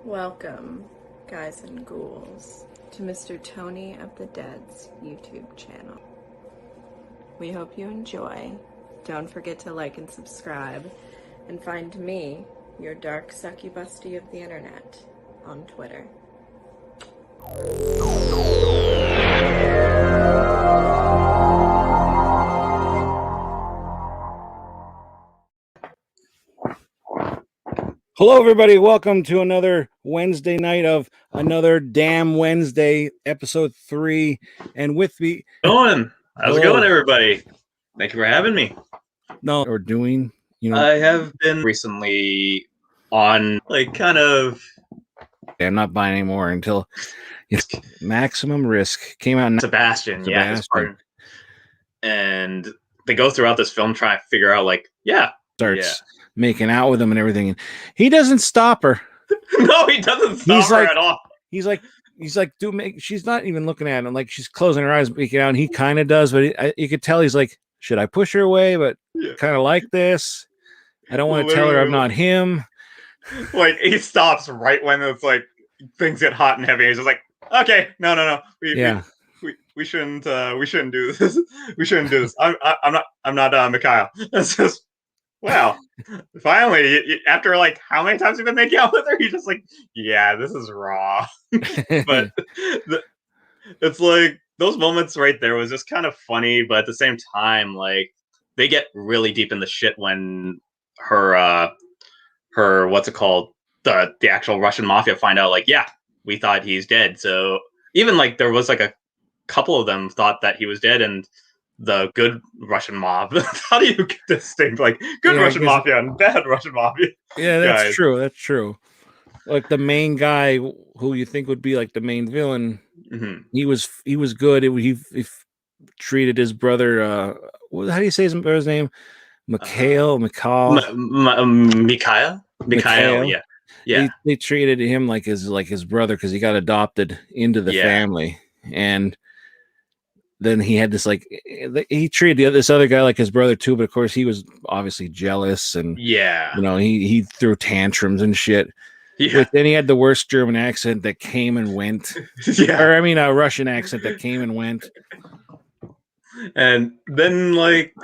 Welcome, guys and ghouls, to Mr. Tony of the Dead's YouTube channel. We hope you enjoy. Don't forget to like and subscribe, and find me, your dark succubusty of the internet, on Twitter. Hello, everybody. Welcome to another Wednesday night of Another Damn Wednesday, episode 3. And with me, How's Hello. it going, everybody? Thank you for having me. No, or doing, you know, I have been recently on, like, kind of. I'm not buying anymore until Maximum Risk came out. Sebastian, yeah, his partner. And they go throughout this film trying to figure out, like, starts making out with him and everything, and he doesn't stop her. No, he doesn't stop her at all. He's like, dude, she's not even looking at him. Like, she's closing her eyes, making out, and he kind of does, but you could tell he's like, should I push her away? But kind of like this. I don't want to tell her I'm not him. Like, he stops right when it's like things get hot and heavy. He's just like, okay, no. We shouldn't do this. We shouldn't do this. I'm not Mikhail. It's just, wow. Finally, after like how many times you've been making out with her, you're just like, yeah, this is raw. But it's like those moments right there was just kind of funny, but at the same time, like, they get really deep in the shit when her what's it called, the actual Russian mafia find out, like, yeah, we thought he's dead. So even like there was like a couple of them thought that he was dead, and the good Russian mob. How do you distinct like good Russian mafia and bad Russian mafia? Yeah, that's true. That's true. Like the main guy who you think would be like the main villain, he was good. He treated his brother. How do you say his brother's name? Mikhail. Yeah. They treated him like his brother because he got adopted into the family, and then he had this, like, he treated this other guy like his brother too, but of course he was obviously jealous, and he threw tantrums and shit. But then he had the worst German accent that came and went. A Russian accent that came and went. And then, like,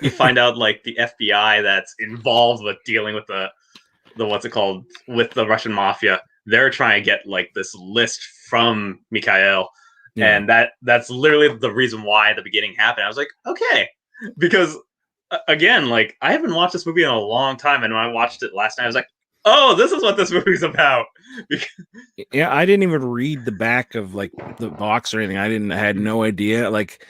you find out, like, the FBI that's involved with dealing with the what's it called, with the Russian mafia, they're trying to get like this list from Mikhail. And that's literally the reason why the beginning happened. I was like, okay, because again, like, I haven't watched this movie in a long time, and when I watched it last night, I was like, oh, this is what this movie's about. I didn't even read the back of like the box or anything. I had no idea. Like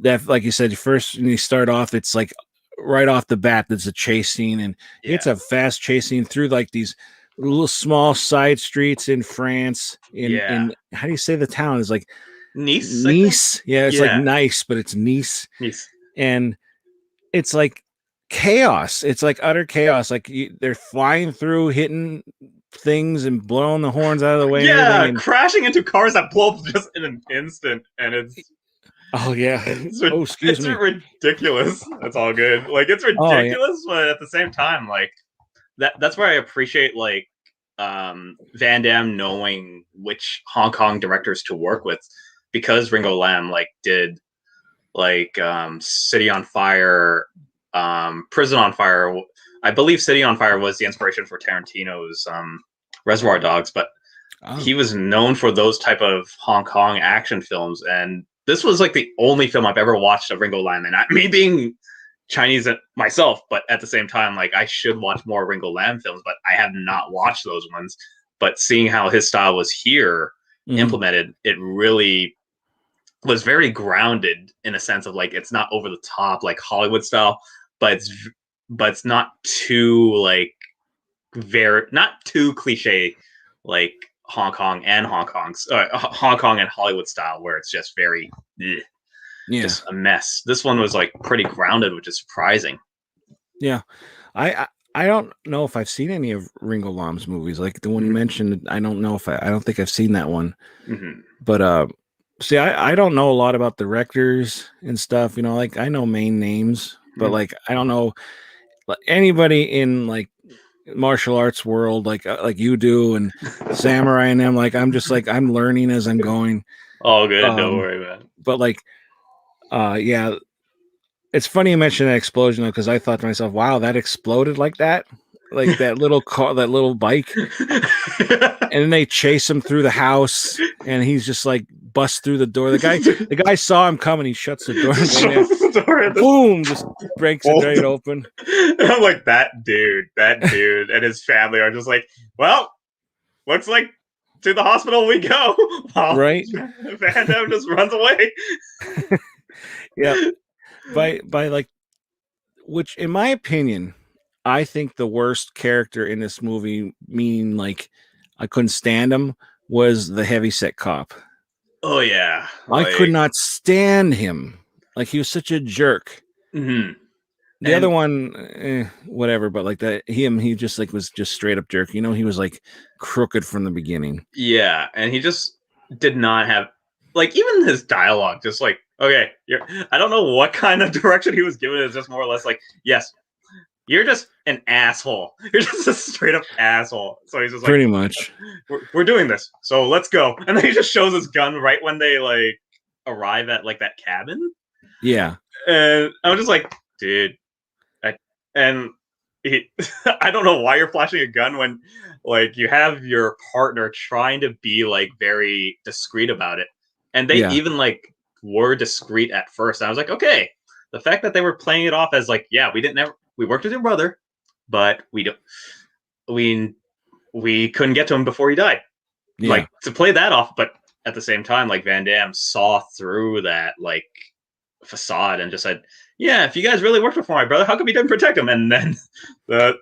that, like you said, first when you start off, it's like right off the bat, there's a chase scene, and it's a fast chase scene through like these little small side streets in France. In how do you say the town is like Nice? Yeah, it's like nice, but it's Nice. And it's like chaos. It's like utter chaos. Like they're flying through, hitting things and blowing the horns out of the way. And crashing into cars that blow up just in an instant, and it's. Oh yeah. Excuse me. It's ridiculous. That's all good. Like, it's ridiculous, but at the same time, like, that's where I appreciate, like, Van Damme knowing which Hong Kong directors to work with, because Ringo Lam like did like City on Fire, Prison on Fire. I believe City on Fire was the inspiration for Tarantino's Reservoir Dogs, but he was known for those type of Hong Kong action films, and this was like the only film I've ever watched of Ringo Lam. And me being Chinese myself, but at the same time, like, I should watch more Ringo Lam films, but I have not watched those ones. But seeing how his style was here implemented, it really was very grounded in a sense of, like, it's not over the top like Hollywood style, but it's not too like not too cliche like Hong Kong and Hollywood style, where it's just very just a mess. This one was like pretty grounded, which is surprising. I don't know if I've seen any of Ringo Lam's movies. Like the one you mentioned, I don't know if I don't think I've seen that one. But see, I don't know a lot about directors and stuff, like I know main names, but like I don't know anybody in like martial arts world like you do, and samurai and them. Like I'm just like I'm learning as I'm going. Oh, good. Don't worry, man. But like, yeah, it's funny you mentioned that explosion though, because I thought to myself, wow, that exploded like that, like that little car, that little bike, and then they chase him through the house, and he's just like busts through the door. The guy saw him coming. He shuts the door. And boom, just breaks it right open. And I'm like, that dude, and his family are just like, well, looks like to the hospital we go. Right? Van Damme just runs away. Yeah. By like, which in my opinion, I think the worst character in this movie, meaning like I couldn't stand him, was the heavyset cop. Oh yeah, I could not stand him. Like he was such a jerk. Mm-hmm. The other one, whatever, but like that, he just like was just straight up jerk. You know, he was like crooked from the beginning. Yeah, and he just did not have like even his dialogue. Just like, okay, I don't know what kind of direction he was given. It's just more or less like, yes, you're just an asshole. You're just a straight up asshole. So he's just like, pretty much, we're doing this, so let's go. And then he just shows his gun right when they like arrive at like that cabin. Yeah, and I'm just like, dude. I don't know why you're flashing a gun when like you have your partner trying to be like very discreet about it, and they even like were discreet at first. And I was like, okay, the fact that they were playing it off as like, yeah, we worked with your brother, but we couldn't get to him before he died. Yeah. Like to play that off, but at the same time, like Van Damme saw through that like facade and just said, yeah, if you guys really worked for my brother, how come you didn't protect him? And then the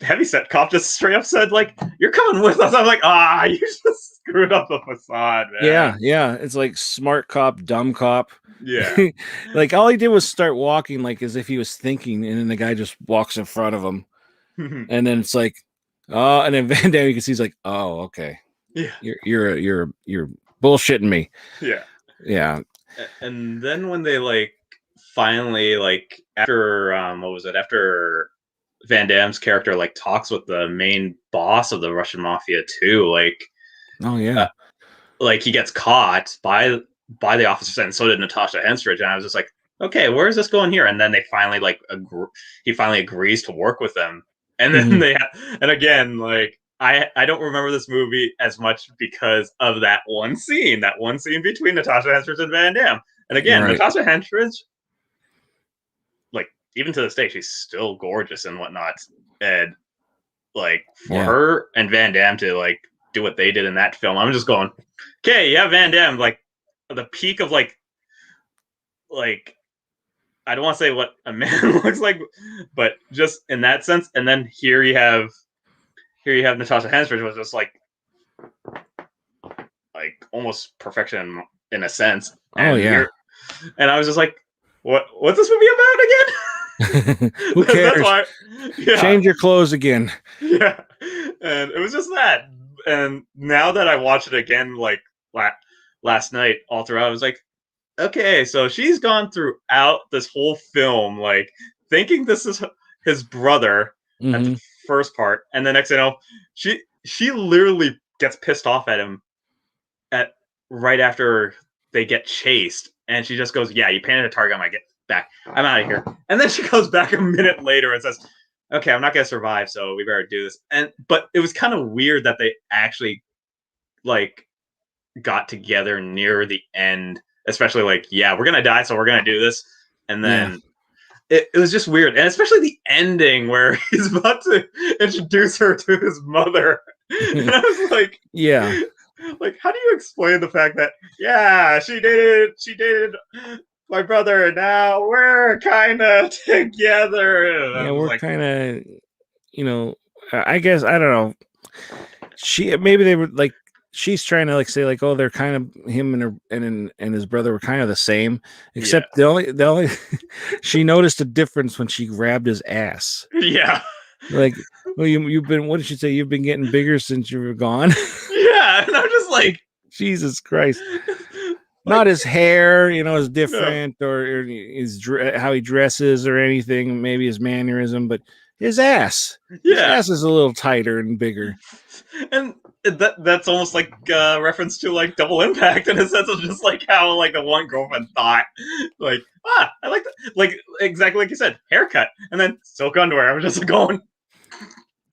heavyset cop just straight up said, like, you're coming with us. I'm like, you just screwed up the facade, man. Yeah. It's like smart cop, dumb cop. Yeah. Like all he did was start walking like as if he was thinking, and then the guy just walks in front of him. And then it's like, and then Van Damme, you can see he's like, oh, okay. Yeah. You're bullshitting me. Yeah. Yeah. And then when they like finally like after after Van Damme's character like talks with the main boss of the Russian mafia too, like like he gets caught by the officers, and so did Natasha Henstridge, and I was just like, okay, where is this going here? And then they finally like he finally agrees to work with them, and then and again like I don't remember this movie as much because of that one scene between Natasha Henstridge and Van Damme. And again, Natasha Henstridge, like even to this day, she's still gorgeous and whatnot. And like for her and Van Damme to like do what they did in that film, I'm just going, okay, yeah, Van Damme, like the peak of like I don't want to say what a man looks like, but just in that sense. And then here you have Natasha Henstridge was just like almost perfection in a sense. And and I was just like, what's this movie about again? Who cares? That's why, change your clothes again. Yeah. And it was just that. And now that I watched it again, like last night, all throughout, I was like, okay, so she's gone throughout this whole film, like thinking this is his brother at the first part, and the next thing you know, she literally gets pissed off at him right after they get chased, and she just goes, yeah, you painted a target on my back, I'm out of here. And then she goes back a minute later and says, okay, I'm not gonna survive, so we better do this. But it was kind of weird that they actually like got together near the end, especially like, yeah, we're gonna die, so we're gonna do this. And then it was just weird, and especially the ending where he's about to introduce her to his mother. And I was like, like, how do you explain the fact that she dated my brother, and now we're kind of together? Yeah, we're kind of, you know, I guess I don't know. Maybe they were like, she's trying to like say like, oh, they're kind of him and his brother were kind of the same, except the only she noticed a difference when she grabbed his ass. Yeah, like, well, you've been, what did she say? You've been getting bigger since you were gone. Yeah, and I'm just like, Jesus Christ. Not his hair, you know, is different, or his how he dresses or anything. Maybe his mannerism, but his ass. Yeah. His ass is a little tighter and bigger. And that's almost like a reference to like Double Impact in a sense of just like how like the one girlfriend thought like, I like that, like exactly like you said, haircut and then silk underwear. I was just going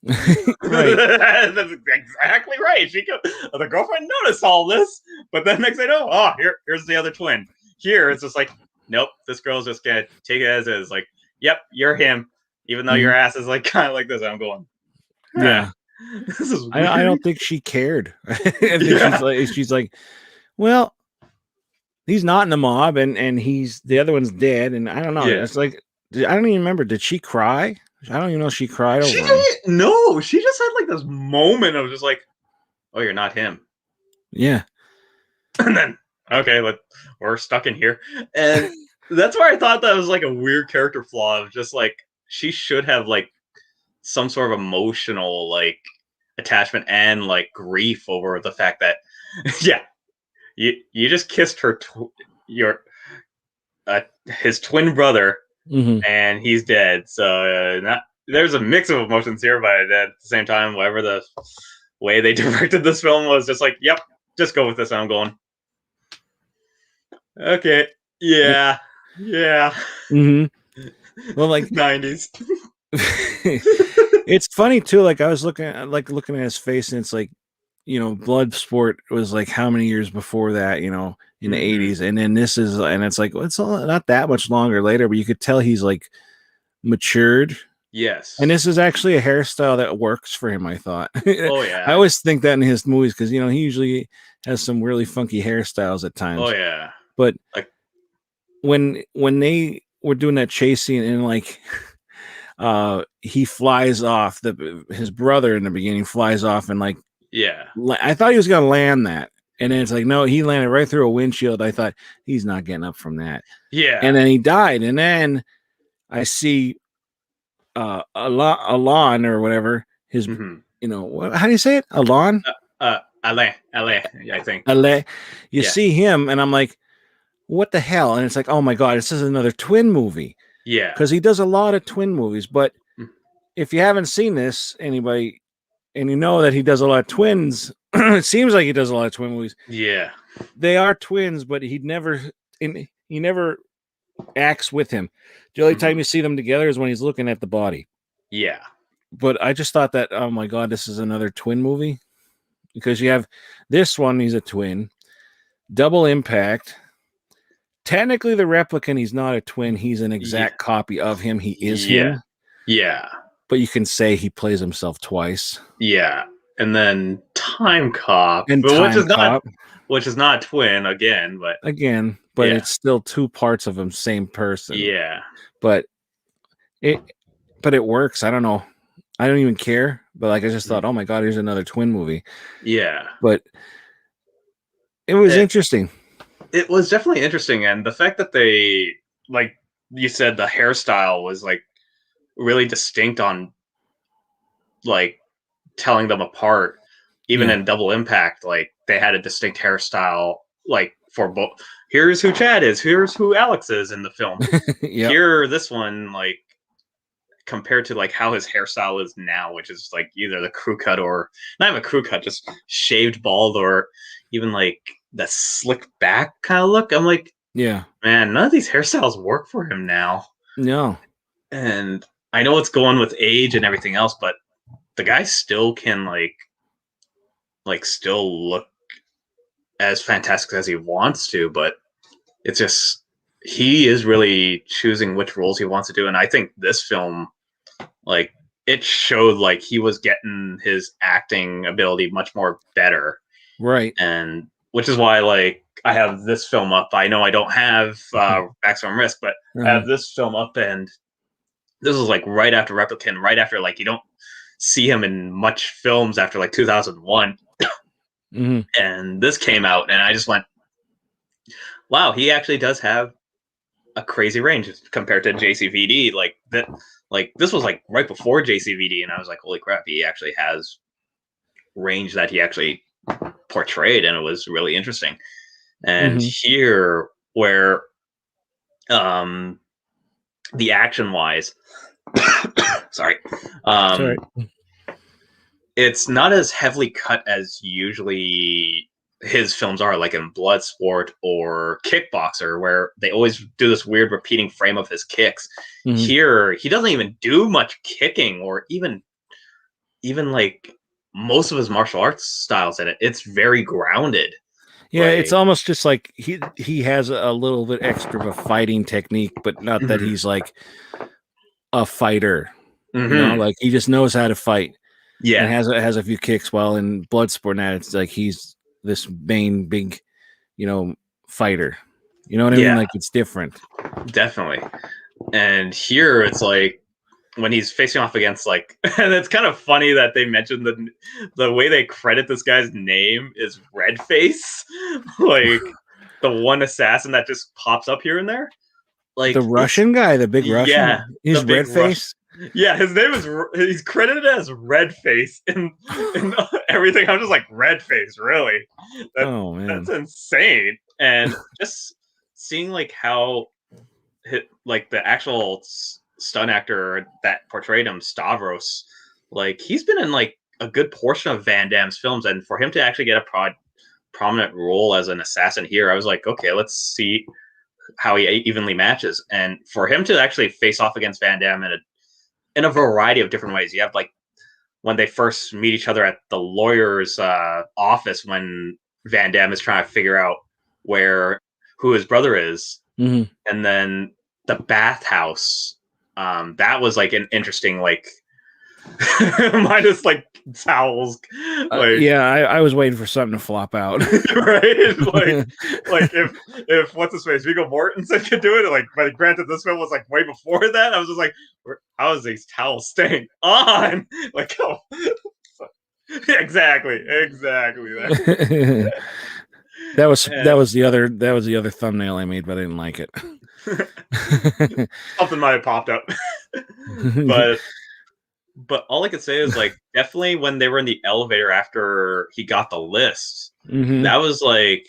Right. That's exactly right. The girlfriend noticed all this, but then next thing I know, here's the other twin. Here it's just like, nope, this girl's just gonna take it as is. Like, yep, you're him, even though your ass is like kind of like this. I'm going, yeah. This is weird. I don't think she cared. I think she's like, well, he's not in the mob, and the other one's dead, and I don't know. Yeah. It's like, I don't even remember. Did she cry? I don't even know if she cried over him. No, she just had like this moment of just like, oh, you're not him. Yeah. And then, okay, we're stuck in here. And that's where I thought that was like a weird character flaw of just like, she should have like some sort of emotional like attachment and like grief over the fact that, yeah, you just kissed his twin brother. And he's dead. So there's a mix of emotions here, but at the same time, whatever the way they directed this film was just like, yep, just go with this. I'm going, okay, yeah. Well, like 90s. It's funny too. Like I was looking at his face, and it's like, Bloodsport was like how many years before that, in the 80s, and then this is, and it's like, well, it's not that much longer later, but you could tell he's like matured. Yes. And this is actually a hairstyle that works for him, I thought. Oh yeah. I always think that in his movies, because he usually has some really funky hairstyles at times. Oh yeah. But like when they were doing that chase scene, and like he flies off, his brother in the beginning flies off, and like, yeah, I thought he was gonna land that. And then it's like, no, he landed right through a windshield. I thought, he's not getting up from that. Yeah. And then he died. And then I see Alon or whatever, his, how do you say it? Alon? Ale, I think. Ale. You see him, and I'm like, what the hell? And it's like, oh my God, this is another twin movie. Yeah. Because he does a lot of twin movies. But if you haven't seen this, anybody, and you know that he does a lot of twins, it seems like he does a lot of twin movies. Yeah, they are twins, but he never acts with him. The only time you see them together is when he's looking at the body. Yeah, but I just thought that, oh my God, this is another twin movie, because you have this one, he's a twin. Double Impact. Technically, the replicant, he's not a twin. He's an exact copy of him. He is him. Yeah. But you can say he plays himself twice. Yeah. And then Time Cop, which is not a twin again, but it's still two parts of him, same person. Yeah. But it works. I don't know. I don't even care. But like, I just thought, oh my God, here's another twin movie. Yeah. But it was interesting. It was definitely interesting. And the fact that they, like you said, the hairstyle was like really distinct on like telling them apart. Even in Double Impact, like they had a distinct hairstyle, like for both. Here's who Chad is. Here's who Alex is in the film. Here, this one, like compared to like how his hairstyle is now, which is like either the crew cut or not even a crew cut, just shaved bald, or even like that slick back kind of look. I'm like, man, none of these hairstyles work for him now. No. And I know it's going with age and everything else, but the guy still can like still look as fantastic as he wants to, but it's just, he is really choosing which roles he wants to do. And I think this film, like, it showed like he was getting his acting ability much more better. Right. And which is why, like, I have this film up. I know I don't have Maximum Risk, but I have this film up, and this is like right after Replicant, right after, like, you don't see him in much films after like 2001. And this came out, and I just went, wow, he actually does have a crazy range compared to JCVD. Like that, like this was like right before JCVD, and I was like, holy crap, he actually has range that he actually portrayed, and it was really interesting. And here, where the action wise, Sorry. Sorry. It's not as heavily cut as usually his films are, like in Bloodsport or Kickboxer, where they always do this weird repeating frame of his kicks. Here, he doesn't even do much kicking or even like most of his martial arts styles in it. It's very grounded. Yeah, it's almost just like he has a little bit extra of a fighting technique, but not that he's like a fighter. You know, like he just knows how to fight. Yeah, and has a few kicks. While in Bloodsport, now it's like he's this main big, fighter. You know what I mean? Like it's different. Definitely. And here it's like when he's facing off against like, and it's kind of funny that they mentioned the way they credit this guy's name is Redface, like the one assassin that just pops up here and there, like the Russian guy, the big Russian. Yeah, he's Redface. Yeah, his name is. He's credited as Redface in everything. I'm just like, Redface, really? Oh man, that's insane. And just seeing like how, like the actual stunt actor that portrayed him, Stavros, like he's been in like a good portion of Van Damme's films, and for him to actually get a prominent role as an assassin here, I was like, okay, let's see how he evenly matches. And for him to actually face off against Van Damme in a variety of different ways. You have like when they first meet each other at the lawyer's office when Van Damme is trying to figure out who his brother is, and then the bathhouse. That was like an interesting like minus like towels. Like, I was waiting for something to flop out. Right? Like if what's his face, Viggo Mortensen could do it, like, but granted this film was like way before that. I was just like, how is these towels staying on? Like, oh, exactly that. that was the other thumbnail I made, but I didn't like it. Something might have popped up. But all I could say is like definitely when they were in the elevator after he got the list, that was like,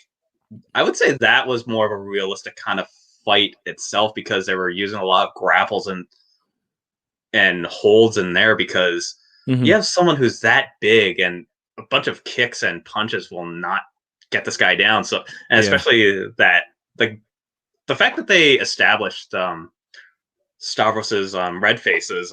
I would say that was more of a realistic kind of fight itself, because they were using a lot of grapples and holds in there, because you have someone who's that big and a bunch of kicks and punches will not get this guy down. So, and especially that the fact that they established Stavros's Redface's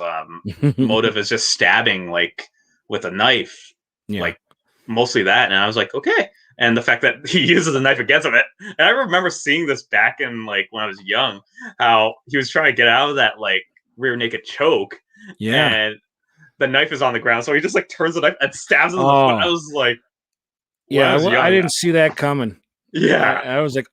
motive is just stabbing like with a knife, like mostly that. And I was like, okay. And the fact that he uses a knife against him, and I remember seeing this back in like when I was young, how he was trying to get out of that like rear naked choke, and the knife is on the ground, so he just like turns the knife and stabs him in the foot. I was like, I didn't see that coming. I was like,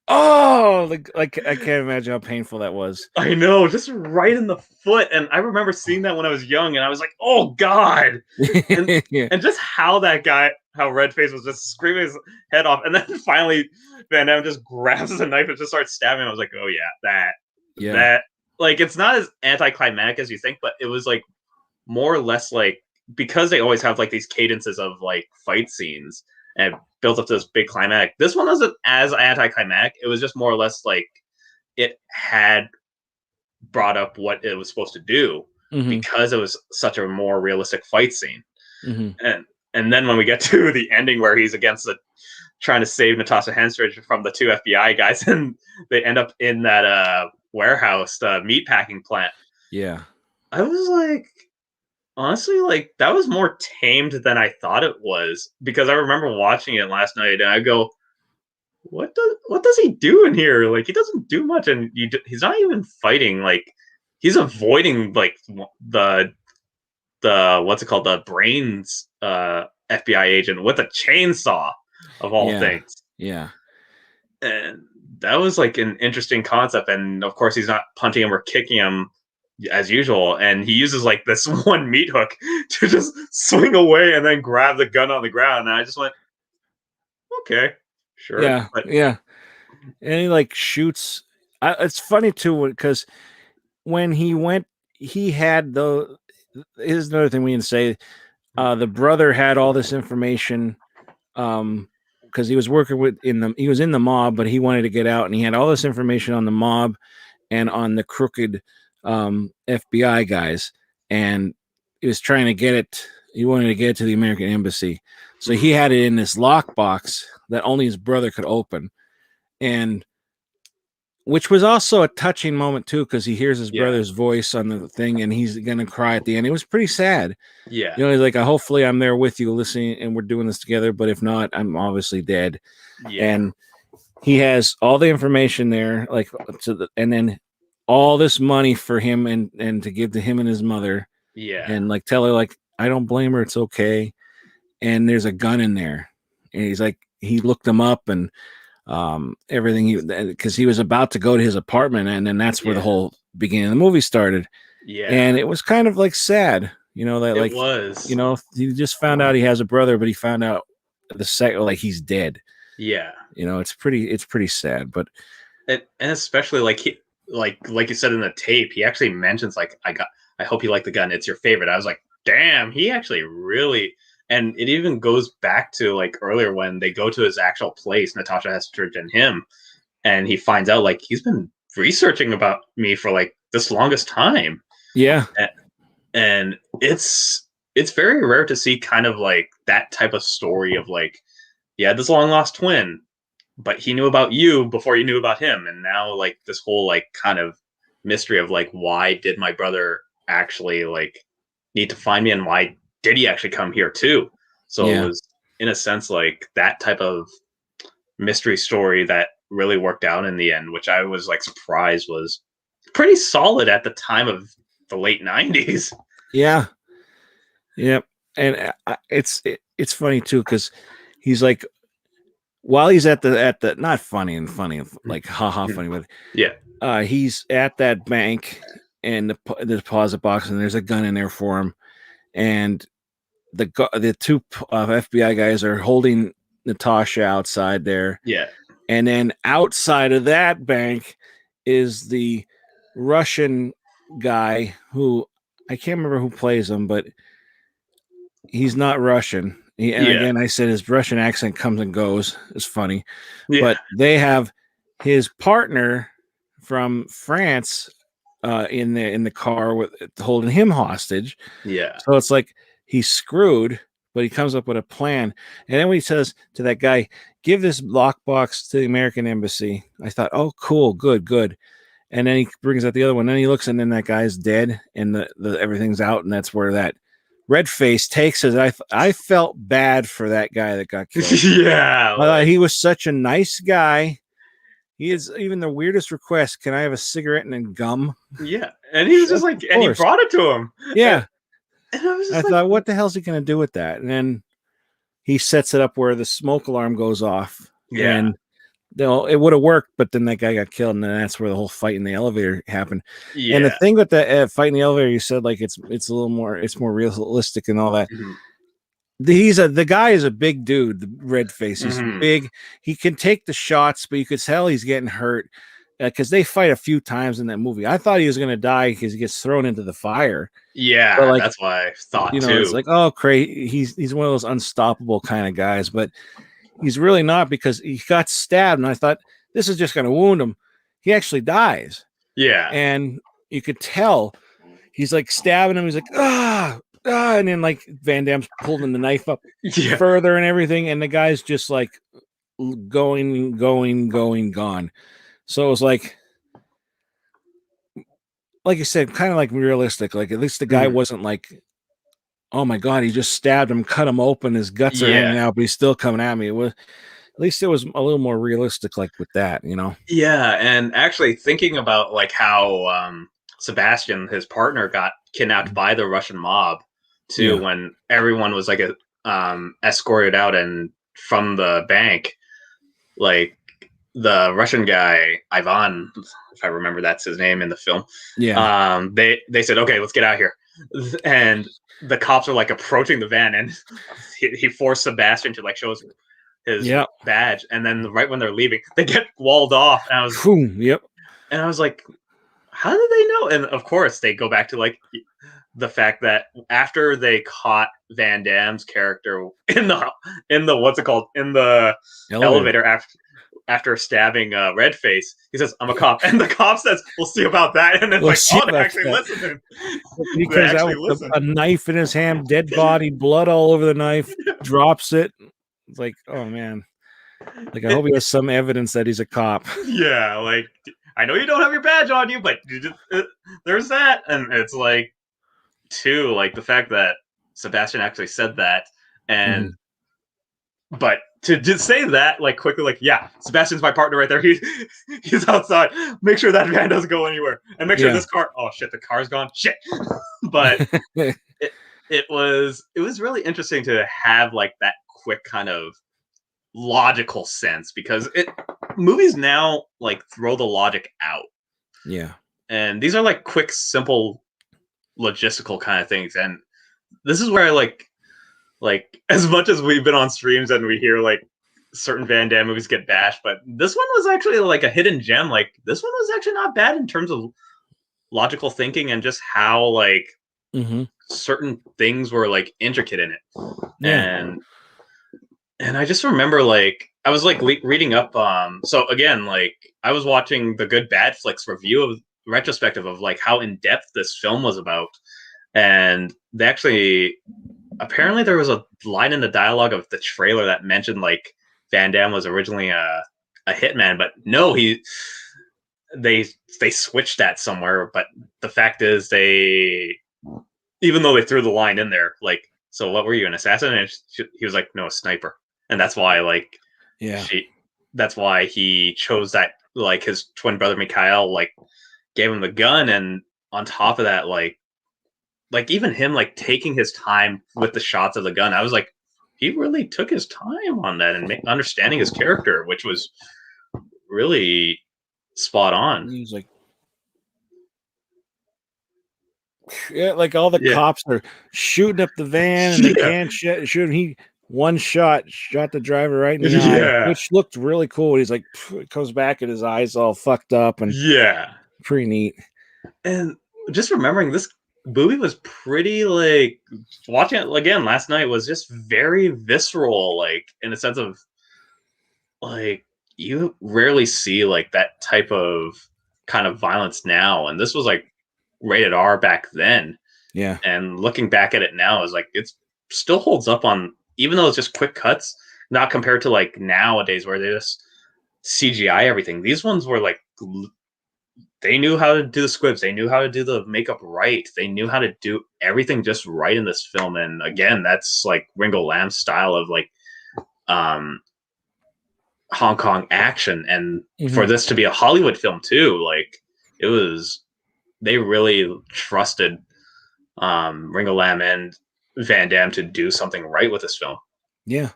oh, like I can't imagine how painful that was. I know, just right in the foot. And I remember seeing that when I was young, and I was like, oh God. And just how Redface was just screaming his head off. And then finally Van Damme just grabs the knife and just starts stabbing. I was like, oh yeah, that like, it's not as anticlimactic as you think, but it was like more or less like, because they always have like these cadences of like fight scenes and built up to this big climax. This one wasn't as anticlimactic. It was just more or less like it had brought up what it was supposed to do, because it was such a more realistic fight scene. And then when we get to the ending where he's trying to save Natasha Henstridge from the two FBI guys, and they end up in that warehouse, the meatpacking plant. Yeah, I was like, honestly, like that was more tamed than I thought it was, because I remember watching it last night and I go, what does he do in here? Like, he doesn't do much, and he's not even fighting. Like, he's avoiding like the what's it called, the brains FBI agent with a chainsaw of all things. Yeah, and that was like an interesting concept. And of course, he's not punching him or kicking him as usual, and he uses like this one meat hook to just swing away and then grab the gun on the ground. And I just went, okay, sure. And he like shoots. It's funny too, because when he went, he had here's another thing we can say. The brother had all this information because he was working he was in the mob, but he wanted to get out, and he had all this information on the mob and on the crooked FBI guys. and he was trying to get it. He wanted to get it to the American embassy, so he had it in this lockbox that only his brother could open, and which was also a touching moment too, because he hears his brother's voice on the thing, and he's gonna cry at the end. It was pretty sad. Yeah, you know, he's like, hopefully I'm there with you listening, and we're doing this together. But if not, I'm obviously dead. Yeah, and he has all the information there, like and then all this money for him and to give to him and his mother. Yeah, and like tell her like I don't blame her, it's okay. And there's a gun in there, and he's like, he looked them up and everything, because he was about to go to his apartment, and then that's where the whole beginning of the movie started. Yeah, and it was kind of like sad, you know, that like, you know, he just found out he has a brother, but he found out the second, like, he's dead. Yeah, you know, it's pretty sad. But and especially like he like you said in the tape, he actually mentions like, I hope you like the gun, it's your favorite. I was like, damn, he actually really. And it even goes back to like earlier when they go to his actual place, Natasha Hestridge and him, and he finds out like he's been researching about me for like this longest time. Yeah. And it's very rare to see kind of like that type of story of like, yeah, this long lost twin, but he knew about you before you knew about him. And now like this whole like kind of mystery of like, why did my brother actually like need to find me, and why did he actually come here too? So it was, in a sense, like that type of mystery story that really worked out in the end, which I was like surprised was pretty solid at the time of the late 90s. Yeah. Yep. And it's funny too, because he's like, while he's at the not funny like haha funny, but yeah, he's at that bank and the deposit box, and there's a gun in there for him, and the two FBI guys are holding Natasha outside there. Yeah. And then outside of that bank is the Russian guy who I can't remember who plays him, but he's not Russian. Again, I said his Russian accent comes and goes. It's funny. Yeah. But they have his partner from France in the car with holding him hostage. Yeah. So it's like he's screwed, but he comes up with a plan. And then when he says to that guy, give this lockbox to the American embassy, I thought, oh, cool, good. And then he brings out the other one. Then he looks, and then that guy's dead, and the everything's out, and that's where that red face takes us. I felt bad for that guy that got killed. Yeah. He was such a nice guy. He is even the weirdest request. Can I have a cigarette and then gum? Yeah. And he was just like, and he brought it to him. Yeah. And I was just thought, what the hell's he going to do with that? And then he sets it up where the smoke alarm goes off. Yeah. And it would have worked, but then that guy got killed, and then that's where the whole fight in the elevator happened. Yeah. And the thing with the fight in the elevator, you said like it's a little more, it's more realistic and all that. Mm-hmm. The guy is a big dude, the red face. He's big. He can take the shots, but you could tell he's getting hurt because they fight a few times in that movie. I thought he was going to die because he gets thrown into the fire. Yeah, like, that's why I thought too. It's like, oh, crazy. He's one of those unstoppable kind of guys, but he's really not, because he got stabbed, and I thought this is just going to wound him. He actually dies. Yeah, and you could tell he's like stabbing him. He's like and then like Van Damme's pulling the knife up further and everything, and the guy's just like gone. So it was like you said, kind of like realistic. Like at least the guy wasn't like, oh my god, he just stabbed him, cut him open, his guts are hanging out, but he's still coming at me. It was, at least it was a little more realistic, like with that, you know. Yeah, and actually thinking about like how Sebastian, his partner, got kidnapped by the Russian mob too, when everyone was like escorted out and from the bank, like the Russian guy Ivan, if I remember that's his name in the film. Yeah. They said, okay, let's get out of here, and the cops are like approaching the van, and he forced Sebastian to like show his badge, and then right when they're leaving, they get walled off. And I was, and I was like, how did they know? And of course, they go back to like the fact that after they caught Van Damme's character in the what's it called, in the elevator after after stabbing Redface, he says, "I'm a cop," and the cop says, "We'll see about that." And it's like, oh, they actually listened. He comes out with a knife in his hand, dead body, blood all over the knife, drops it. It's like, oh man. Like, I hope he has some evidence that he's a cop. Yeah, like, I know you don't have your badge on you, but there's that. And it's like, too, like the fact that Sebastian actually said that, and but to just say that like quickly, like, yeah, Sebastian's my partner right there. He's outside. Make sure that van doesn't go anywhere, and make sure this car. Oh shit, the car's gone. Shit. But it was really interesting to have like that quick kind of logical sense, because movies now like throw the logic out. Yeah, and these are like quick, simple, logistical kind of things, and this is where I like as much as we've been on streams and we hear like certain Van Damme movies get bashed, but this one was actually like a hidden gem. Like, this one was actually not bad in terms of logical thinking and just how like certain things were like intricate in it. Yeah. And I just remember like I was like reading up so again, like I was watching the Good Bad Flicks review of retrospective of like how in depth this film was about, and they actually apparently there was a line in the dialogue of the trailer that mentioned like Van Damme was originally a hitman, but no, they switched that somewhere. But the fact is, even though they threw the line in there, like, so what were you, an assassin? And he was like, no, a sniper. And that's why, like, that's why he chose that, like, his twin brother Mikhail, like, gave him the gun. And on top of that, like even him, like, taking his time with the shots of the gun, I was like, he really took his time on that and understanding his character, which was really spot on. He's like, yeah, like all the cops are shooting up the van and they can't shoot him. He shot the driver right in the eye, which looked really cool. He's like, it comes back and his eyes all fucked up, and pretty neat. And just remembering this movie was pretty, like, watching it again last night was just very visceral, like, in a sense of, like, you rarely see like that type of kind of violence now, and this was like rated R back then. Yeah. And looking back at it now is like, it still holds up on, even though it's just quick cuts, not compared to like nowadays where they just CGI everything. These ones were like, they knew how to do the squibs. They knew how to do the makeup right. They knew how to do everything just right in this film. And again, that's like Ringo Lam's style of like Hong Kong action. And for this to be a Hollywood film too, like, it was, they really trusted Ringo Lam and Van Damme to do something right with this film. Yeah.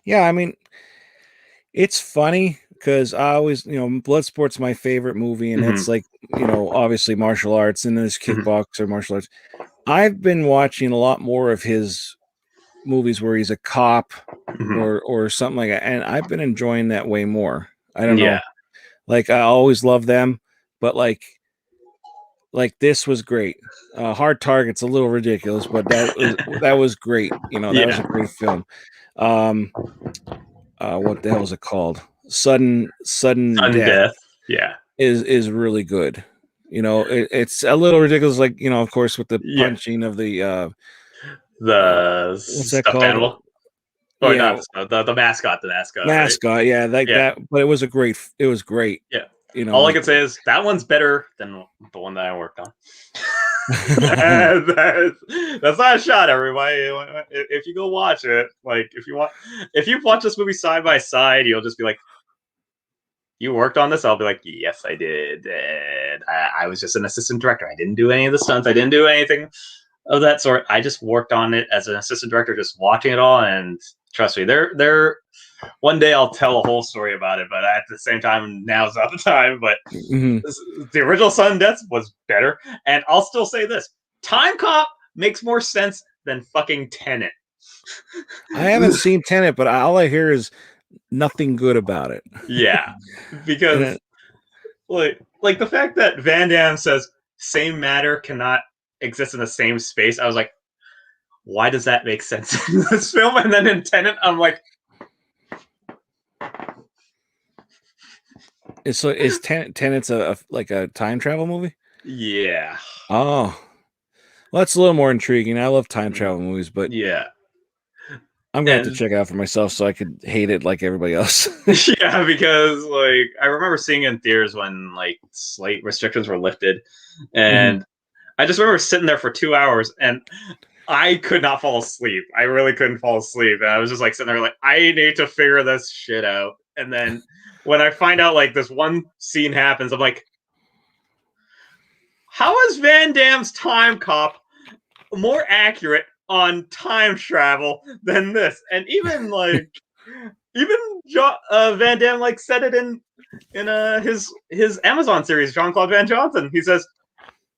Yeah, I mean, it's funny because I always, Bloodsport's my favorite movie, and it's like, obviously martial arts, and there's kickboxer martial arts. I've been watching a lot more of his movies where he's a cop or something like that, and I've been enjoying that way more. I don't know. Like, I always love them, but like this was great. Hard Target's a little ridiculous, but that was great. That was a great film. What the hell is it called? Sudden Death. Yeah, is really good. It's a little ridiculous, like, of course, with the punching of the what's that called? Animal? Or not the mascot. The mascot. Right? Yeah, that. But it was great. Yeah. All I can say is that one's better than the one that I worked on. That's not a shot, everybody. If you go watch it, like, if you watch this movie side by side, you'll just be like, you worked on this? I'll be like, yes, I did. And I was just an assistant director. I didn't do any of the stunts. I didn't do anything of that sort. I just worked on it as an assistant director, just watching it all. And trust me, one day I'll tell a whole story about it, but at the same time, now's not the time. But the original Sudden Death was better. And I'll still say this. Time Cop makes more sense than fucking Tenet. I haven't seen Tenet, but all I hear is nothing good about it. Yeah. Because like the fact that Van Damme says same matter cannot exist in the same space, I was like, why does that make sense in this film? And then in Tenet, I'm like, Is Tenet's like a time travel movie? Yeah. Oh, well, that's a little more intriguing. I love time travel movies, but yeah, I'm gonna have to check it out for myself so I could hate it like everybody else. Yeah, because like I remember seeing it in theaters when like slight restrictions were lifted, and I just remember sitting there for 2 hours and I could not fall asleep. I really couldn't fall asleep. And I was just like sitting there like, I need to figure this shit out. And then when I find out like this one scene happens, I'm like, how is Van Damme's Time Cop more accurate on time travel than this? And even like Van Damme like said it in his Amazon series, Jean-Claude Van Johnson. He says,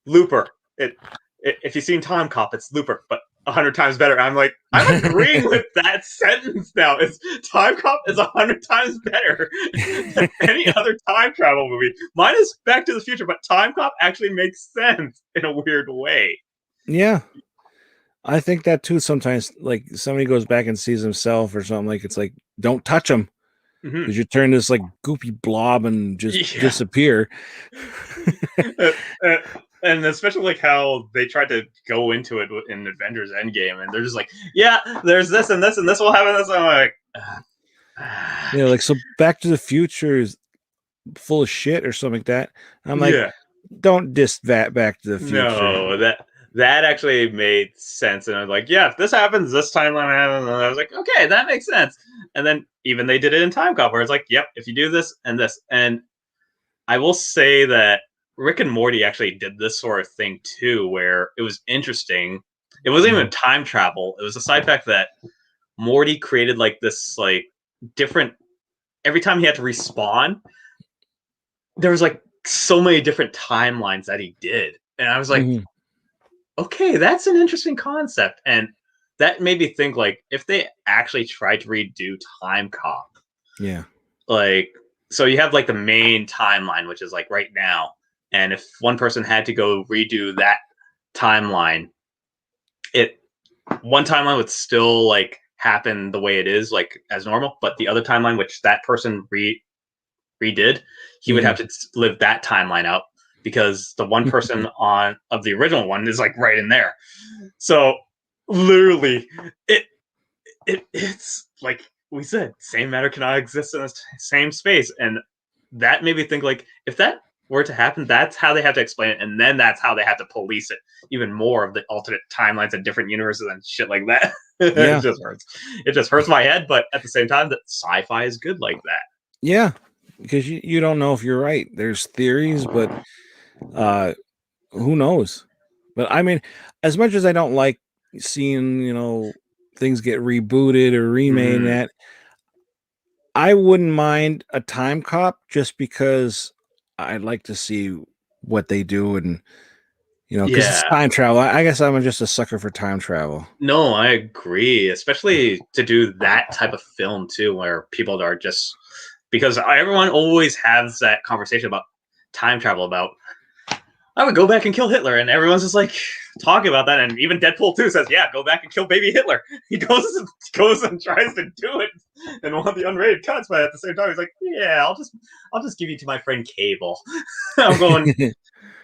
Looper. If you've seen Time Cop, it's Looper, but 100 times better. I'm like, I'm agreeing with that sentence now. It's Time Cop is 100 times better than any other time travel movie. Mine is Back to the Future, but Time Cop actually makes sense in a weird way. Yeah. I think that too sometimes. Like somebody goes back and sees himself or something, like it's like, don't touch him. Because you turn this like goopy blob and just disappear. And especially like how they tried to go into it in Avengers Endgame, and they're just like, yeah, there's this and this and this will happen. This, I'm like, yeah, like so. Back to the Future is full of shit or something like that. I'm like, don't diss that Back to the Future. No, that actually made sense, and I was like, yeah, if this happens, this timeline happens, and I was like, okay, that makes sense. And then even they did it in Time Cop, where it's like, yep, if you do this and this, and I will say that Rick and Morty actually did this sort of thing too, where it was interesting. It wasn't even time travel. It was a side fact that Morty created like this like different. Every time he had to respawn, there was like so many different timelines that he did, and I was like, okay, that's an interesting concept, and that made me think like if they actually tried to redo Time Cop, like so you have like the main timeline, which is like right now. And if one person had to go redo that timeline, one timeline would still like happen the way it is, like as normal. But the other timeline, which that person redid, he would have to live that timeline out because the one person of the original one is like right in there. So literally, it's like we said, same matter cannot exist in the same space, and that made me think like if that were to happen, that's how they have to explain it, and then that's how they have to police it even more of the alternate timelines and different universes and shit like that. It just hurts. It just hurts my head, but at the same time, that sci-fi is good like that. Yeah, because you don't know if you're right. There's theories, but who knows? But I mean, as much as I don't like seeing things get rebooted or remade, that I wouldn't mind a Time Cop just because I'd like to see what they do, and because it's time travel. I guess I'm just a sucker for time travel. No, I agree, especially to do that type of film too, where people are just because everyone always has that conversation about time travel about I would go back and kill Hitler, and everyone's just like talking about that, and even Deadpool 2 says, yeah, go back and kill baby Hitler. He goes and tries to do it in one of the unrated cuts, but at the same time he's like, yeah, I'll just give you to my friend Cable. I'm going,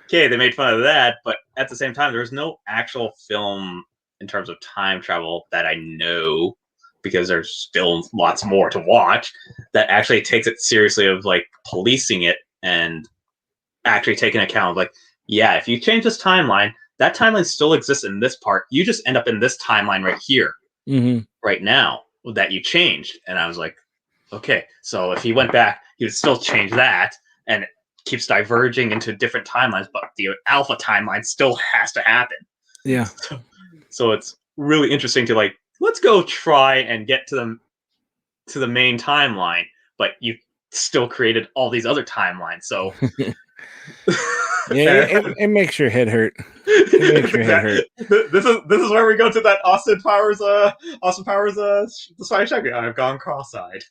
okay, they made fun of that, but at the same time there's no actual film in terms of time travel that I know, because there's still lots more to watch, that actually takes it seriously of like policing it and actually taking account of like, yeah, if you change this timeline, that timeline still exists in this part. You just end up in this timeline right here, right now, that you changed. And I was like, okay, so if he went back, he would still change that, and it keeps diverging into different timelines, but the alpha timeline still has to happen. Yeah. So it's really interesting to like, let's go try and get to the main timeline, but you still created all these other timelines. So yeah, it makes your head hurt. It makes your head hurt. This is where we go to that Austin Powers the Spy Checker. I've gone cross-eyed.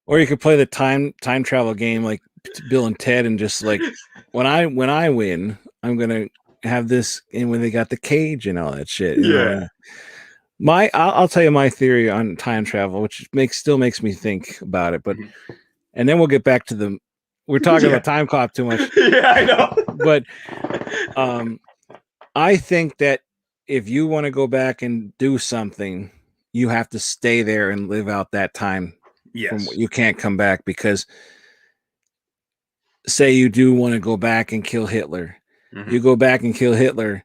Or you could play the time travel game like Bill and Ted, and just like when I win, I'm gonna have this, and when they got the cage and all that shit. I'll tell you my theory on time travel, which still makes me think about it, but and then we'll get back to the. We're talking about time cop too much. Yeah, I know. But I think that if you want to go back and do something, you have to stay there and live out that time. Yes. You can't come back, because say you do want to go back and kill Hitler. You go back and kill Hitler,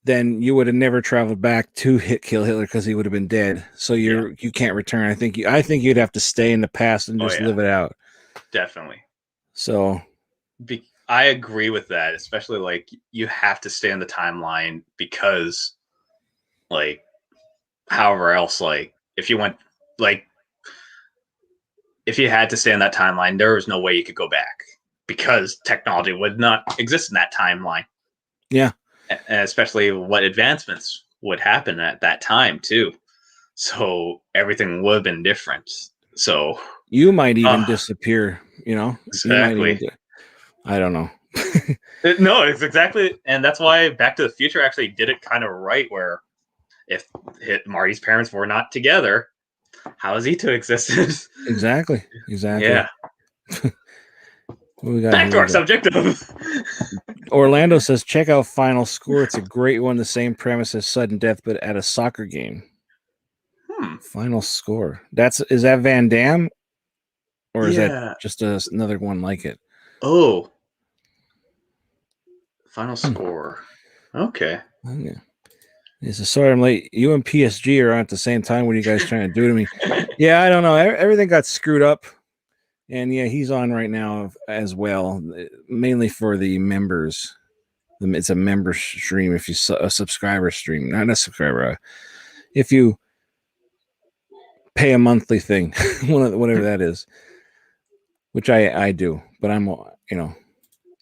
then you would have never traveled back to kill Hitler, because he would have been dead. So you can't return. I think you'd have to stay in the past and just live it out. Definitely. So I agree with that, especially like you have to stay in the timeline, because like however else, like if you went, like if you had to stay in that timeline, there was no way you could go back, because technology would not exist in that timeline. Yeah. And especially what advancements would happen at that time too. So everything would have been different. So you might even disappear, you know? Exactly. I don't know. No, it's exactly. And that's why Back to the Future actually did it kind of right, where if Marty's parents were not together, how is he to exist? Exactly. Yeah. What we got back to our subject of Orlando says, check out Final Score. It's a great one. The same premise as Sudden Death, but at a soccer game. Final Score. Is that Van Damme? Or is that just another one like it? Oh. Final Score. Okay. It's a sorry I'm late. You and PSG are on at the same time. What are you guys trying to do to me? Yeah, I don't know. Everything got screwed up. And yeah, he's on right now as well, mainly for the members. It's a member stream. If you a subscriber stream, not a subscriber. If you pay a monthly thing, whatever that is, which I do, but I'm,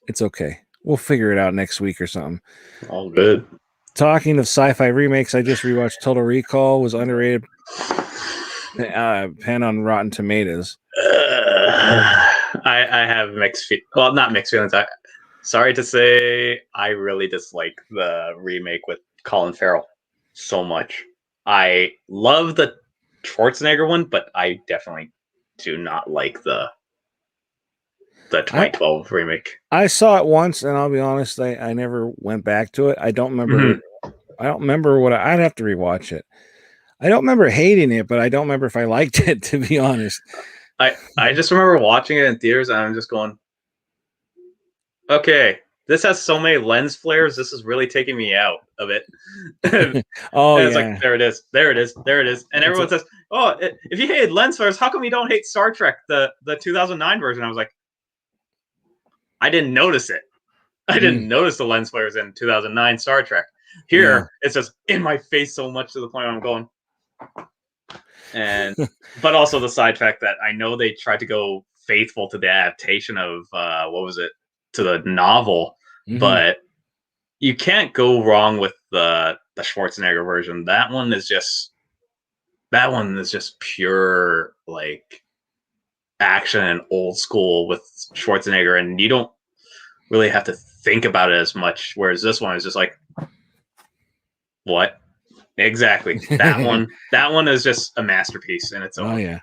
it's okay. We'll figure it out next week or something. All good. Talking of sci-fi remakes, I just rewatched Total Recall. Was underrated. Pen on Rotten Tomatoes. I have mixed well, not mixed feelings. Sorry to say, I really dislike the remake with Colin Farrell so much. I love the Schwarzenegger one, but I definitely do not like the 2012 remake. I saw it once, and I'll be honest, I never went back to it. I don't remember. I don't remember I'd have to rewatch it. I don't remember hating it, but I don't remember if I liked it, to be honest. I just remember watching it in theaters, and I'm just going, okay, this has so many lens flares. This is really taking me out of it. And it's like, there it is. And everyone says, oh, if you hated lens flares, how come you don't hate Star Trek, the 2009 version? I was like, I didn't notice it. I didn't notice the lens flares in 2009 Star Trek. Here, it's just in my face so much to the point where I'm going. And but also the side fact that I know they tried to go faithful to the adaptation of to the novel, but you can't go wrong with the Schwarzenegger version. That one is just pure like action and old school with Schwarzenegger, and you don't really have to think about it as much. Whereas this one is just like, what? Exactly. That one is just a masterpiece in its own. Oh yeah.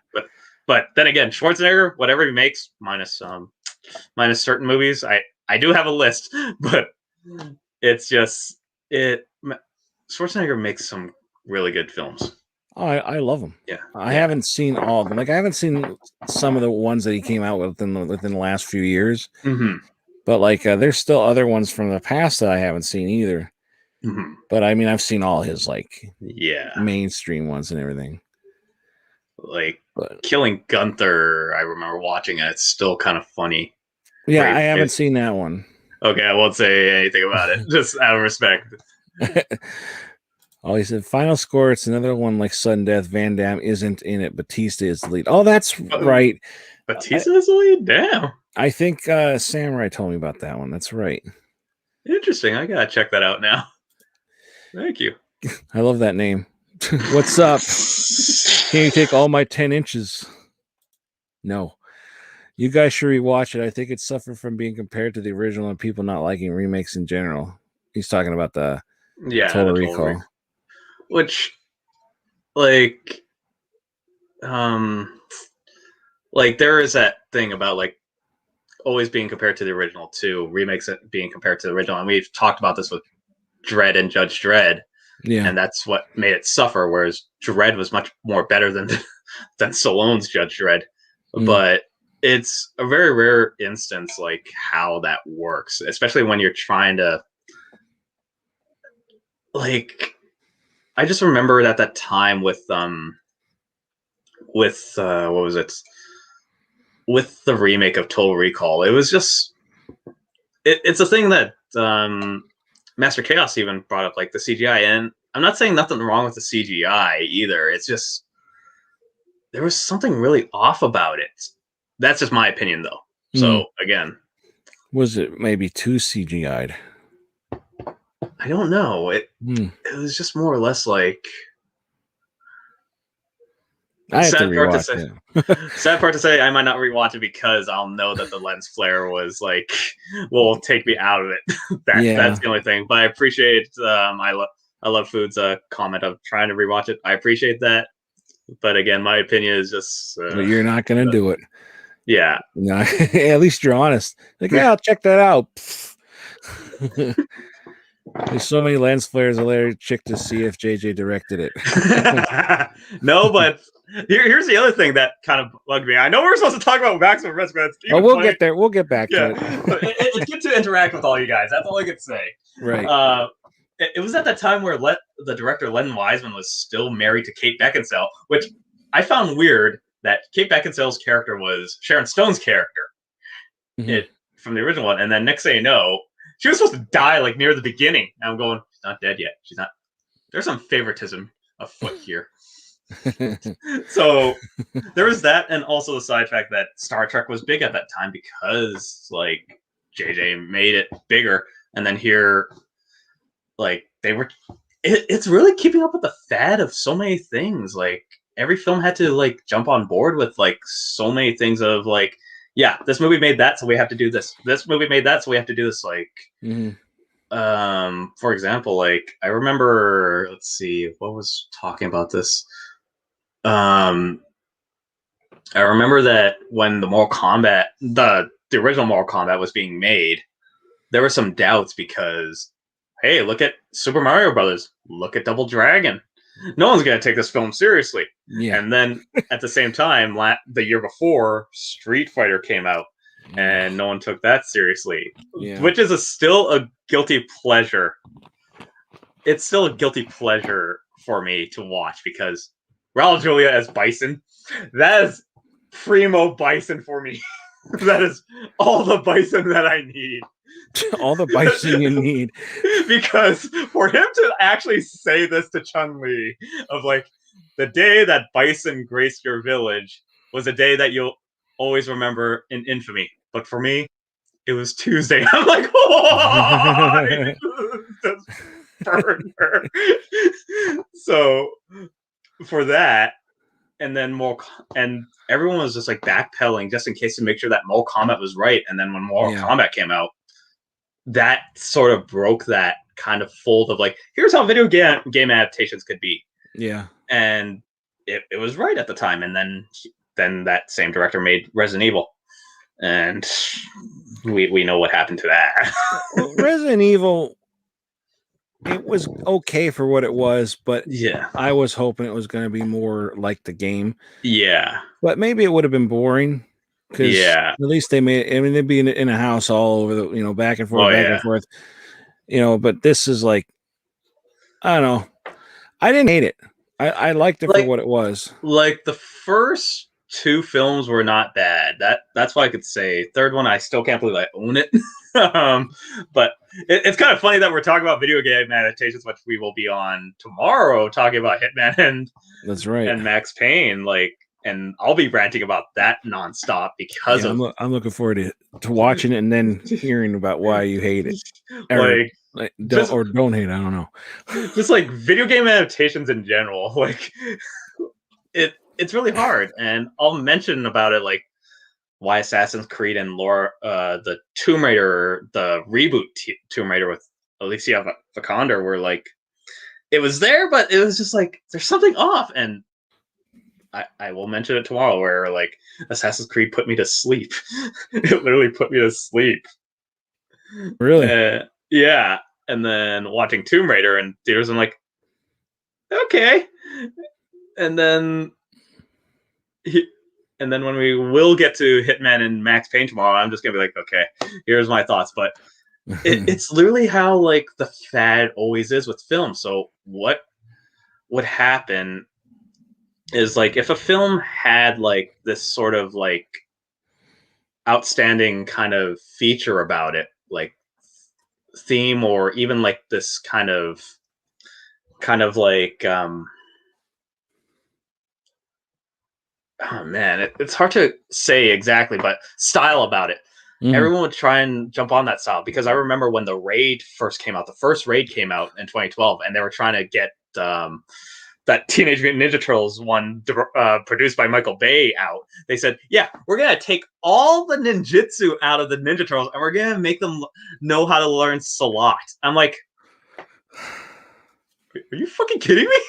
But then again, Schwarzenegger, whatever he makes, minus certain movies, I do have a list, but it's just Schwarzenegger makes some really good films. Oh, I love them. Yeah. I haven't seen all of them. Like I haven't seen some of the ones that he came out with within the last few years. But like there's still other ones from the past that I haven't seen either. But I mean, I've seen all his like mainstream ones and everything. Like Killing Gunther, I remember watching it. It's still kind of funny. Yeah, I haven't seen that one. Okay, I won't say anything about it, just out of respect. Oh, he said Final Score. It's another one like Sudden Death. Van Damme isn't in it. Batista is the lead. Oh, that's right. Batista is the lead? Damn. I think Samurai told me about that one. That's right. Interesting. I gotta check that out now. Thank you. I love that name. What's up? Can you take all my 10 inches? No. You guys should rewatch it. I think it suffered from being compared to the original and people not liking remakes in general. He's talking about the Total Recall. Which, like there is that thing about like always being compared to the original too, remakes being compared to the original, and we've talked about this with Dredd and Judge Dredd, and that's what made it suffer. Whereas Dredd was much more better than Stallone's Judge Dredd, but it's a very rare instance like how that works, especially when you're trying to like. I just remember at that time with what was it? With the remake of Total Recall, it was just it's a thing that Master Chaos even brought up, like the CGI, and I'm not saying nothing wrong with the CGI either. It's just there was something really off about it. That's just my opinion, though. So again, was it maybe too CGI'd? I don't know. It was just more or less like. I have to rewatch it. Sad part to say, I might not rewatch it because I'll know that the lens flare was like will take me out of it. That's the only thing. But I appreciate I love Food's comment of trying to rewatch it. I appreciate that. But again, my opinion is just but you're not gonna do it. Yeah. No, at least you're honest. Like, yeah, I'll check that out. There's so many lens flares. I'll let her check to see if JJ directed it. No, but here's the other thing that kind of bugged me. I know we're supposed to talk about Maximum Risk, but we'll get there. We'll get back to it. It's good to interact with all you guys. That's all I could say. Right. It was at that time where the director Len Wiseman was still married to Kate Beckinsale, which I found weird that Kate Beckinsale's character was Sharon Stone's character from the original one, and then next thing you know, she was supposed to die like near the beginning. And I'm going, she's not dead yet. She's not. There's some favoritism afoot here. So there was that, and also the side fact that Star Trek was big at that time because like JJ made it bigger, and then here, like they were. It's really keeping up with the fad of so many things. Like every film had to like jump on board with like so many things of like. Yeah, this movie made that, so we have to do this. This movie made that, so we have to do this. Like, for example, like I remember, let's see, what was talking about this? I remember that when the Mortal Kombat, the original Mortal Kombat was being made, there were some doubts because, hey, look at Super Mario Brothers, look at Double Dragon. No one's going to take this film seriously. Yeah. And then at the same time, the year before, Street Fighter came out, and no one took that seriously, which is still a guilty pleasure. It's still a guilty pleasure for me to watch because Raul Julia as Bison, that is primo Bison for me. That is all the Bison that I need. All the Bison you need. Because for him to actually say this to Chun-Li of like, the day that Bison graced your village was a day that you'll always remember in infamy. But for me, it was Tuesday. I'm like, oh, burner. So for that, and then and everyone was just like backpedaling just in case to make sure that Mortal Kombat was right. And then when Mortal Kombat came out, that sort of broke that kind of fold of like, here's how video game adaptations could be. Yeah. And it was right at the time. And then that same director made Resident Evil. And we know what happened to that. Well, Resident Evil, it was okay for what it was, but I was hoping it was going to be more like the game. Yeah. But maybe it would have been boring. Because at least they made. I mean, they'd be in a house all over the, back and forth, back and forth. But this is like, I don't know. I didn't hate it. I liked it for what it was. Like the first two films were not bad. That's what I could say. Third one, I still can't believe I own it. But it's kind of funny that we're talking about video game adaptations, which we will be on tomorrow, talking about Hitman and that's right, and Max Payne. Like. And I'll be ranting about that nonstop because I'm looking forward to watching it and then hearing about why you hate it. Don't hate it. I don't know. Just like video game adaptations in general, like it's really hard. And I'll mention about it, like why Assassin's Creed and the Tomb Raider, the reboot Tomb Raider with Alicia Vikander were like, it was there, but it was just like there's something off. And I will mention it tomorrow, where like Assassin's Creed put me to sleep. It literally put me to sleep. Really? Yeah. And then watching Tomb Raider in theaters, I'm like, okay. And then when we will get to Hitman and Max Payne tomorrow, I'm just gonna be like, okay, here's my thoughts. But it's literally how like the fad always is with film. So what would happen is like if a film had like this sort of like outstanding kind of feature about it, like theme, or even like this kind of like oh man, it's hard to say exactly, but style about it. Everyone would try and jump on that style, because I remember when the Raid first came out, the first Raid came out in 2012, and they were trying to get that Teenage Mutant Ninja Turtles one produced by Michael Bay out. They said, yeah, we're going to take all the ninjutsu out of the Ninja Turtles, and we're going to make them know how to learn Salat. I'm like, are you fucking kidding me?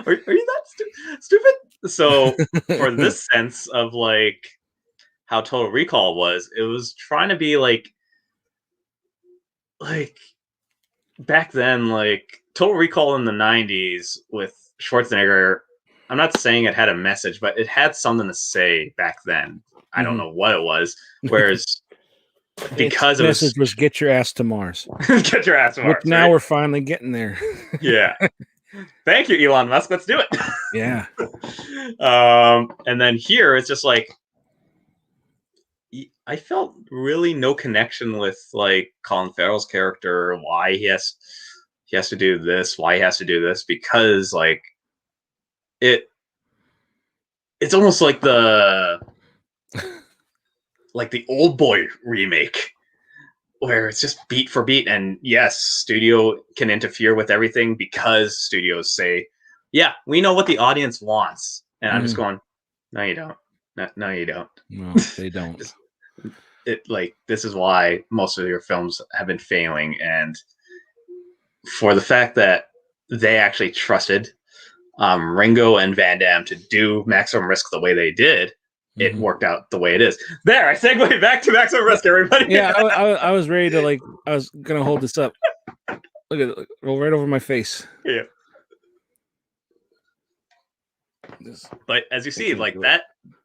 Are you that stupid? So for this sense of like how Total Recall was, it was trying to be like back then, like Total Recall in the 90s with Schwarzenegger, I'm not saying it had a message, but it had something to say back then. I don't know what it was. Whereas because the message was get your ass to Mars. Get your ass to Mars. Now right? We're finally getting there. Yeah. Thank you, Elon Musk. Let's do it. Yeah. And then here it's just like I felt really no connection with like Colin Farrell's character, why he has to do this, why he has to do this, because like it's almost like the Old Boy remake, where it's just beat for beat. And yes, studio can interfere with everything because studios say, yeah, we know what the audience wants. And I'm just going, no, you don't. No, you don't. No, they don't. This is why most of your films have been failing. And for the fact that they actually trusted Ringo and Van Damme to do Maximum Risk the way they did, it worked out the way it is. There, I segue back to Maximum Risk, everybody. Yeah, I was ready to I was gonna hold this up. Look at it, roll right over my face. Yeah. But as you see, like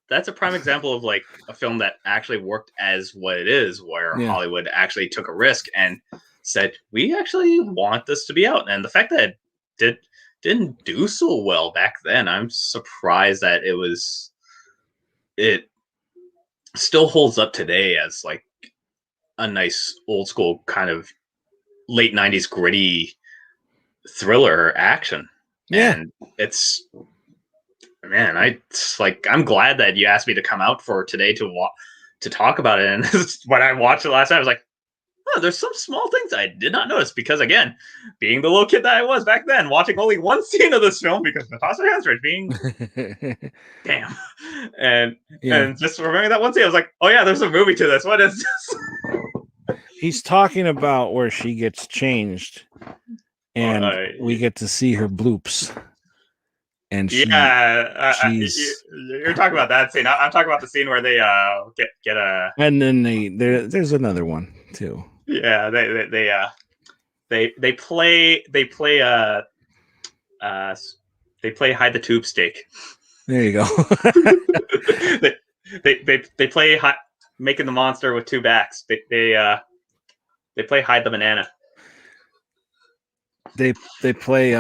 that's a prime example of like a film that actually worked as what it is, where Hollywood actually took a risk and said, we actually want this to be out. And the fact that it didn't do so well back then, I'm surprised that it still holds up today as like a nice old school kind of late 90s gritty thriller action. Yeah. And I'm glad that you asked me to come out for today to talk about it. And when I watched it last night, I was like, oh, there's some small things I did not notice, because again, being the little kid that I was back then, watching only one scene of this film because Natasha Henstridge being damn, and just remembering that one scene, I was like, oh yeah, there's a movie to this. What is this? He's talking about where she gets changed, and we get to see her bloops. And you're talking about that scene. I'm talking about the scene where they get a. And then there's another one too. Yeah, they play hide the tube steak. There you go. they play making the monster with two backs. They play hide the banana. They play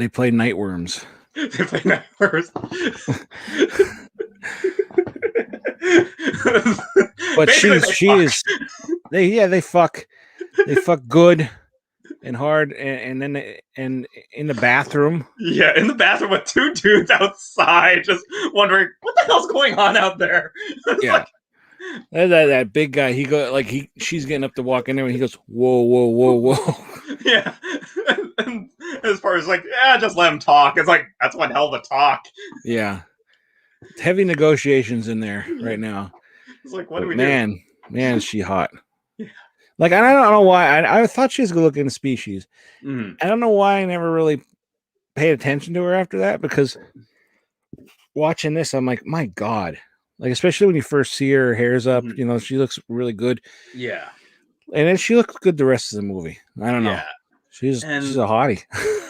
They play Nightworms. They play Nightworms. But they fuck good and hard, and then in the bathroom. Yeah, in the bathroom with two dudes outside, just wondering what the hell's going on out there. Yeah. That big guy, she's getting up to walk in there, and he goes, whoa, whoa, whoa, whoa. Yeah. And as far as like, yeah, just let him talk. It's like, that's one hell of a talk. Yeah. Heavy negotiations in there right now. It's like, what do we do? Man, is she hot. Yeah. Like, I don't know why. I thought she was a good looking species. I don't know why I never really paid attention to her after that, because watching this, I'm like, my God, like, especially when you first see her hair's up, you know, she looks really good. Yeah. And then she looks good the rest of the movie. I don't know. She's a hottie.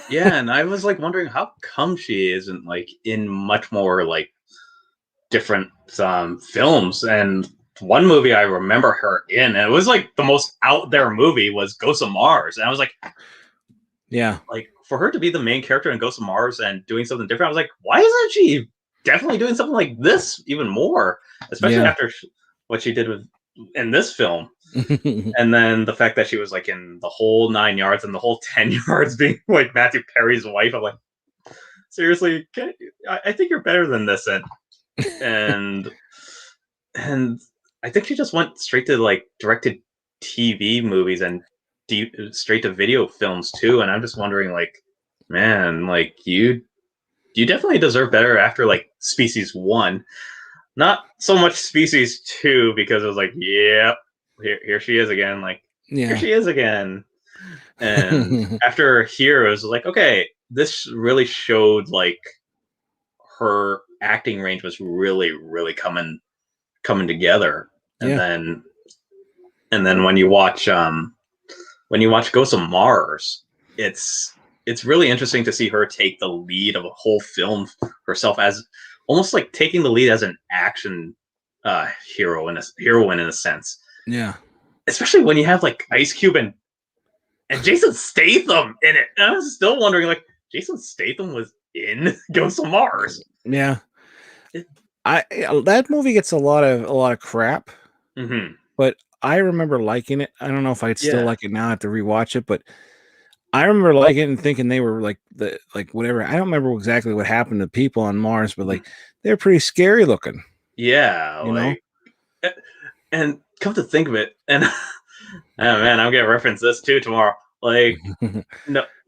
Yeah, and I was like wondering how come she isn't like in much more like different films. And one movie I remember her in, and it was like the most out there movie, was Ghost of Mars. And I was like, yeah, like for her to be the main character in Ghost of Mars and doing something different, I was like, why isn't she definitely doing something like this even more? Especially after what she did in this film. And then the fact that she was like in the whole 9 yards and the whole 10 yards being like Matthew Perry's wife. I'm like, seriously, I think you're better than this. And I think she just went straight to like directed TV movies and straight to video films too. And I'm just wondering, like, man, like you definitely deserve better after like Species 1. Not so much Species 2, because it was like, yeah, here she is again. Like, here she is again. And after here, it was like, okay, this really showed like her acting range was really, really coming together. And then when you watch Ghost of Mars, it's really interesting to see her take the lead of a whole film herself, as almost like taking the lead as an action heroine in a sense. Yeah. Especially when you have like Ice Cube and Jason Statham in it. And I was still wondering, like, Jason Statham was in Ghost of Mars. Yeah. That movie gets a lot of crap. But I remember liking it. I don't know if I'd still like it now. I have to rewatch it, but I remember liking it and thinking they were like whatever. I don't remember exactly what happened to people on Mars, but like they're pretty scary looking. Yeah, you know. And come to think of it, and oh man, I'm gonna reference this too tomorrow. Like,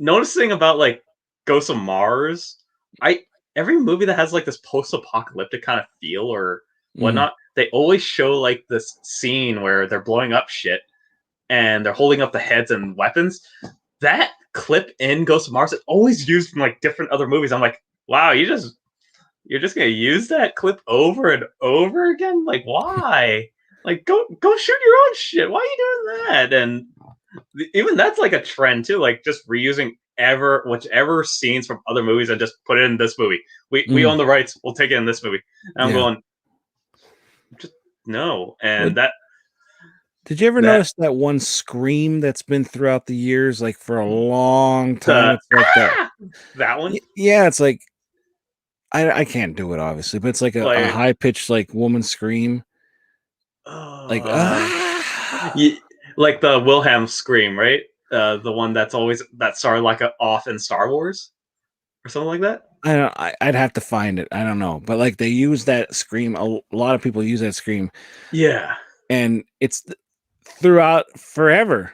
noticing about like Ghost of Mars, every movie that has like this post-apocalyptic kind of feel or whatnot, they always show like this scene where they're blowing up shit and they're holding up the heads and weapons. That clip in Ghost of Mars is always used from like different other movies. I'm like, wow, you're just gonna use that clip over and over again? Like, why? Like, go shoot your own shit. Why are you doing that? And even that's like a trend too, like just reusing whichever scenes from other movies and just put it in this movie. We own the rights. We'll take it in this movie. And I'm going, just no. And did you ever notice that one scream that's been throughout the years, like for a long time? It's like that one? Yeah, it's like I can't do it obviously, but it's like a high pitched like woman scream. Like like the Wilhelm scream, right? The one that's always that started like off in Star Wars or something like that. I'd have to find it. I don't know, but like they use that scream. A lot of people use that scream. Yeah, and it's throughout forever.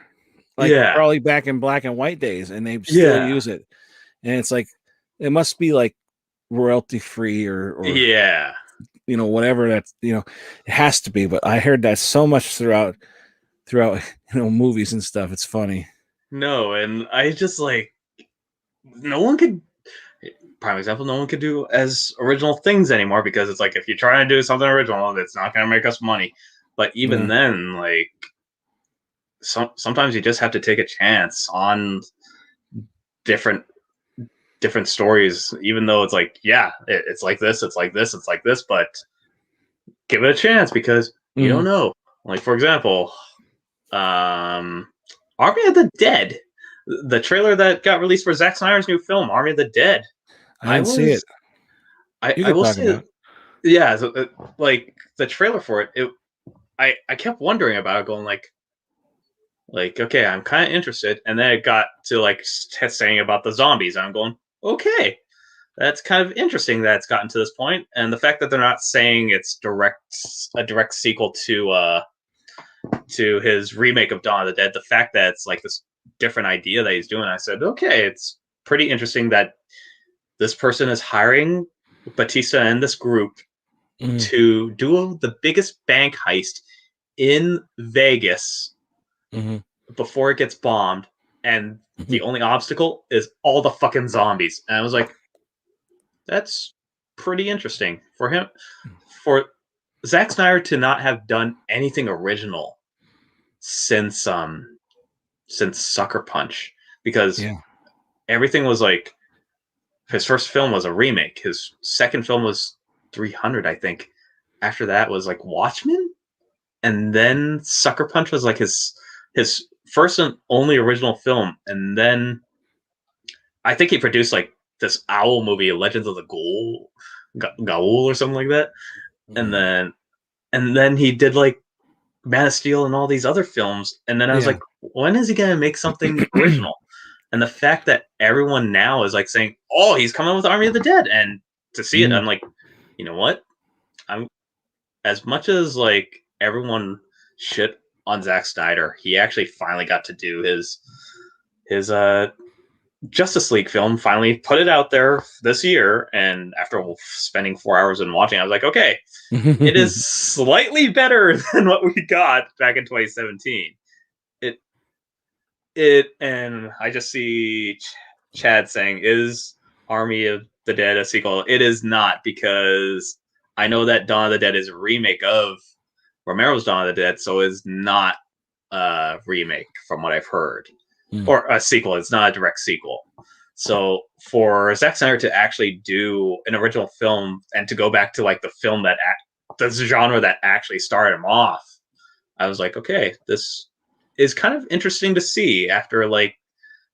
Like probably back in black and white days, and they still use it. And it's like it must be like royalty free or you know, whatever that's, you know, it has to be. But I heard that so much throughout you know, movies and stuff. It's funny. No, and I just like no one could do as original things anymore, because it's like if you're trying to do something original, it's not going to make us money. But even then, like sometimes you just have to take a chance on different stories, even though it's like, it's like this, it's like this, it's like this, but give it a chance, because you don't know. Like, for example, Army of the Dead, the trailer that got released for Zack Snyder's new film, Army of the Dead. I didn't see it. I will say, yeah, so, like the trailer for it, I kept wondering about it, going like, okay, I'm kind of interested, and then it got to like saying about the zombies, and I'm going, okay, that's kind of interesting that it's gotten to this point, and the fact that they're not saying it's a direct sequel to his remake of Dawn of the Dead, the fact that it's like this different idea that he's doing, I said, okay, it's pretty interesting that this person is hiring Batista and this group to do the biggest bank heist in Vegas before it gets bombed, and the only obstacle is all the fucking zombies. And I was like, that's pretty interesting for him, for Zack Snyder to not have done anything original since Sucker Punch, because everything was like, his first film was a remake. His second film was 300, I think. After that was like Watchmen, and then Sucker Punch was like his first and only original film. And then I think he produced like this owl movie, Legends of the Ghoul, Gaul or something like that. And then he did like Man of Steel and all these other films. And then I was like, when is he gonna make something original? And the fact that everyone now is like saying, "Oh, he's coming with Army of the Dead," and to see it, I'm like, you know what? I'm, as much as like everyone shit on Zack Snyder, he actually finally got to do his Justice League film. Finally put it out there this year, and after spending 4 hours and watching, I was like, okay, it is slightly better than what we got back in 2017. And I just see Chad saying, "Is Army of the Dead a sequel?" It is not, because I know that Dawn of the Dead is a remake of Romero's Dawn of the Dead, so it's not a remake from what I've heard, or a sequel. It's not a direct sequel. So for Zack Snyder to actually do an original film and to go back to like the film that the genre that actually started him off, I was like, okay, this is kind of interesting to see after like,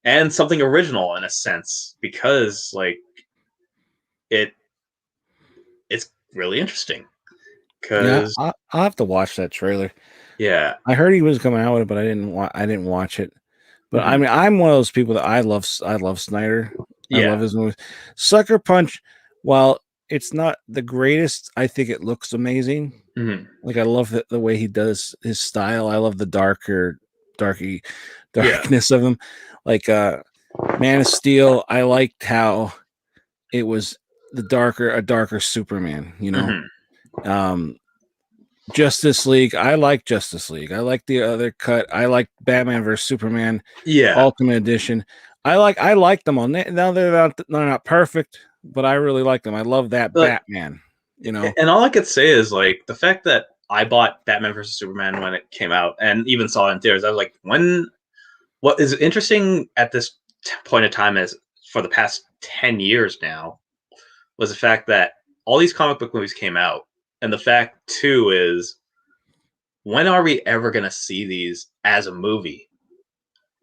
and something original in a sense, because like it's really interesting. Because I'll have to watch that trailer. Yeah, I heard he was coming out with it, but I didn't watch it. But I mean, I'm one of those people that I love Snyder. I love his movies. Sucker Punch, while it's not the greatest, I think it looks amazing. Like I love the way he does his style. I love the darkness of him. Like Man of Steel, I liked how it was a darker Superman, you know. Justice League, I like Justice League. I like the other cut. I like Batman vs Superman, Ultimate Edition. I like them all. Now they're not perfect, but I really like them. I love that Batman, you know. And all I could say is like the fact that I bought Batman vs Superman when it came out, and even saw it in theaters. I was like, what is interesting at this point of time is, for the past 10 years now, was the fact that all these comic book movies came out. And the fact, too, is, when are we ever going to see these as a movie?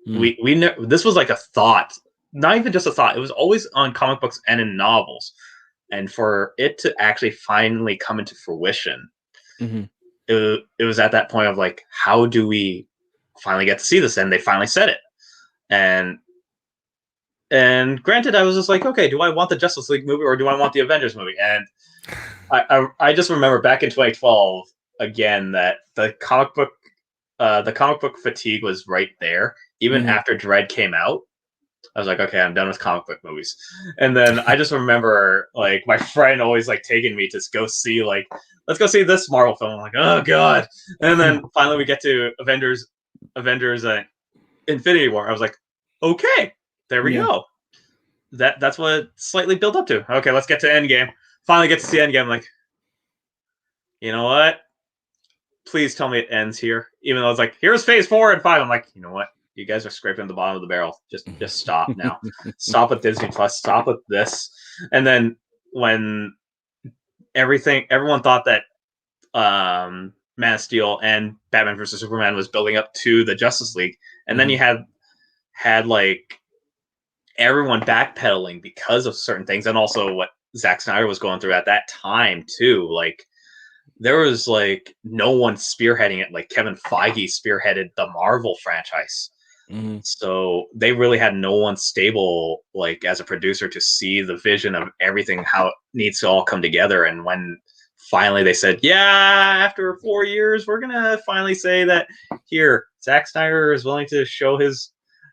This was like a thought, not even just a thought. It was always on comic books and in novels. And for it to actually finally come into fruition, it was at that point of like, how do we finally get to see this? And they finally said it. And granted, I was just like, okay, do I want the Justice League movie or do I want the Avengers movie? And I just remember back in 2012 again that the comic book fatigue was right there. Even after Dread came out, I was like, okay, I'm done with comic book movies. And then I just remember like my friend always like taking me to go see like, let's go see this Marvel film. I'm like, oh god. And then finally we get to Avengers Infinity War. I was like, okay, there we go. That's what it slightly built up to. Okay, let's get to Endgame. Finally get to see Endgame. I'm like, you know what? Please tell me it ends here. Even though it's like, here's phase 4 and 5. I'm like, you know what? You guys are scraping the bottom of the barrel. Just stop now. Stop with Disney Plus. Stop with this. And then when everyone thought that Man of Steel and Batman vs Superman was building up to the Justice League, and then you had like everyone backpedaling because of certain things, and also what Zack Snyder was going through at that time too. Like there was like no one spearheading it. Like Kevin Feige spearheaded the Marvel franchise. So they really had no one stable, like as a producer, to see the vision of everything, how it needs to all come together. And when finally they said, yeah, after 4 years, we're going to finally say that here, Zack Snyder is willing to show his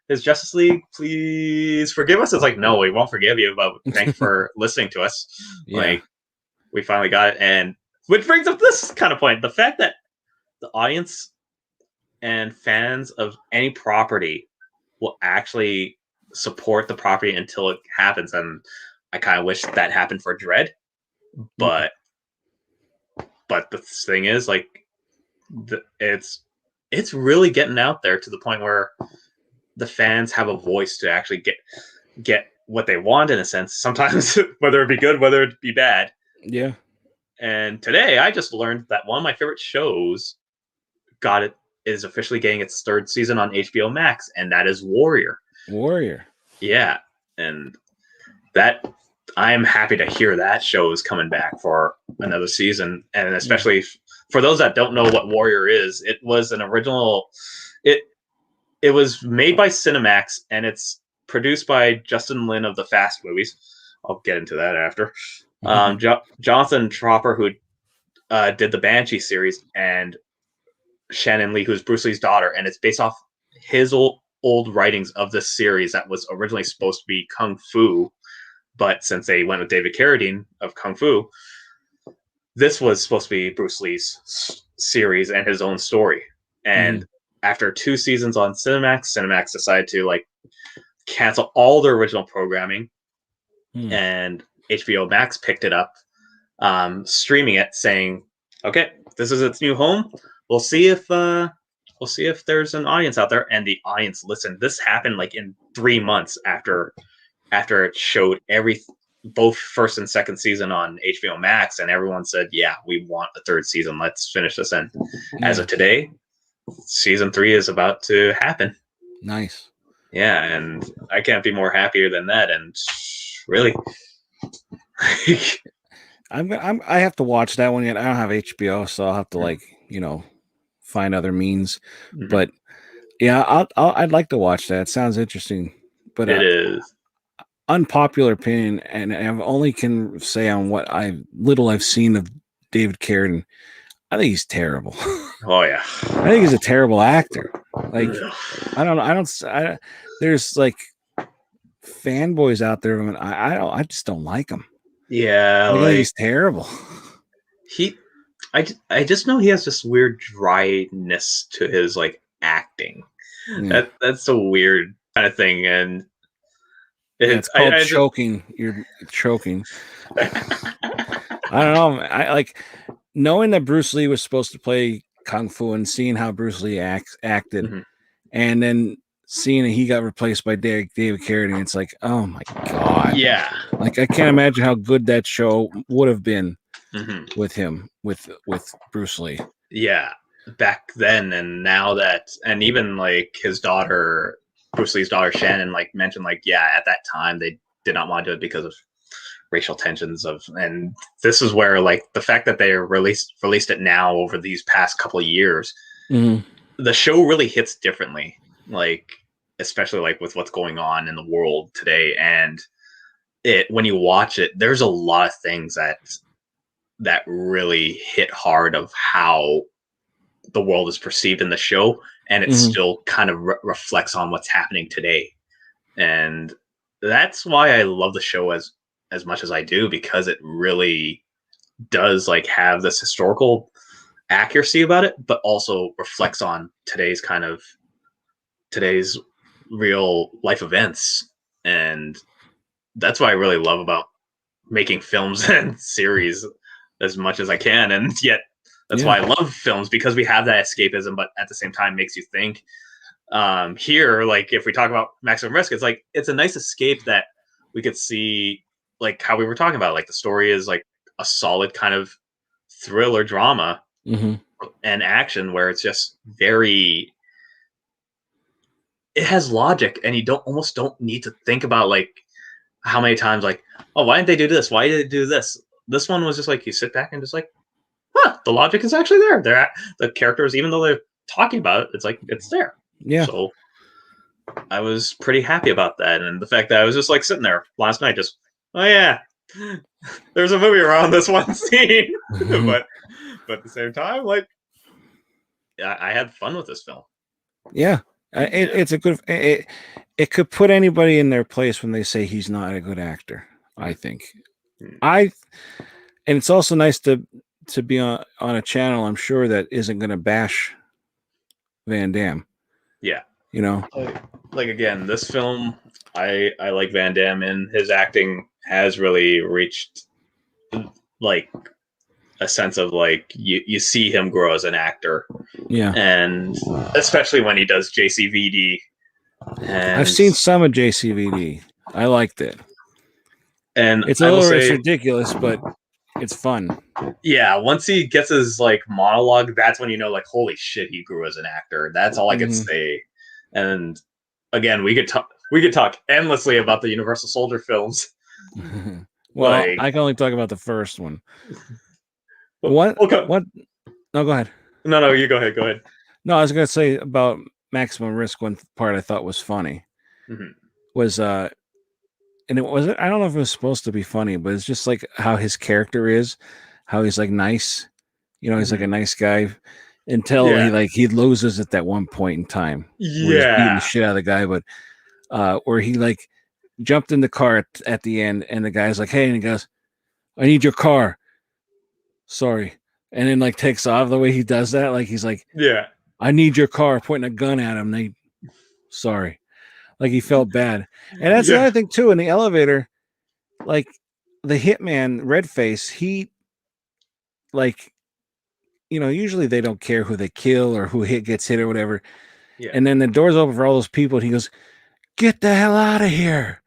Justice League, please forgive us. It's like, no, we won't forgive you, but thanks for listening to us. Like, we finally got it. And which brings up this kind of point. The fact that the audience and fans of any property will actually support the property until it happens. And I kind of wish that happened for Dread, but the thing is, like, it's really getting out there to the point where the fans have a voice to actually get what they want, in a sense, sometimes, whether it be good, whether it be bad. Yeah. And today I just learned that one of my favorite shows is officially getting its 3rd season on HBO Max, and that is Warrior. Yeah. And that, I am happy to hear that show is coming back for another season. And especially for those that don't know what Warrior is, it was an original, it was made by Cinemax, and it's produced by Justin Lin of the Fast movies. I'll get into that after. Jonathan Tropper, who did the Banshee series, and Shannon Lee, who's Bruce Lee's daughter, and it's based off his old writings of this series that was originally supposed to be Kung Fu, but since they went with David Carradine of Kung Fu, this was supposed to be Bruce Lee's series and his own story. And after 2 seasons on Cinemax decided to like cancel all their original programming, and HBO Max picked it up, streaming it, saying, "Okay, this is its new home. We'll see if there's an audience out there." And the audience listened. This happened like in 3 months after it showed both 1st and 2nd season on HBO Max, and everyone said, "Yeah, we want a 3rd season. Let's finish this." And as of today, season 3 is about to happen. Nice. Yeah, and I can't be more happier than that. And really, I have to watch that one yet. I don't have HBO, so I'll have to find other means. But yeah, I'd like to watch that. It sounds interesting. But it is unpopular opinion, and I only can say on what I've seen of David Carradine. I think he's terrible. Oh yeah, I think he's a terrible actor. Like, I don't know. There's like fanboys out there, and I just don't like him. Yeah, I think he's terrible. I just know he has this weird dryness to his like acting. Yeah. That's a weird kind of thing, and it's called choking. You're choking. I don't know. I like knowing that Bruce Lee was supposed to play Kung Fu and seeing how Bruce Lee acted, and then seeing that he got replaced by David Carradine. It's like, oh my god. Yeah. Like, I can't imagine how good that show would have been with him, with Bruce Lee. Yeah, back then, and now that, and even like his daughter, Bruce Lee's daughter Shannon, like mentioned, like, yeah, at that time they did not want to do it because of racial tensions and this is where like the fact that they released it now over these past couple of years, the show really hits differently, like especially like with what's going on in the world today. And when you watch it, there's a lot of things that really hit hard of how the world is perceived in the show, and it still kind of reflects on what's happening today. And that's why I love the show as much as I do, because it really does like have this historical accuracy about it, but also reflects on today's real life events. And that's what I really love about making films and series as much as I can. And yet that's why I love films, because we have that escapism, but at the same time makes you think. Here, like if we talk about Maximum Risk, it's like, it's a nice escape that we could see, like how we were talking about, like the story is like a solid kind of thriller drama and action where it's just very, it has logic, and you almost don't need to think about like how many times like, oh, why didn't they do this? Why did they do this? This one was just like, you sit back and just like, the logic is actually there. The characters, even though they're talking about it, it's like, it's there. Yeah. So I was pretty happy about that. And the fact that I was just like sitting there last night, just, oh yeah, there's a movie around this one scene. but at the same time, like, I had fun with this film. Yeah. It's a good, it could put anybody in their place when they say he's not a good actor, I think. And it's also nice to be on a channel, I'm sure, that isn't going to bash Van Damme. Yeah. you know. Like again, this film, I like Van Damme, and his acting has really reached like a sense of like you see him grow as an actor. Yeah. And especially when he does JCVD. And I've seen some of JCVD. I liked it. And it's it's ridiculous, but it's fun. Yeah, once he gets his like monologue, that's when you know, like, holy shit, he grew as an actor. That's all I could say. And again, we could talk endlessly about the Universal Soldier films. Well, like, I can only talk about the first one. What? Okay. What? No, go ahead. No, you go ahead. Go ahead. No, I was gonna say about Maximum Risk. One part I thought was funny was and it wasn't. I don't know if it was supposed to be funny, but it's just like how his character is, how he's like nice. You know, he's like a nice guy until he loses at that one point in time. Yeah, where he's beating the shit out of the guy, but where he like jumped in the car at the end, and the guy's like, "Hey," and he goes, "I need your car." Sorry, and then like takes off. The way he does that, like he's like, "Yeah, I need your car," pointing a gun at him. Sorry, like he felt bad, and that's the other thing too. In the elevator, like the hitman Redface, he like, you know, usually they don't care who they kill or who gets hit or whatever. Yeah. And then the door's open for all those people, and he goes, "Get the hell out of here!"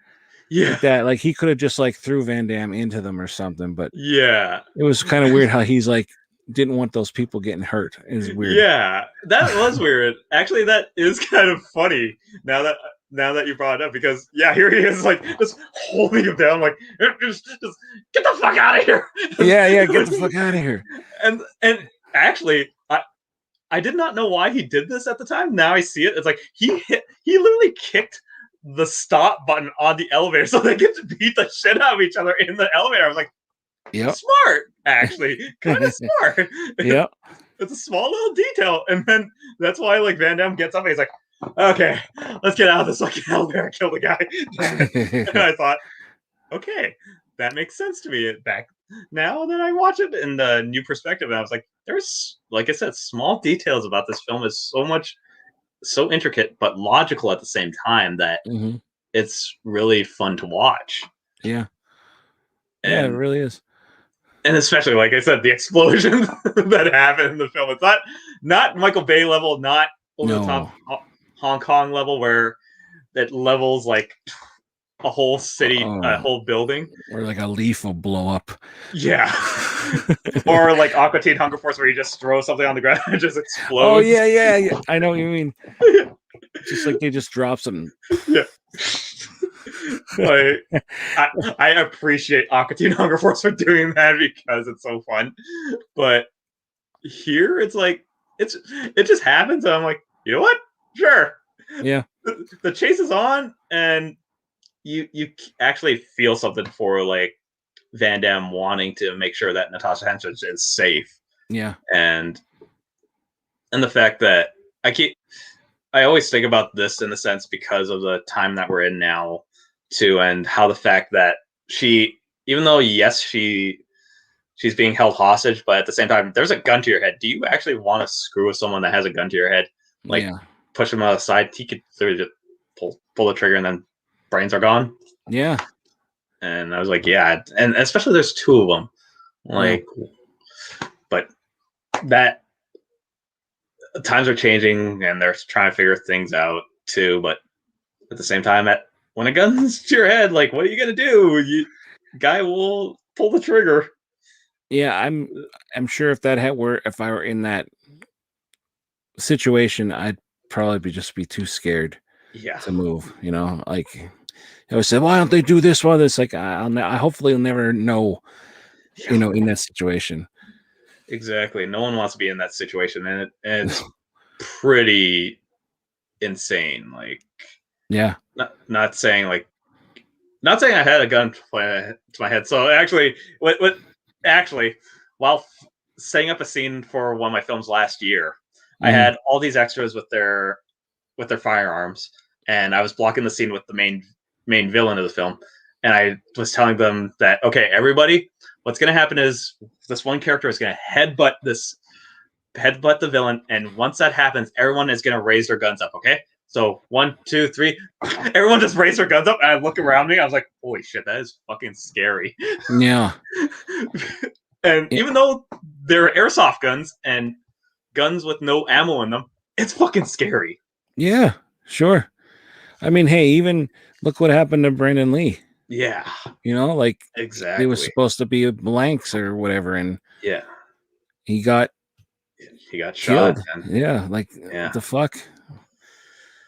Yeah, like that. Like he could have just like threw Van Damme into them or something. But yeah, it was kind of weird how he's like didn't want those people getting hurt. It was weird. Yeah, that was weird. Actually, that is kind of funny now that you brought it up, because here he is, like just holding him down, like just get the fuck out of here. Yeah, get the fuck out of here. And actually, I did not know why he did this at the time. Now I see it. It's like he literally kicked the stop button on the elevator so they get to beat the shit out of each other in the elevator. I was like, yep, smart, actually, kind of smart. Yep, it's a small little detail, and then that's why like Van Damme gets up and he's like, "Okay, let's get out of this fucking elevator, kill the guy." And I thought, okay, that makes sense to me back now that I watch it in the new perspective. And I was like, there's, like I said, small details about this film is so intricate but logical at the same time that it's really fun to watch. Yeah, it really is. And especially, like I said, the explosion that happened in the film. It's not Michael Bay level, not over the top Hong Kong level where it levels like a whole city, a whole building. Or like a leaf will blow up. Yeah. Or like Aqua Teen Hunger Force, where you just throw something on the ground and it just explodes. Oh, yeah. I know what you mean. Just like they just drop something. Yeah. Like, I appreciate Aqua Teen Hunger Force for doing that because it's so fun. But here it's like it just happens, and I'm like, you know what? Sure. Yeah. The chase is on, and you actually feel something for like Van Damme wanting to make sure that Natasha Henstridge is safe. Yeah. And the fact that I always think about this in the sense because of the time that we're in now too, and how the fact that she, even though yes, she's being held hostage, but at the same time, there's a gun to your head. Do you actually want to screw with someone that has a gun to your head? Like, push him out of the side, he could just pull the trigger and then brains are gone. Yeah. And I was like, yeah, and especially there's two of them. Like, but that times are changing and they're trying to figure things out too. But at the same time, when a gun's to your head, like, what are you gonna do? Guy will pull the trigger. Yeah, I'm sure if I were in that situation, I'd probably just be too scared to move. You know, like I always said, why don't they do this? Why this? Like I hopefully will never know. You know, in that situation. Exactly. No one wants to be in that situation, and it's pretty insane. Like, not saying I had a gun to my head. So actually, while setting up a scene for one of my films last year, I had all these extras with their firearms, and I was blocking the scene with the main villain of the film, and I was telling them that, okay, everybody, what's going to happen is this one character is going to headbutt the villain, and once that happens, everyone is going to raise their guns up, okay? So 1, 2, 3, everyone just raised their guns up, and I look around me. I was like, "Holy shit, that is fucking scary." Yeah. And even though they're airsoft guns and guns with no ammo in them, it's fucking scary. Yeah, sure. I mean, hey, even look what happened to Brandon Lee. Yeah. You know, like exactly. It was supposed to be blanks or whatever, and yeah, he got killed. shot. Yeah, like what the fuck?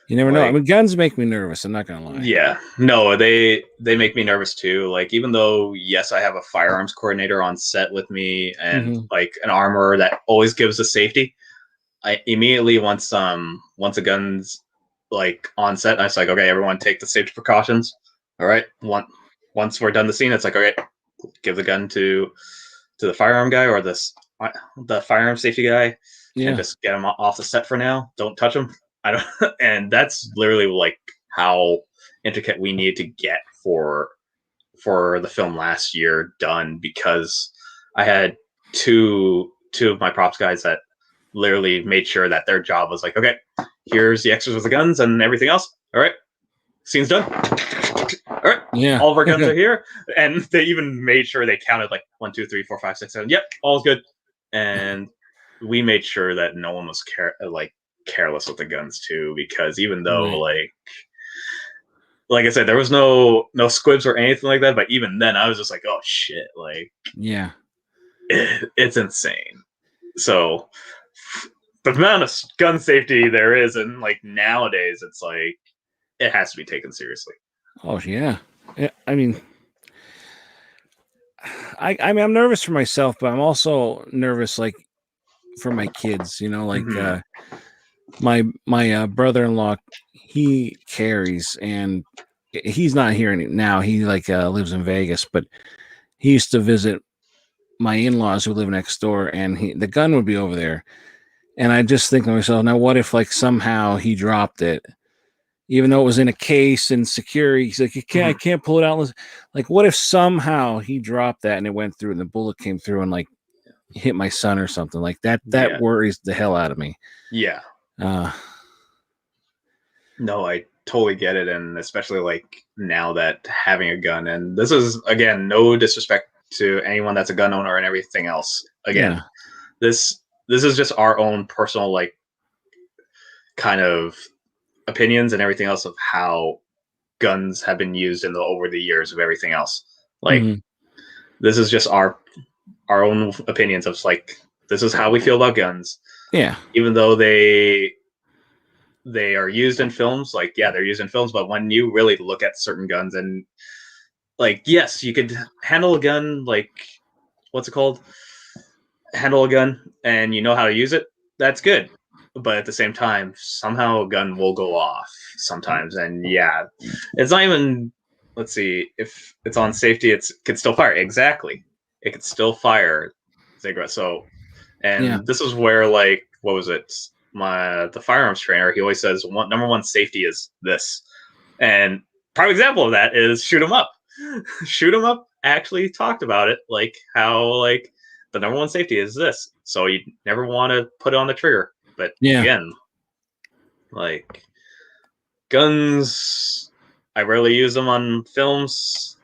You never like, know. I mean, guns make me nervous. I'm not gonna lie. Yeah, no, they make me nervous too. Like, even though yes, I have a firearms coordinator on set with me and like an armorer that always gives us safety. I immediately once a gun's like on set, I was like, okay, everyone take the safety precautions. All right, once we're done the scene, it's like, okay, give the gun to the firearm guy or the firearm safety guy, and just get him off the set for now. Don't touch him. I don't, and that's literally like how intricate we needed to get for the film last year done, because I had two of my props guys that literally made sure that their job was like, okay, here's the extras with the guns and everything else. All right, scene's done. All right, all of our guns are here, and they even made sure they counted like 1, 2, 3, 4, 5, 6, 7. Yep, all's good, and we made sure that no one was careless with the guns too, because even though like I said, there was no squibs or anything like that, but even then I was just like, oh shit, like it's insane. So the amount of gun safety there is, and like nowadays it's like it has to be taken seriously. Oh yeah. I mean, I'm nervous for myself, but I'm also nervous like for my kids, you know, like my brother-in-law, he carries, and he's not here now. He lives in Vegas, but he used to visit my in-laws who live next door, and the gun would be over there. And I just think to myself, now what if like somehow he dropped it, even though it was in a case and secure? He's like, I can't pull it out. Like, what if somehow he dropped that and it went through and the bullet came through and like hit my son or something like that? That worries the hell out of me. Yeah. No, I totally get it, and especially like now that having a gun, and this is again no disrespect to anyone that's a gun owner and everything else. Again, this is just our own personal like kind of opinions and everything else of how guns have been used over the years of everything else. Like this is just our own opinions of like, this is how we feel about guns. Yeah. Even though they are used in films, like they're used in films, but when you really look at certain guns, and like, yes, you could handle a gun, like what's it called? Handle a gun and you know how to use it, that's good. But at the same time, somehow a gun will go off sometimes, and it's not even, let's see, if it's on safety, it could still fire. Exactly. It could still fire. So, and this is where, like, what was it? The firearms trainer, he always says, number one safety is this. And prime example of that is Shoot 'em Up. Shoot 'em Up actually talked about it, like how like the number one safety is this. So you never want to put it on the trigger. But again, like guns, I rarely use them on films.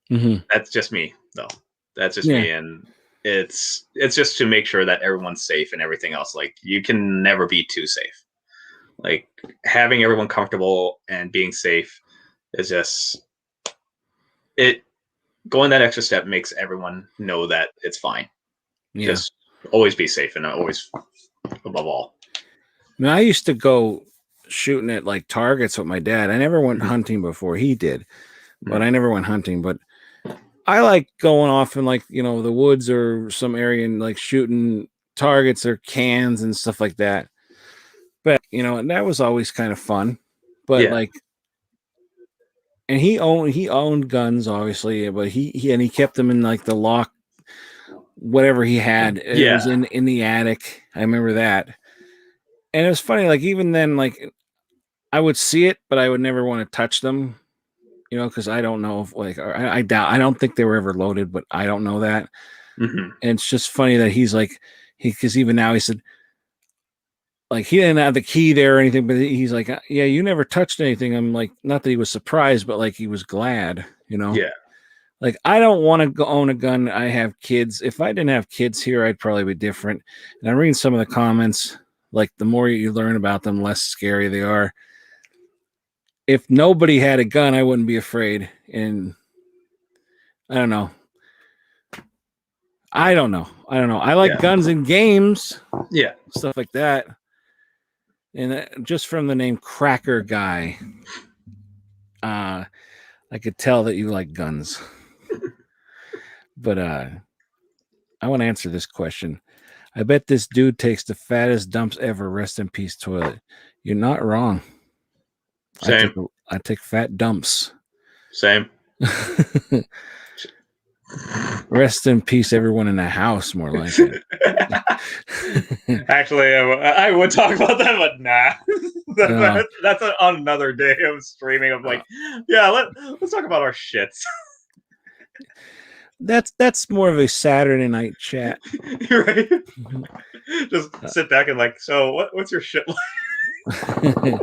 That's just me, though. That's just me, and it's just to make sure that everyone's safe and everything else. Like, you can never be too safe. Like, having everyone comfortable and being safe is just going that extra step makes everyone know that it's fine. Just always be safe, and always above all. I mean, I used to go shooting at like targets with my dad. I never went hunting before he did, but I never went hunting. But I like going off in like, you know, the woods or some area and like shooting targets or cans and stuff like that. But, you know, and that was always kind of fun. But like, and he owned guns, obviously, but he kept them in like the lock, whatever he had. It was in the attic. I remember that. And it was funny, like, even then, like, I would see it, but I would never want to touch them, you know, because I don't know if, like, I don't think they were ever loaded, but I don't know that. And it's just funny that he's like, because even now he said, like he didn't have the key there or anything, but he's like, yeah, you never touched anything. I'm like, not that he was surprised, but like he was glad, you know? Yeah. Like, I don't want to go own a gun. I have kids. If I didn't have kids here, I'd probably be different. And I'm reading some of the comments. Like, the more you learn about them, less scary they are. If nobody had a gun, I wouldn't be afraid. And I don't know. I like guns in games. Yeah. Stuff like that. And just from the name Cracker Guy, I could tell that you like guns. But I want to answer this question. I bet this dude takes the fattest dumps ever. Rest in peace, toilet. You're not wrong. Same. I take fat dumps. Same. Rest in peace, everyone in the house, more like it. Actually, I would talk about that, but nah. That's on another day of streaming of like, yeah, let's talk about our shits. That's more of a Saturday night chat. Right? Just sit back and like, so what's your shit like?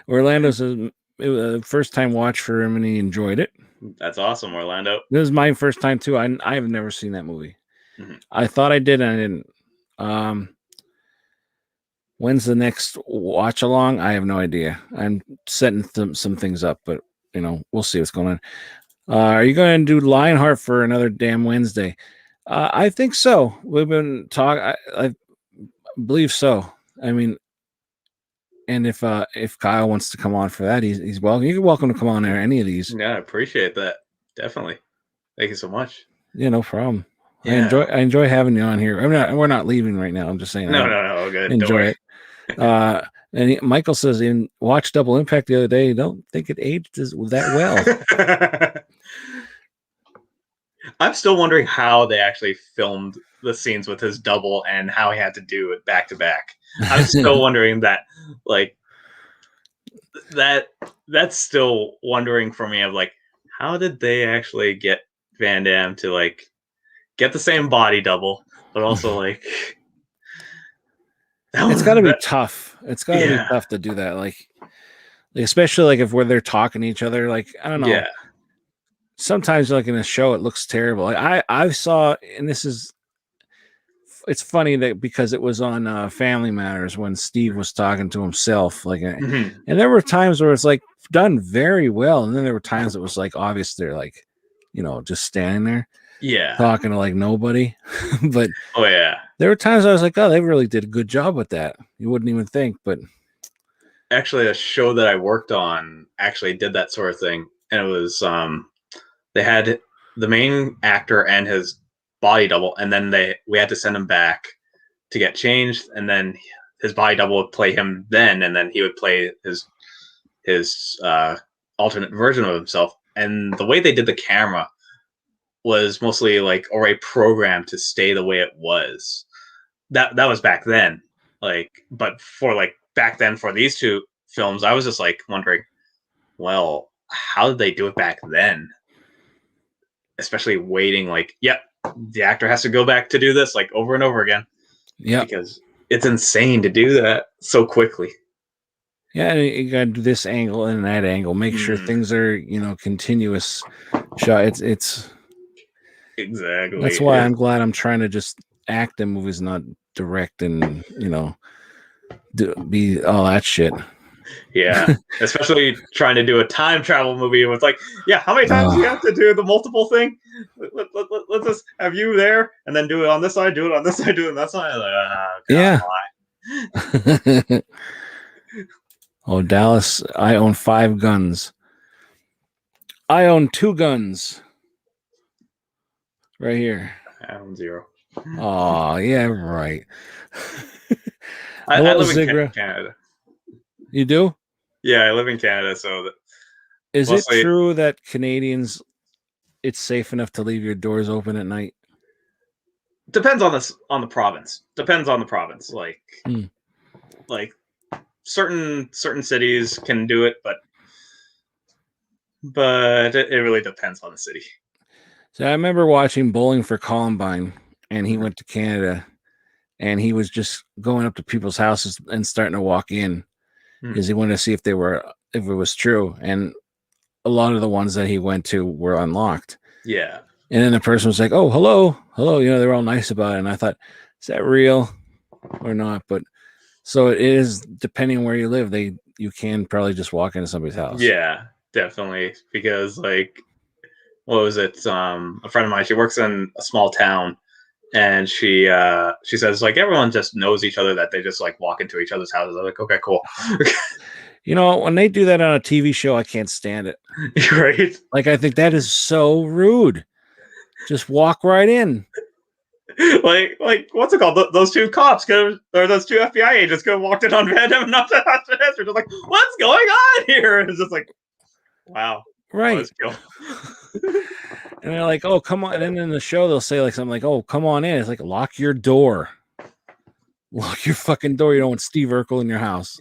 Orlando says it was a first time watch for him and he enjoyed it. That's awesome, Orlando. This is my first time too. I've never seen that movie. Mm-hmm. I thought I did and I didn't. When's the next watch along? I have no idea. I'm setting some things up, but you know, we'll see what's going on. Are you going to do Lionheart for another damn Wednesday? I think so. We've been talking. I believe so. I mean, and if Kyle wants to come on for that, he's welcome. You're welcome to come on there. Any of these. Yeah, I appreciate that. Definitely. Thank you so much. Yeah, no problem. Yeah. I enjoy having you on here. We're not leaving right now. I'm just saying. No, good. Enjoy it. And Michael says, in watch Double Impact the other day, don't think it aged that well. I'm still wondering how they actually filmed the scenes with his double and how he had to do it back to back. I'm still wondering that, like, that's still wondering for me of like, how did they actually get Van Damme to like get the same body double, but also like it's got to be tough. It's got to be tough to do that, like especially like if where they're talking to each other. Like I don't know. Yeah. Sometimes like in a show, it looks terrible. Like, I saw, and it's funny that because it was on Family Matters when Steve was talking to himself, like, and there were times where it's like done very well, and then there were times it was like obvious they're like, you know, just standing there, talking to like nobody. But there were times I was like, oh, they really did a good job with that. You wouldn't even think, but actually, a show that I worked on actually did that sort of thing, and it was they had the main actor and his body double, and then we had to send him back to get changed, and then his body double would play him then, and then he would play his alternate version of himself. And the way they did the camera was mostly like already programmed to stay the way it was. That was back then. Like, but for like back then for these two films, I was just like wondering, well, how did they do it back then? Especially waiting, like, the actor has to go back to do this like over and over again. Yeah, because it's insane to do that so quickly. Yeah, you got to do this angle and that angle. Make sure things are, you know, continuous shot. It's exactly. That's why I'm glad I'm trying to just act in movies, not direct and, you know, be all that shit. Yeah, especially trying to do a time travel movie with like, how many times do you have to do the multiple thing? Let's just have you there and then do it on this side, do it on this side, do it on that side. Like, oh, Dallas, I own 5 guns. I own 2 guns. Right here. I own 0. Oh, yeah, right. I live in Canada. You do? Yeah, I live in Canada, so is it true that Canadians, it's safe enough to leave your doors open at night? Depends on the province. Depends on the province. Like certain cities can do it, but it really depends on the city. So I remember watching Bowling for Columbine, and he went to Canada, and he was just going up to people's houses and starting to walk in because he wanted to see if it was true. And a lot of the ones that he went to were unlocked. Yeah. And then the person was like, "Oh, hello." You know, they're all nice about it. And I thought, is that real or not? But so it is, depending on where you live, you can probably just walk into somebody's house. Yeah, definitely. Because like, what was it? A friend of mine, she works in a small town, and she says like everyone just knows each other, that they just like walk into each other's houses. I'm like, okay, cool. You know, when they do that on a TV show, I can't stand it. Right? Like, I think that is so rude. Just walk right in. like what's it called? Those two cops or those two FBI agents could have walked in on Van Damme and not the We're just like, what's going on here? And it's just like, wow. Right. And they're like, oh, come on. And then in the show, they'll say like something like, oh, come on in. It's like, lock your door. Lock your fucking door. You don't want Steve Urkel in your house.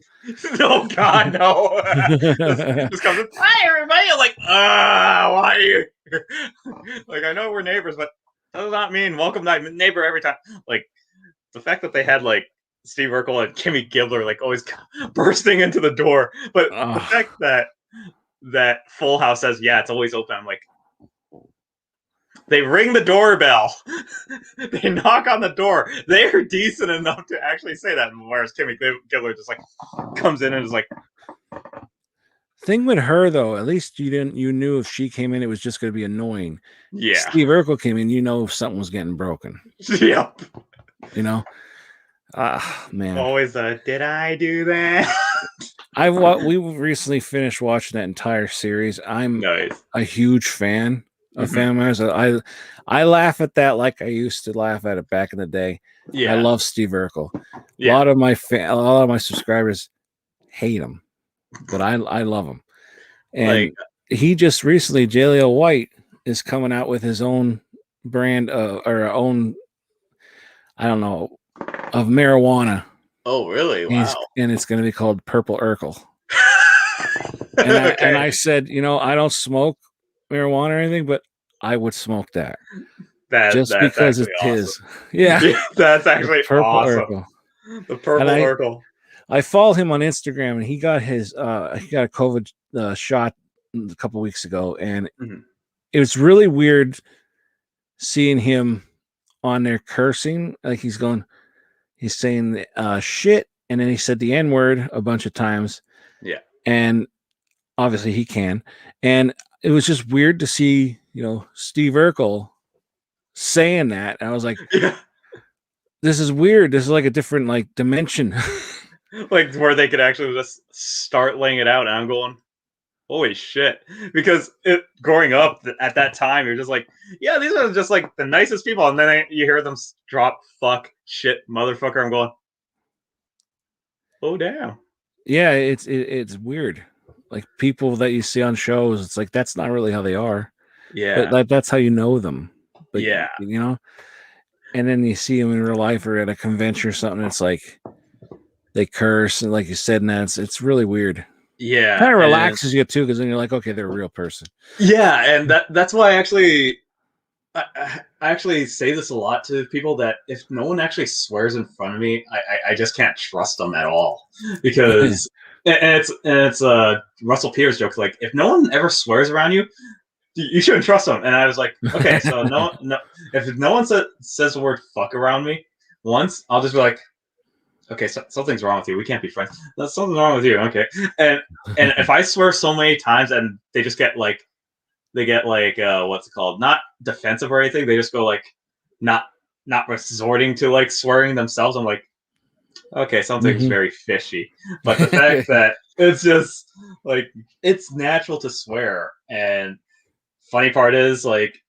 Oh, God, no. just comes in, hi, everybody. I'm like, why are you? Like, I know we're neighbors, but that does not mean welcome my neighbor every time. Like, the fact that they had, like, Steve Urkel and Kimmy Gibbler, like, always bursting into the door. But the fact that Full House says, yeah, it's always open. I'm like, they ring the doorbell. They knock on the door. They're decent enough to actually say that. Whereas Kimmy Gibbler just like comes in and is like. Thing with her though, at least you knew if she came in, it was just going to be annoying. Yeah. Steve Urkel came in, you know, something was getting broken. Yep. You know. Man. Always did I do that? We recently finished watching that entire series. I'm a huge fan of Family Matters. I laugh at that like I used to laugh at it back in the day. Yeah. I love Steve Urkel. Yeah. A lot of my subscribers hate him, but I love him. And he just recently, Jaleel White is coming out with his own brand or own, I don't know, of marijuana. Oh, really? Wow. And it's going to be called Purple Urkel. And I said, you know, I don't smoke marijuana or anything, but I would smoke that. Just because it's awesome. His. Yeah. That's actually Purple awesome. Urkel. The Purple Urkel. I follow him on Instagram, and he got his a COVID shot a couple weeks ago, and it was really weird seeing him on there cursing. Like he's saying shit, and then he said the N-word a bunch of times. Yeah. And obviously he can. And it was just weird to see, you know, Steve Urkel saying that. And I was like, this is weird. This is like a different like dimension. Like where they could actually just start laying it out. And I'm going, holy shit. Because growing up at that time, you're just like, yeah, these are just like the nicest people. And then you hear them drop fuck, shit, motherfucker. I'm going, oh, damn. Yeah, it's weird. Like people that you see on shows, it's like that's not really how they are. Yeah. But that's how you know them. But, yeah. You know? And then you see them in real life or at a convention or something. It's like they curse. And like you said, and it's really weird. Yeah. Kind of relaxes you too, because then you're like, okay, they're a real person. Yeah. And that's why I actually say this a lot to people, that if no one actually swears in front of me, I just can't trust them at all. Because it's Russell Pierce joke, like if no one ever swears around you, you shouldn't trust them. And I was like, okay, so no, if no one says the word fuck around me once, I'll just be like, okay, so something's wrong with you. We can't be friends. There's something wrong with you. Okay. And if I swear so many times and they just get like, what's it called? Not defensive or anything. They just go like, not resorting to like swearing themselves. I'm like, okay, something's very fishy. But the fact that it's just like, it's natural to swear. And funny part is like,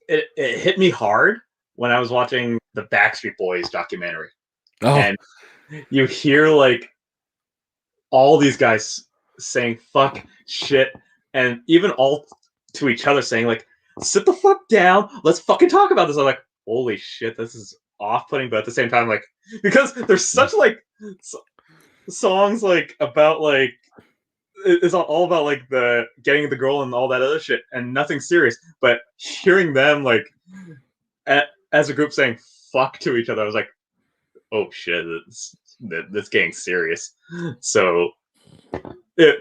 it hit me hard when I was watching the Backstreet Boys documentary. Oh. And you hear like all these guys saying fuck, shit, and even all to each other saying like, sit the fuck down, let's fucking talk about this. I'm like, holy shit, this is off-putting, but at the same time, like, because there's such like songs like about like, it's all about like the getting the girl and all that other shit and nothing serious, but hearing them like as a group saying fuck to each other, I was like, oh shit, this getting serious. So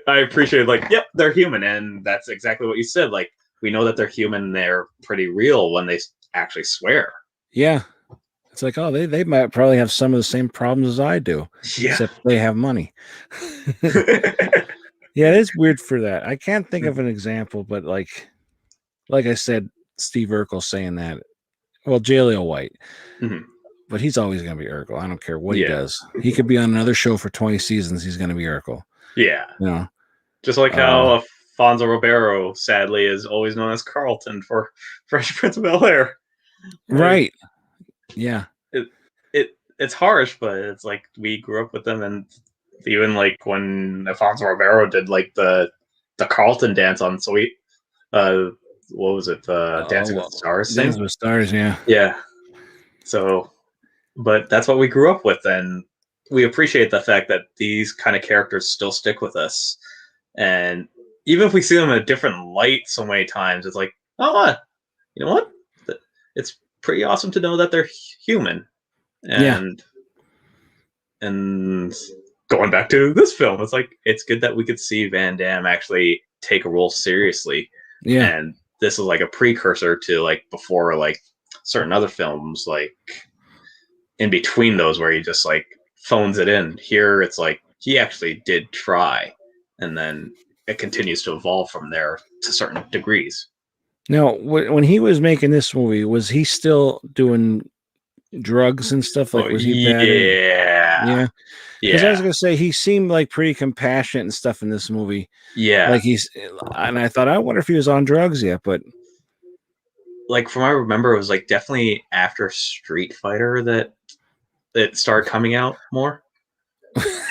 I appreciate, like, yep, they're human, and that's exactly what you said. Like, we know that they're human, they're pretty real when they actually swear. Yeah. It's like, oh, they might probably have some of the same problems as I do, Yeah. except they have money. Yeah, it's weird for that. I can't think of an example, but like I said, Steve Urkel saying that. Well, Jaleel White, but he's always going to be Urkel. I don't care what he does. He could be on another show for 20 seasons. He's going to be Urkel. Yeah. You know, just like how Alfonso Ribeiro, sadly, is always known as Carlton for Fresh Prince of Bel-Air. Right. Yeah. It's harsh, but it's like we grew up with them, and even like when Alfonso Ribeiro did like the Carlton dance on Sweet, what was it? Dancing with the Stars thing? Dancing with Stars, yeah. Yeah. So, but that's what we grew up with, and we appreciate the fact that these kind of characters still stick with us. And even if we see them in a different light so many times, it's like, oh, you know what? It's pretty awesome to know that they're human. And going back to this film, it's like, it's good that we could see Van Damme actually take a role seriously. Yeah. And this is like a precursor to like before like certain other films, like in between those where he just like phones it in. Here it's like he actually did try, and then it continues to evolve from there to certain degrees. Now, when he was making this movie, was he still doing drugs and stuff? Like, was he bad? Yeah. Because I was gonna say he seemed like pretty compassionate and stuff in this movie. Yeah. Like and I thought, I wonder if he was on drugs yet, but like from what I remember, it was like definitely after Street Fighter that it started coming out more.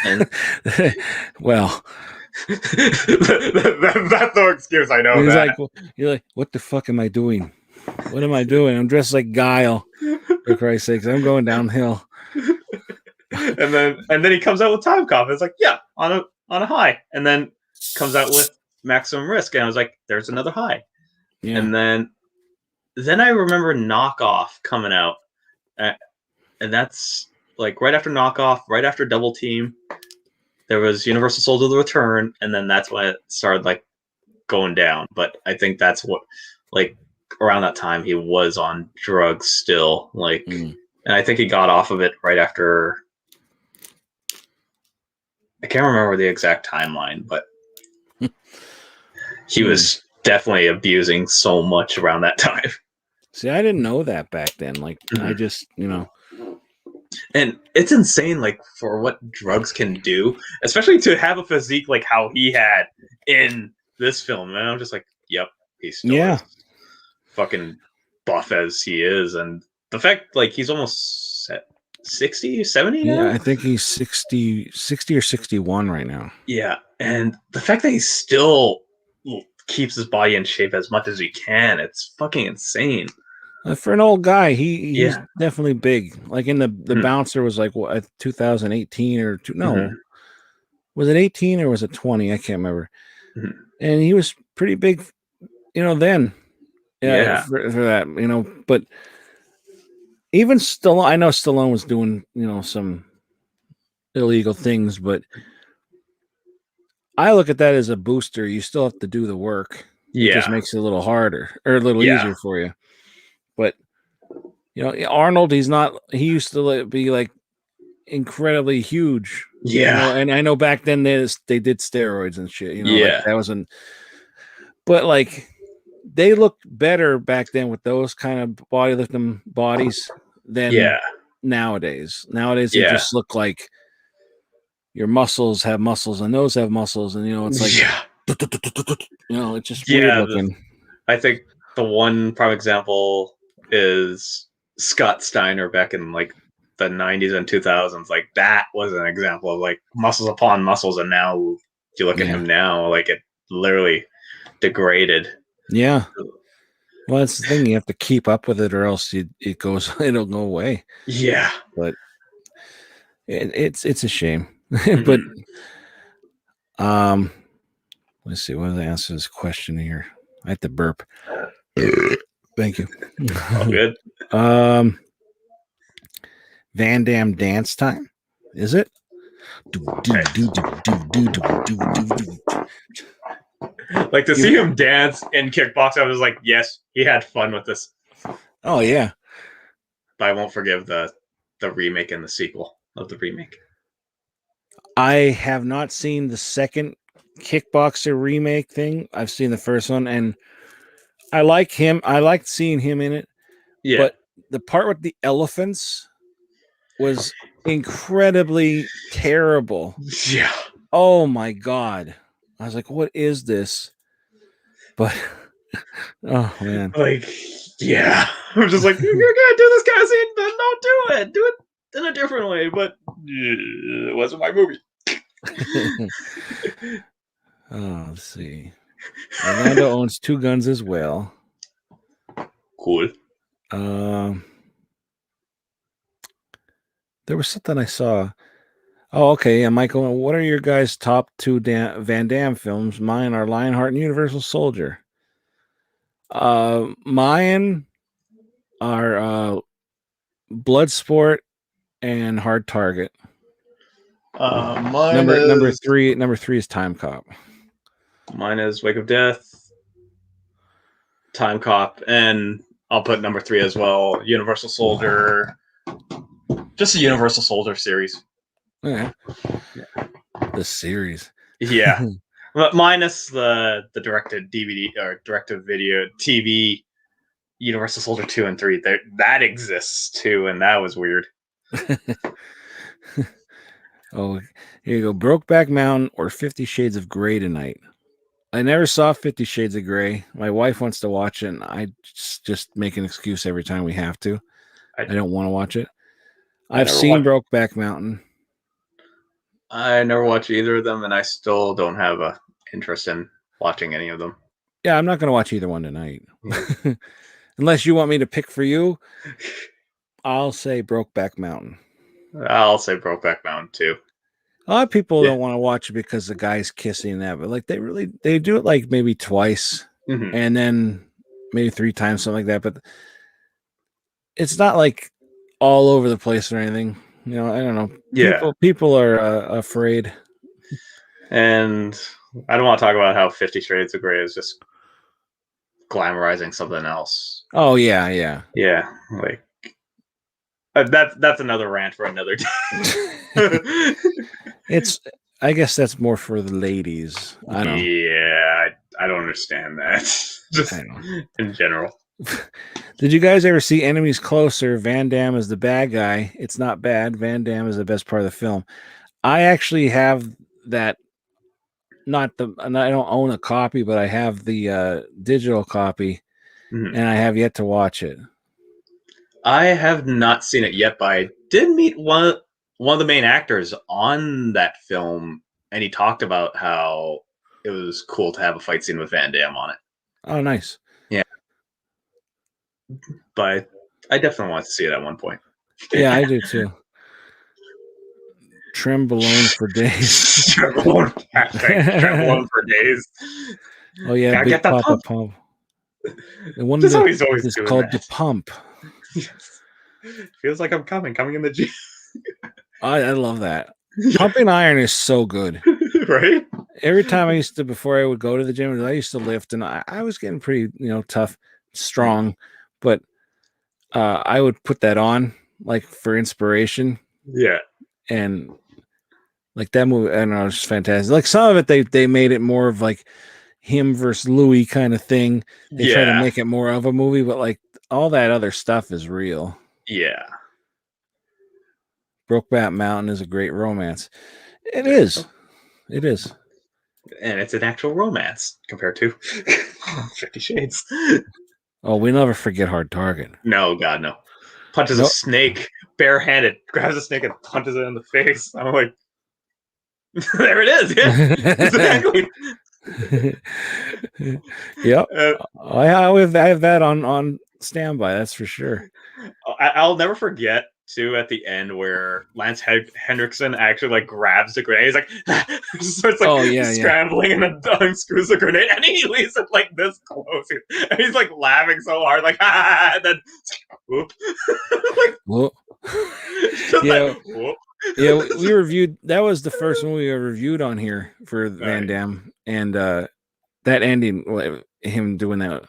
And well, that's no excuse. I know. He's like, you're like, what the fuck am I doing? What am I doing? I'm dressed like Guile. For Christ's sakes, I'm going downhill. and then he comes out with Time Cop. It's like, yeah, on a high, and then comes out with Maximum Risk, and I was like, there's another high. Yeah. And then I remember Knockoff coming out, and that's like right after Knockoff, right after Double Team. There was Universal Soldier: The Return, and then that's when it started like going down. But I think that's what, like, around that time he was on drugs still, like, and I think he got off of it right after. I can't remember the exact timeline, but he was definitely abusing so much around that time. See, I didn't know that back then. Like, I just, And it's insane, like, for what drugs can do, especially to have a physique like how he had in this film. And I'm just like, yep, he's still as fucking buff as he is. And the fact, like, he's almost 60, 70 now? Yeah, I think he's 60 or 61 right now. Yeah, and the fact that he still keeps his body in shape as much as he can, it's fucking insane. For an old guy, he's definitely big. Like in the Bouncer was like what, 2018 or was it 18 or was it 20? I can't remember. And he was pretty big, then. Yeah, for that, but even Stallone, I know Stallone was doing, some illegal things, but I look at that as a booster. You still have to do the work. Yeah. It just makes it a little harder or a little easier for you. But, Arnold, he used to be like incredibly huge. Yeah. And I know back then they did steroids and shit, like that wasn't, but like they looked better back then with those kind of bodylifting bodies than nowadays. Nowadays, they just look like your muscles have muscles and those have muscles. And, it's like, it's just weird looking. I think the one prime example is Scott Steiner back in like the 90s and 2000s. Like that was an example of like muscles upon muscles. And now you look at him now, like it literally degraded. Yeah. Well, that's the thing. You have to keep up with it or else it'll go away. Yeah. But it's a shame. But let's see. What did I answer this question here? I have to burp. Thank you. All good. Van Damme Dance Time? Is it? Like, to see him dance in Kickboxer, I was like, yes, he had fun with this. Oh yeah. But I won't forgive the remake and the sequel of the remake. I have not seen the second Kickboxer remake thing. I've seen the first one, and I like him. I liked seeing him in it. Yeah. But the part with the elephants was incredibly terrible. Yeah. Oh my God. I was like, what is this? But oh man. Like, yeah. I'm just like, you're gonna do this kind of scene, then don't do it. Do it in a different way. But it wasn't my movie. Oh, let's see. Orlando owns 2 guns as well. Cool. There was something I saw. Oh, okay. Yeah, Michael, what are your guys' top 2 Van Damme films? Mine are Lionheart and Universal Soldier. Mine are Bloodsport and Hard Target. Mine number 3 is Time Cop. Mine is Wake of Death, Time Cop, and I'll put number 3 as well. Universal Soldier. Just a Universal Soldier series. Yeah. The series. Yeah. But minus the directed DVD or directed video TV Universal Soldier 2 and 3. That exists too, and that was weird. Oh, here you go. Brokeback Mountain or 50 Shades of Grey tonight. I never saw 50 Shades of Grey. My wife wants to watch it, and I just make an excuse every time we have to. I don't want to watch it. I've seen Brokeback Mountain. I never watched either of them, and I still don't have a interest in watching any of them. Yeah, I'm not going to watch either one tonight. Unless you want me to pick for you, I'll say Brokeback Mountain. I'll say Brokeback Mountain too. A lot of people don't want to watch it because the guy's kissing that, but like they do it like maybe twice and then maybe 3 times, something like that. But it's not like all over the place or anything. You know, I don't know. Yeah. People are afraid. And I don't want to talk about how 50 Shades of Grey is just glamorizing something else. Oh yeah, yeah. Yeah. Like that's another rant for another day. I guess that's more for the ladies. I don't know. Yeah, I don't understand that. Just in general. Did you guys ever see Enemies Closer? Van Damme is the bad guy. It's not bad. Van Damme is the best part of the film. I actually have that. I don't own a copy, but I have the digital copy, and I have yet to watch it. I have not seen it yet, but I did meet one of the main actors on that film, and he talked about how it was cool to have a fight scene with Van Damme on it. Oh, nice. Yeah. But I definitely want to see it at one point. Yeah, I do too. Trembolone for days. Trembolone for days. Oh yeah, Gotta Big get that Papa Pump. The one That's always is called that. The Pump. Yes. Feels like I'm coming in the gym. I love that. Pumping iron is so good. Right? Every time before I would go to the gym, I used to lift, and I was getting pretty, tough, strong, but I would put that on like for inspiration. Yeah. And like that movie, I don't know, it's fantastic. Like some of it, they made it more of like him versus Louis kind of thing. They try to make it more of a movie, but like all that other stuff is real. Yeah. Brokeback Mountain is a great romance. It is. It is. And it's an actual romance compared to 50 Shades. Oh, we never forget Hard Target. No, God, no. Punches a snake barehanded, grabs a snake and punches it in the face. I'm like, there it is. Yeah, exactly. Yep. I have that on standby. That's for sure. I'll never forget too at the end where Lance Hendrickson actually like grabs the grenade. He's like starts like scrambling and then unscrews the grenade and he leaves it like this close. And he's like laughing so hard, like and then whoop. Whoop. Yeah, yeah. We reviewed. That was the first one we reviewed on here for Van Damme, and that ending, him doing that.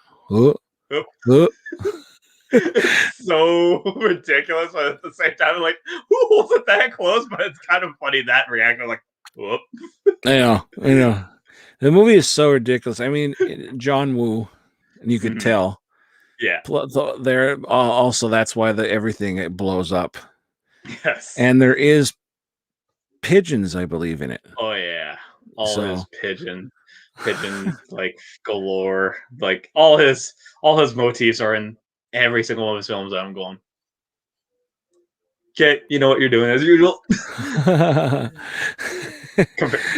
It's so ridiculous, but at the same time, I'm like, who holds it that close? But it's kind of funny that reaction, like, whoop. I know. The movie is so ridiculous. I mean, John Woo, and you could tell. Yeah. There also, that's why everything it blows up. Yes. And there is pigeons, I believe, in it. Oh yeah, his pigeon like galore. Like all his motifs are in every single one of his films. I'm going, okay, you know what you're doing as usual.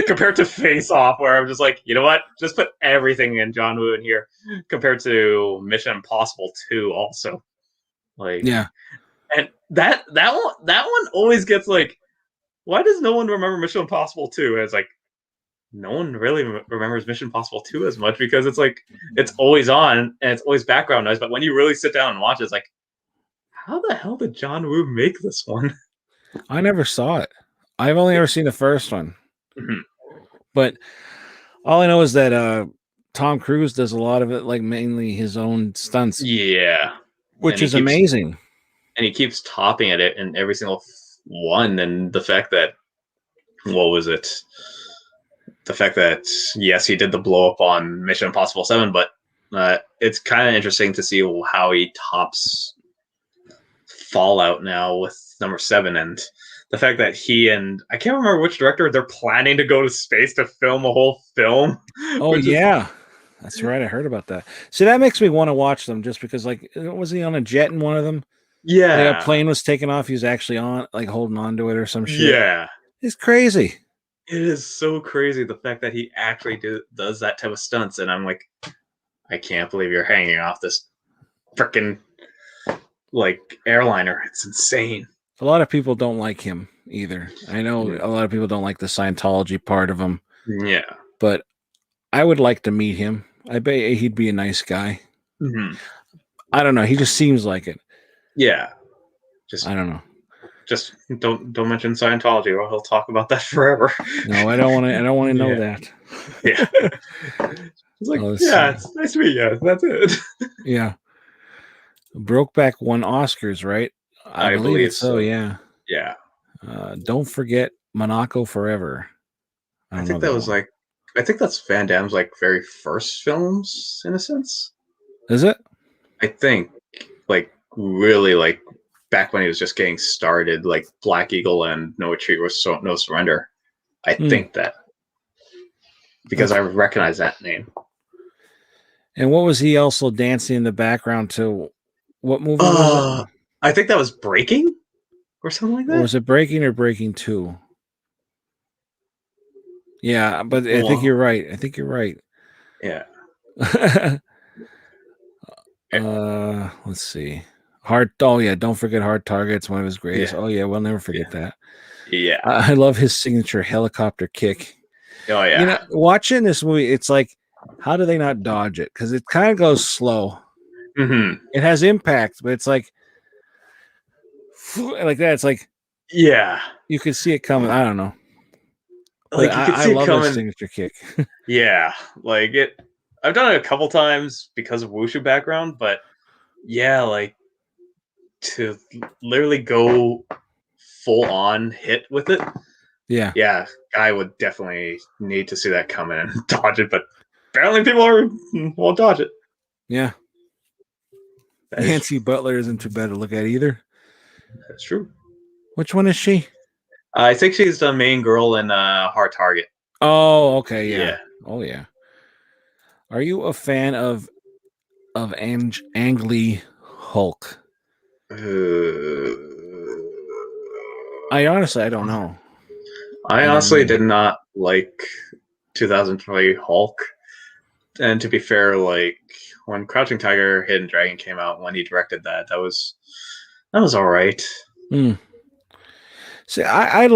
Compared to Face Off, where I'm just like, you know what, just put everything in John Woo in here. Compared to Mission Impossible 2, also, like, yeah, and that one always gets like, why does no one remember Mission Impossible 2? And it's like, no one really remembers Mission Impossible 2 as much because it's like, it's always on and it's always background noise. But when you really sit down and watch it, it's like, how the hell did John Woo make this one? I never saw it. I've only ever seen the first one. But all I know is that Tom Cruise does a lot of it, like mainly his own stunts. Yeah. Which is amazing. And he keeps topping at it in every single one. And the fact that, what was it? The fact that, yes, he did the blow up on Mission Impossible 7, but it's kind of interesting to see how he tops Fallout now with number 7. And the fact that he and, I can't remember which director, they're planning to go to space to film a whole film. Oh, yeah. That's right. I heard about that. See, that makes me want to watch them just because, like, was he on a jet in one of them? Yeah. Like a plane was taken off. He was actually on, like, holding on to it or some shit. Yeah. It's crazy. It is so crazy, the fact that he actually does that type of stunts. And I'm like, I can't believe you're hanging off this freaking, like, airliner. It's insane. A lot of people don't like him either. I know a lot of people don't like the Scientology part of him. Yeah. But I would like to meet him. I bet he'd be a nice guy. I don't know. He just seems like it. Yeah. I don't know. Just don't mention Scientology, or he'll talk about that forever. No, I don't want to. I don't want to know that. Yeah. It's like, it's nice to meet you. That's it. Yeah. Brokeback won Oscars, right? I believe so. Yeah. Yeah. Don't forget Monaco Forever. I think that was one. I think that's Van Damme's like very first films in a sense. Is it? I think really back when he was just getting started, like Black Eagle and No Retreat was No Surrender. I think that because I recognize that name. And what was he also dancing in the background to? What movie was it? I think that was Breaking or something like that. Or was it Breaking or Breaking 2? Yeah, but I think you're right. Yeah. Let's see. Don't forget Hard Target. It's one of his greatest. Yeah. Oh yeah, we'll never forget that. Yeah. I love his signature helicopter kick. Oh yeah. You know, watching this movie, it's like, how do they not dodge it? Because it kind of goes slow. It has impact, but it's like that. It's like, yeah, you could see it coming. I don't know. Like, I love his signature kick. Yeah, like it. I've done it a couple times because of wushu background, but yeah, like to literally go full on hit with it. Yeah, I would definitely need to see that coming and dodge it, but apparently people won't dodge it. Yeah. Nancy Butler isn't too bad to look at either. That's true. Which one is she? I think she's the main girl in Hard Target. Oh, okay, yeah. Oh, yeah. Are you a fan of Ang Lee Hulk? I don't know. I honestly did not like 2003 Hulk. And to be fair, like when Crouching Tiger, Hidden Dragon came out, when he directed that was all right. See, I'm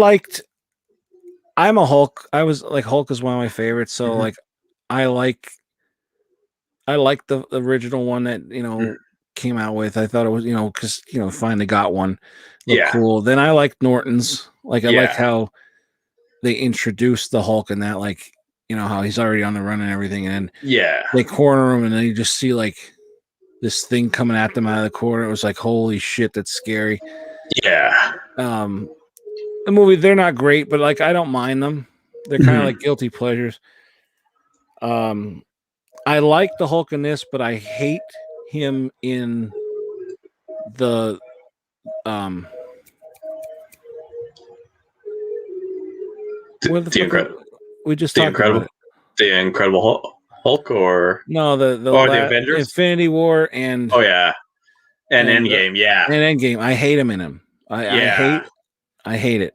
a Hulk. I was like, Hulk is one of my favorites. So like, I like the original one that, came out with. I thought it was, because finally got one. Looked Yeah. cool. Then I liked Norton's. Like I like how they introduced the Hulk and that, like, how he's already on the run and everything, and they corner him, and then you just see like this thing coming at them out of the corner. It was like, holy shit, that's scary. Yeah. The movie, they're not great, but like I don't mind them. They're kind of like guilty pleasures. I like the Hulk in this, but I hate him in the we just talked about it. The Incredible Hulk, or no, the Avengers, Infinity War, and and Endgame, and Endgame. I hate him in him. I hate it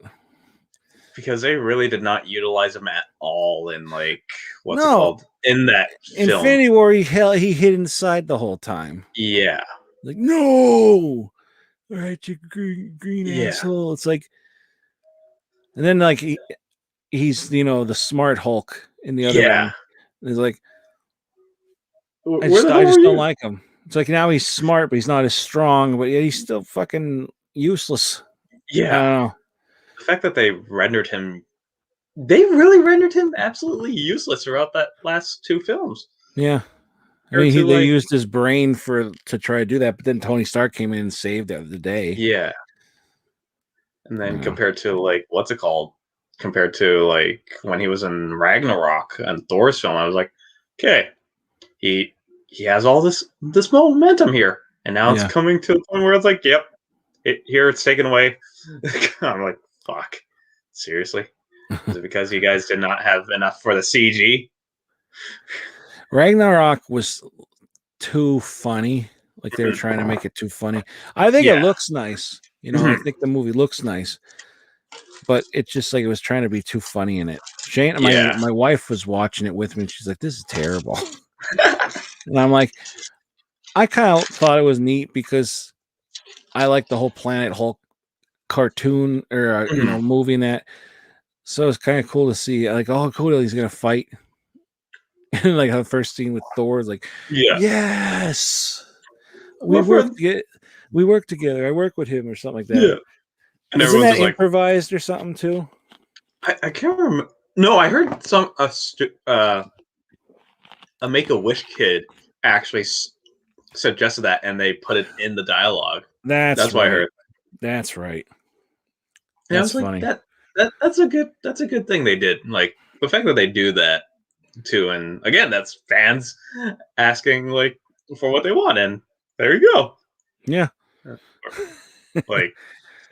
because they really did not utilize him at all in like what's it called in that film. Infinity War. He hid inside the whole time. Yeah, like no, all right, you green asshole. It's like, and then like he's the smart Hulk in the other one. He's like, I just don't like him. It's like now he's smart, but he's not as strong, but he's still fucking useless. Yeah. I don't know. The fact that they really rendered him absolutely useless throughout that last two films. Yeah. I mean, they used his brain to try to do that, but then Tony Stark came in and saved the day. Yeah. And then compared to like, what's it called? Compared to like when he was in Ragnarok and Thor's film, I was like, okay, he has all this momentum here, and now it's coming to a point where it's like, yep, it's taken away. I'm like, fuck, seriously? Is it because you guys did not have enough for the CG? Ragnarok was too funny. Like they were trying to make it too funny. I think it looks nice. I think the movie looks nice. But it's just like it was trying to be too funny in it. Shane, my wife was watching it with me, and she's like, "This is terrible." And I'm like, I kind of thought it was neat because I like the whole Planet Hulk cartoon or movie in that. So it's kind of cool to see. Like, oh, cool, he's gonna fight. And like the first scene with Thor is like, yes, we work together. I work with him or something like that. Yeah. And isn't that improvised or something too? I can't remember. No, I heard a Make-A-Wish kid actually suggested that, and they put it in the dialogue. That's what I heard. That's right. That's funny. Like, that's a good thing they did. Like the fact that they do that too, and again, that's fans asking like for what they want, and there you go. Yeah. Like.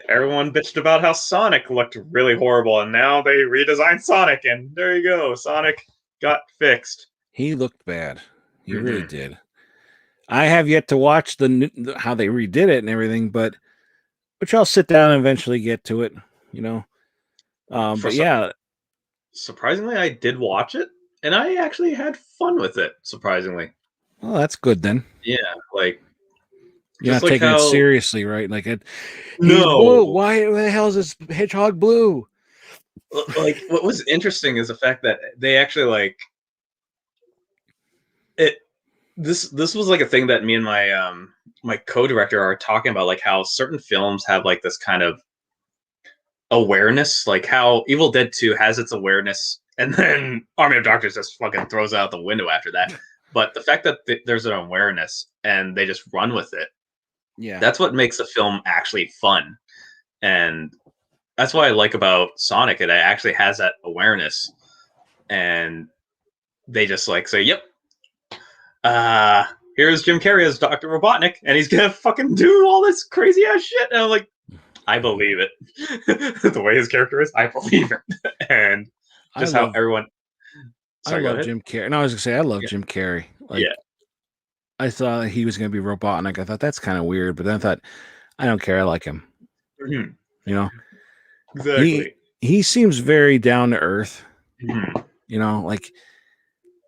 Everyone bitched about how Sonic looked really horrible, and now they redesigned Sonic, and there you go. Sonic got fixed. He looked bad. He really did. I have yet to watch how they redid it and everything, which I'll sit down and eventually get to it. But yeah, surprisingly, I did watch it, and I actually had fun with it. Surprisingly, well, that's good then. Yeah, like. You're not taking it seriously, right? Like blue. Why the hell is this hedgehog blue? Like what was interesting is the fact that they actually like it. This was like a thing that me and my my co-director are talking about, like how certain films have like this kind of awareness, like how Evil Dead 2 has its awareness, and then Army of Darkness just fucking throws it out the window after that. But the fact that there's an awareness and they just run with it. Yeah, that's what makes the film actually fun, and that's what I like about Sonic. It actually has that awareness, and they just like say, "Yep, here's Jim Carrey as Dr. Robotnik, and he's gonna fucking do all this crazy ass shit." And I'm like, I believe it. The way his character is, I believe it, and just how everyone. Sorry, I love Jim Carrey. No, I was gonna say I love Jim Carrey. Like, I thought he was going to be Robotnik. I thought that's kind of weird, but then I thought, I don't care. I like him. Exactly. He seems very down to earth. Like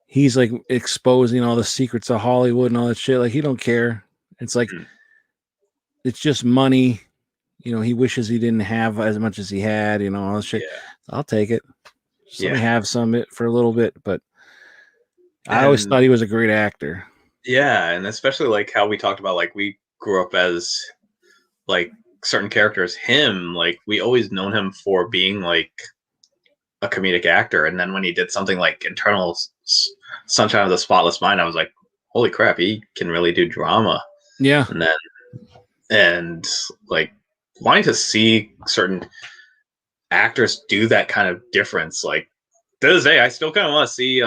he's like exposing all the secrets of Hollywood and all that shit. Like he don't care. It's like it's just money. He wishes he didn't have as much as he had. All this shit. I'll take it. Just let me have some of it for a little bit. But I always thought he was a great actor. Yeah, and especially like how we talked about like we grew up as like certain characters. Him, like we always known him for being like a comedic actor, and then when he did something like Internal Sunshine of the Spotless Mind, I was like, holy crap, he can really do drama. Yeah. And then and like wanting to see certain actors do that kind of difference, like to this day, I still kind of want to see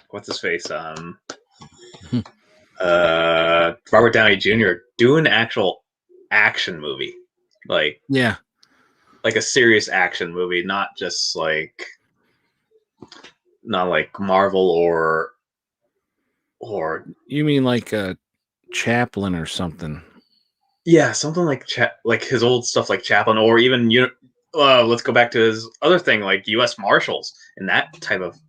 what's his face Robert Downey Jr. do an actual action movie, like Yeah. like a serious action movie, not like Marvel or You mean like a Chaplin or something? yeah, something like like his old stuff like Chaplin, or even let's go back to his other thing like U.S. Marshals and that type of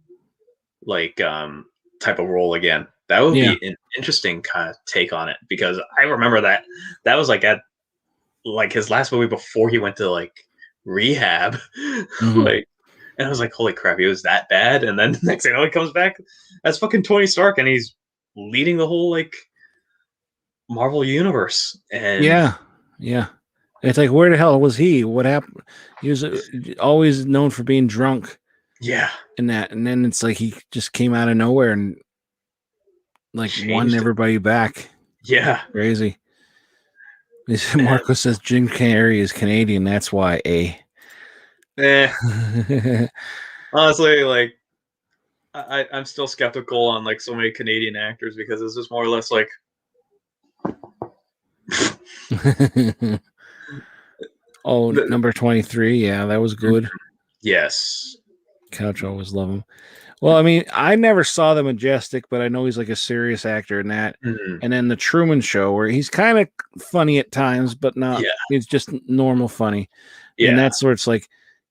role again. That would be an interesting kind of take on it, because I remember that was like at like his last movie before he went to like rehab. Like, and I was like, holy crap, he was that bad. And then the next thing I know, he comes back as fucking Tony Stark, and he's leading the whole like Marvel universe. And yeah, it's like, where the hell was he? What happened? He was always known for being drunk. Yeah, and then it's like he just came out of nowhere and like won everybody back. Yeah, crazy. Marco says Jim Carrey is Canadian. That's why honestly, like I'm still skeptical on like so many Canadian actors, because it's just more or less like number 23. Yeah, that was good. Yes. Couch always love him. Well, I mean, I never saw The Majestic, but I know he's like a serious actor in that. And then The Truman Show, where he's kind of funny at times, but not. Yeah. He's just normal funny. Yeah. And that's where it's like,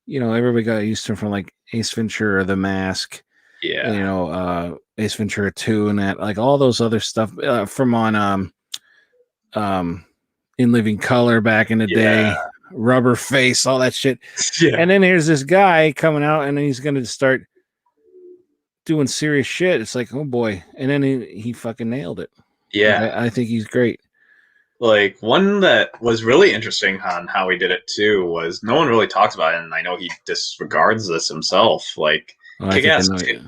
everybody got used to him from like Ace Ventura, The Mask. Yeah. Ace Ventura 2 and that, like all those other stuff from on In Living Color back in the day. Rubber Face, all that shit. Yeah. And then here's this guy coming out, and he's going to start doing serious shit. It's like, oh boy. And then he fucking nailed it. Yeah. I think he's great. Like, one that was really interesting on how he did it too was, no one really talks about it, and I know he disregards this himself, like Kick-Ass 2.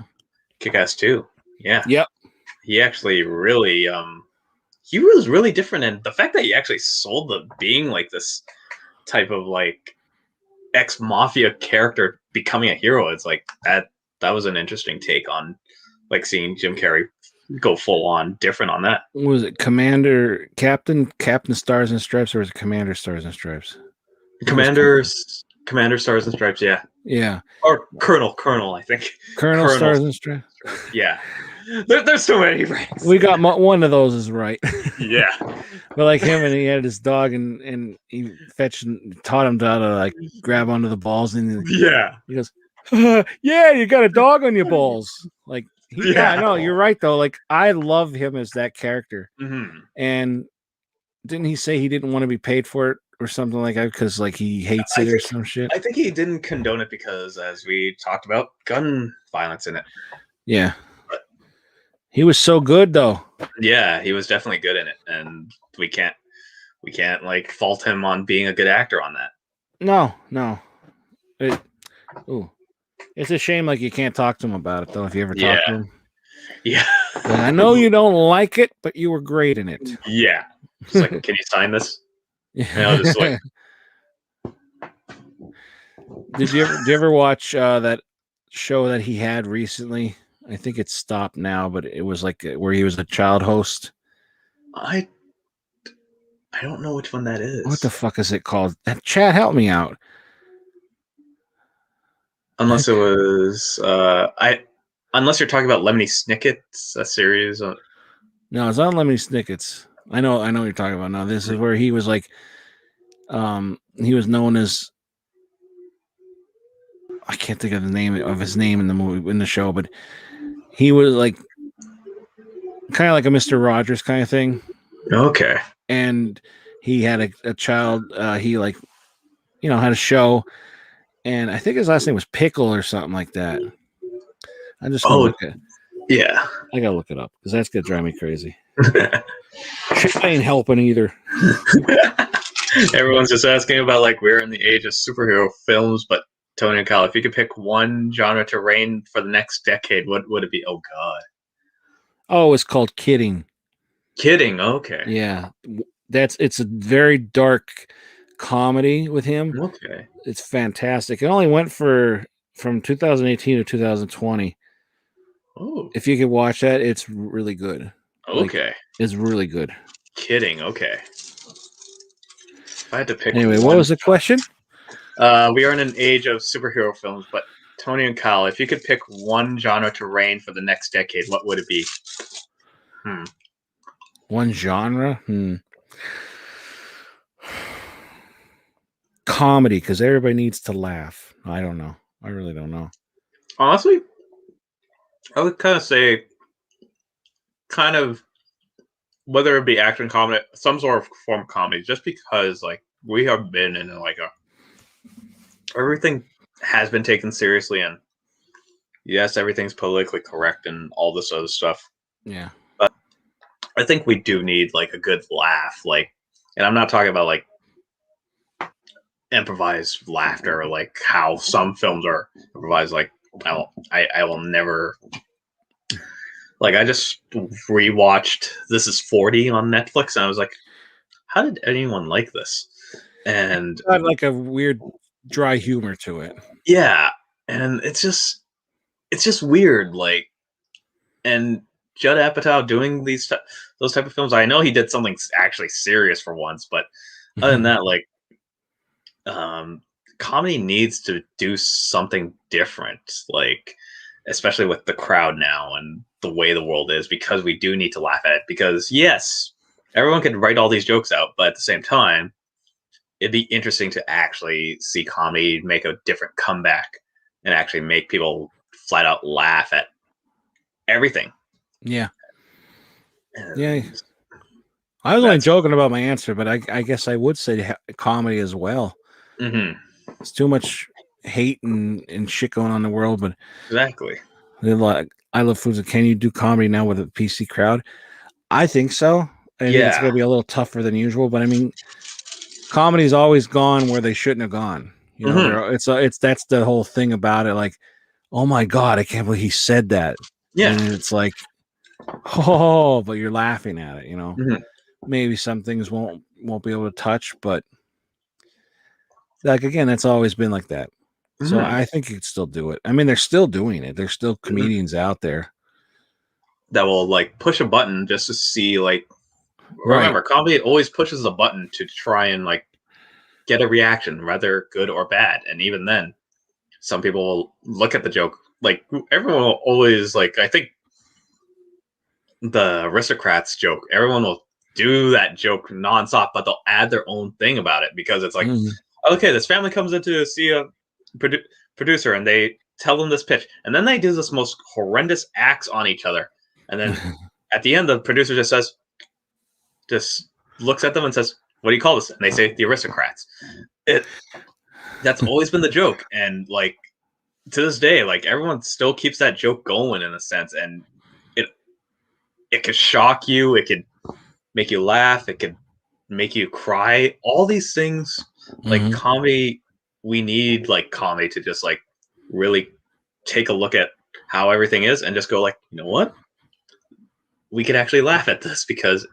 Kick-Ass 2. Yeah. Yep. He actually really he was really different, and the fact that he actually sold the being like this type of like ex-mafia character becoming a hero, it's like that was an interesting take on like seeing Jim Carrey go full on different on that. Was it Captain Stars and Stripes, or was it Commander Stars and Stripes? Commander Stars and Stripes, yeah. Yeah. Or Colonel, I think. Colonel Stars and Stripes. Yeah. There's so many ranks. We got one of those is right. Yeah. But like him, and he had his dog, and he taught him how to like grab onto the balls, and he goes, yeah, you got a dog on your balls. Like, I know, you're right though. Like, I love him as that character. And didn't he say he didn't want to be paid for it or something like that because like he hates it or some shit? I think he didn't condone it because, as we talked about, gun violence in it. Yeah. He was so good though. Yeah, he was definitely good in it, and we can't like fault him on being a good actor on that. No. It's a shame like you can't talk to him about it though, if you ever talk to him. Yeah. Like, I know you don't like it, but you were great in it. Yeah. It's like, can you sign this? Just like... Did you ever watch that show that he had recently? I think it's stopped now, but it was like where he was a child host. I don't know which one that is. What the fuck is it called? Chad, help me out. Unless it was unless you're talking about Lemony Snicket's a series. No, it's on Lemony Snicket's. I know what you're talking about. Now this is where he was like, he was known as, I can't think of the name of his name in the movie, in the show, but he was like kind of like a Mr. Rogers kind of thing. Okay. And he had a child. He like, had a show, and I think his last name was Pickle or something like that. I just Yeah. I gotta look it up because that's gonna drive me crazy. Shit ain't helping either. Everyone's just asking about like we're in the age of superhero films, but Tony and Kyle, if you could pick one genre to reign for the next decade, what would it be? Oh God. Oh, it's called Kidding. Kidding. Okay. Yeah, it's a very dark comedy with him. Okay. It's fantastic. It only went from 2018 to 2020. Oh. If you could watch that, it's really good. Okay. Like, it's really good. Kidding. Okay. If I had to pick anyway, what was the question? We are in an age of superhero films, but Tony and Kyle, if you could pick one genre to reign for the next decade, what would it be? One genre? Comedy, because everybody needs to laugh. I don't know. I really don't know. Honestly, I would kind of say whether it be action comedy, some sort of form of comedy, just because like we have been in like everything has been taken seriously, and yes, everything's politically correct and all this other stuff. Yeah. But I think we do need like a good laugh, like, and I'm not talking about like improvised laughter, like how some films are improvised. Like I will never. Like I just rewatched This Is 40 on Netflix, and I was like, "How did anyone like this?" And it had like a weird dry humor to it. Yeah, and it's just weird. Like, and Judd Apatow doing those type of films. I know he did something actually serious for once, but other than that, like, comedy needs to do something different. Like, especially with the crowd now and the way the world is, because we do need to laugh at it. Because yes, everyone could write all these jokes out, but at the same time, it'd be interesting to actually see comedy make a different comeback and actually make people flat out laugh at everything. Yeah. Yeah. I was only joking about my answer, but I guess I would say comedy as well. Mm-hmm. It's too much hate and shit going on in the world, but exactly. Like, I Love Foods. Can you do comedy now with a PC crowd? I think so. I think it's going to be a little tougher than usual, but I mean, comedy's always gone where they shouldn't have gone. You know, it's that's the whole thing about it. Like, oh my God, I can't believe he said that. Yeah. And it's like, oh, but you're laughing at it, you know. Maybe some things won't be able to touch, but like, again, that's always been like that. So I think you could still do it. I mean, they're still doing it. There's still comedians out there that will like push a button just to see, like, remember, comedy always pushes a button to try and like get a reaction, whether good or bad. And even then, some people will look at the joke. Like, everyone will always, like, I think the Aristocrats joke, everyone will do that joke nonstop, but they'll add their own thing about it, because it's like, okay, this family comes in to see a producer, and they tell them this pitch, and then they do this most horrendous acts on each other, and then at the end, the producer just looks at them and says, "What do you call this?" And they say, "The Aristocrats." That's always been the joke, and like to this day, like everyone still keeps that joke going in a sense, and it could shock you, it could make you laugh, it could make you cry. All these things, like comedy, we need like comedy to just like really take a look at how everything is and just go like, you know what? We could actually laugh at this, because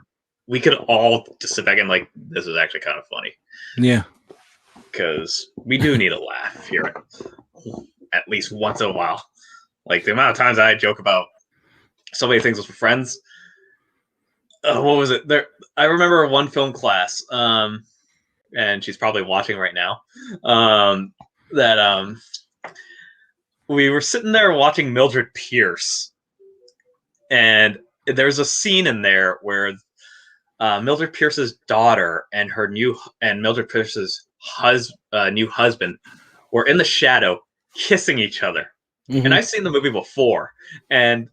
we could all just sit back and like, this is actually kind of funny. Yeah. Because we do need a laugh here at least once in a while. Like the amount of times I joke about so many things with friends. What was it? I remember one film class, and she's probably watching right now, that we were sitting there watching Mildred Pierce, and there's a scene in there where Mildred Pierce's daughter and Mildred Pierce's new husband were in the shadow kissing each other. And I've seen the movie before, and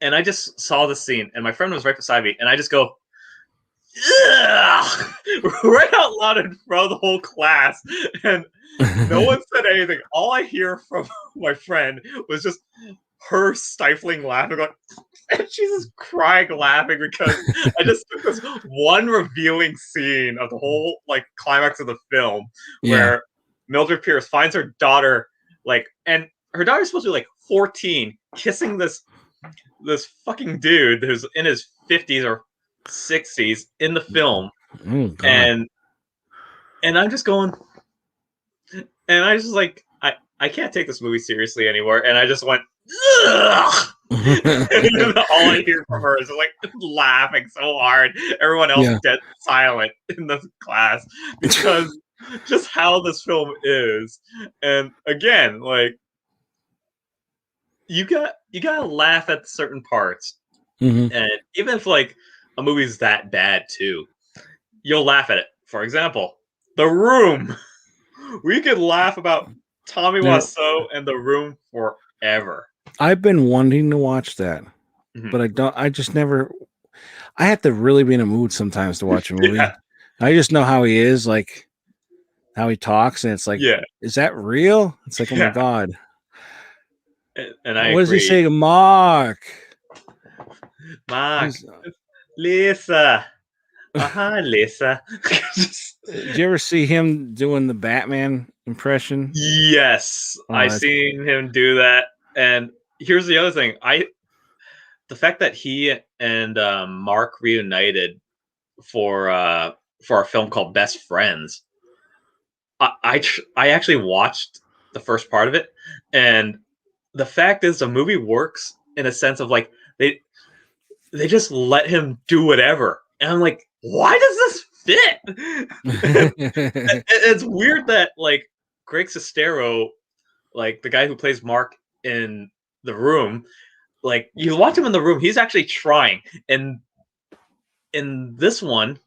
I just saw the scene, and my friend was right beside me, and I just go, ugh! Right out loud in front of the whole class, and no one said anything. All I hear from my friend was just, her stifling laughter, going, and she's just crying, laughing because I just took this one revealing scene of the whole like climax of the film where Mildred Pierce finds her daughter, like, and her daughter's supposed to be like 14, kissing this fucking dude who's in his 50s or 60s in the film. Oh, God. And I'm just going, and I just like, I can't take this movie seriously anymore. And I just went, ugh! And all I hear from her is like laughing so hard. Everyone else dead silent in the class because just how this film is. And again, like, you gotta laugh at certain parts. And even if like a movie's that bad too, you'll laugh at it. For example, The Room. We could laugh about Tommy Wiseau and The Room forever. I've been wanting to watch that, but I just never. I have to really be in a mood sometimes to watch a movie. I just know how he is, like how he talks, and it's like, is that real? It's like, oh my God. And I what does he say to Mark? Lisa. Lisa. Did you ever see him doing the Batman impression? Yes, I seen him do that. And here's the other thing: the fact that he and Mark reunited for a film called Best Friends. I actually watched the first part of it, and the fact is, the movie works in a sense of like they just let him do whatever, and I'm like, why does this fit? It's weird that like Greg Sestero, like the guy who plays Mark in The Room, like you watch him in The Room, he's actually trying. And in this one,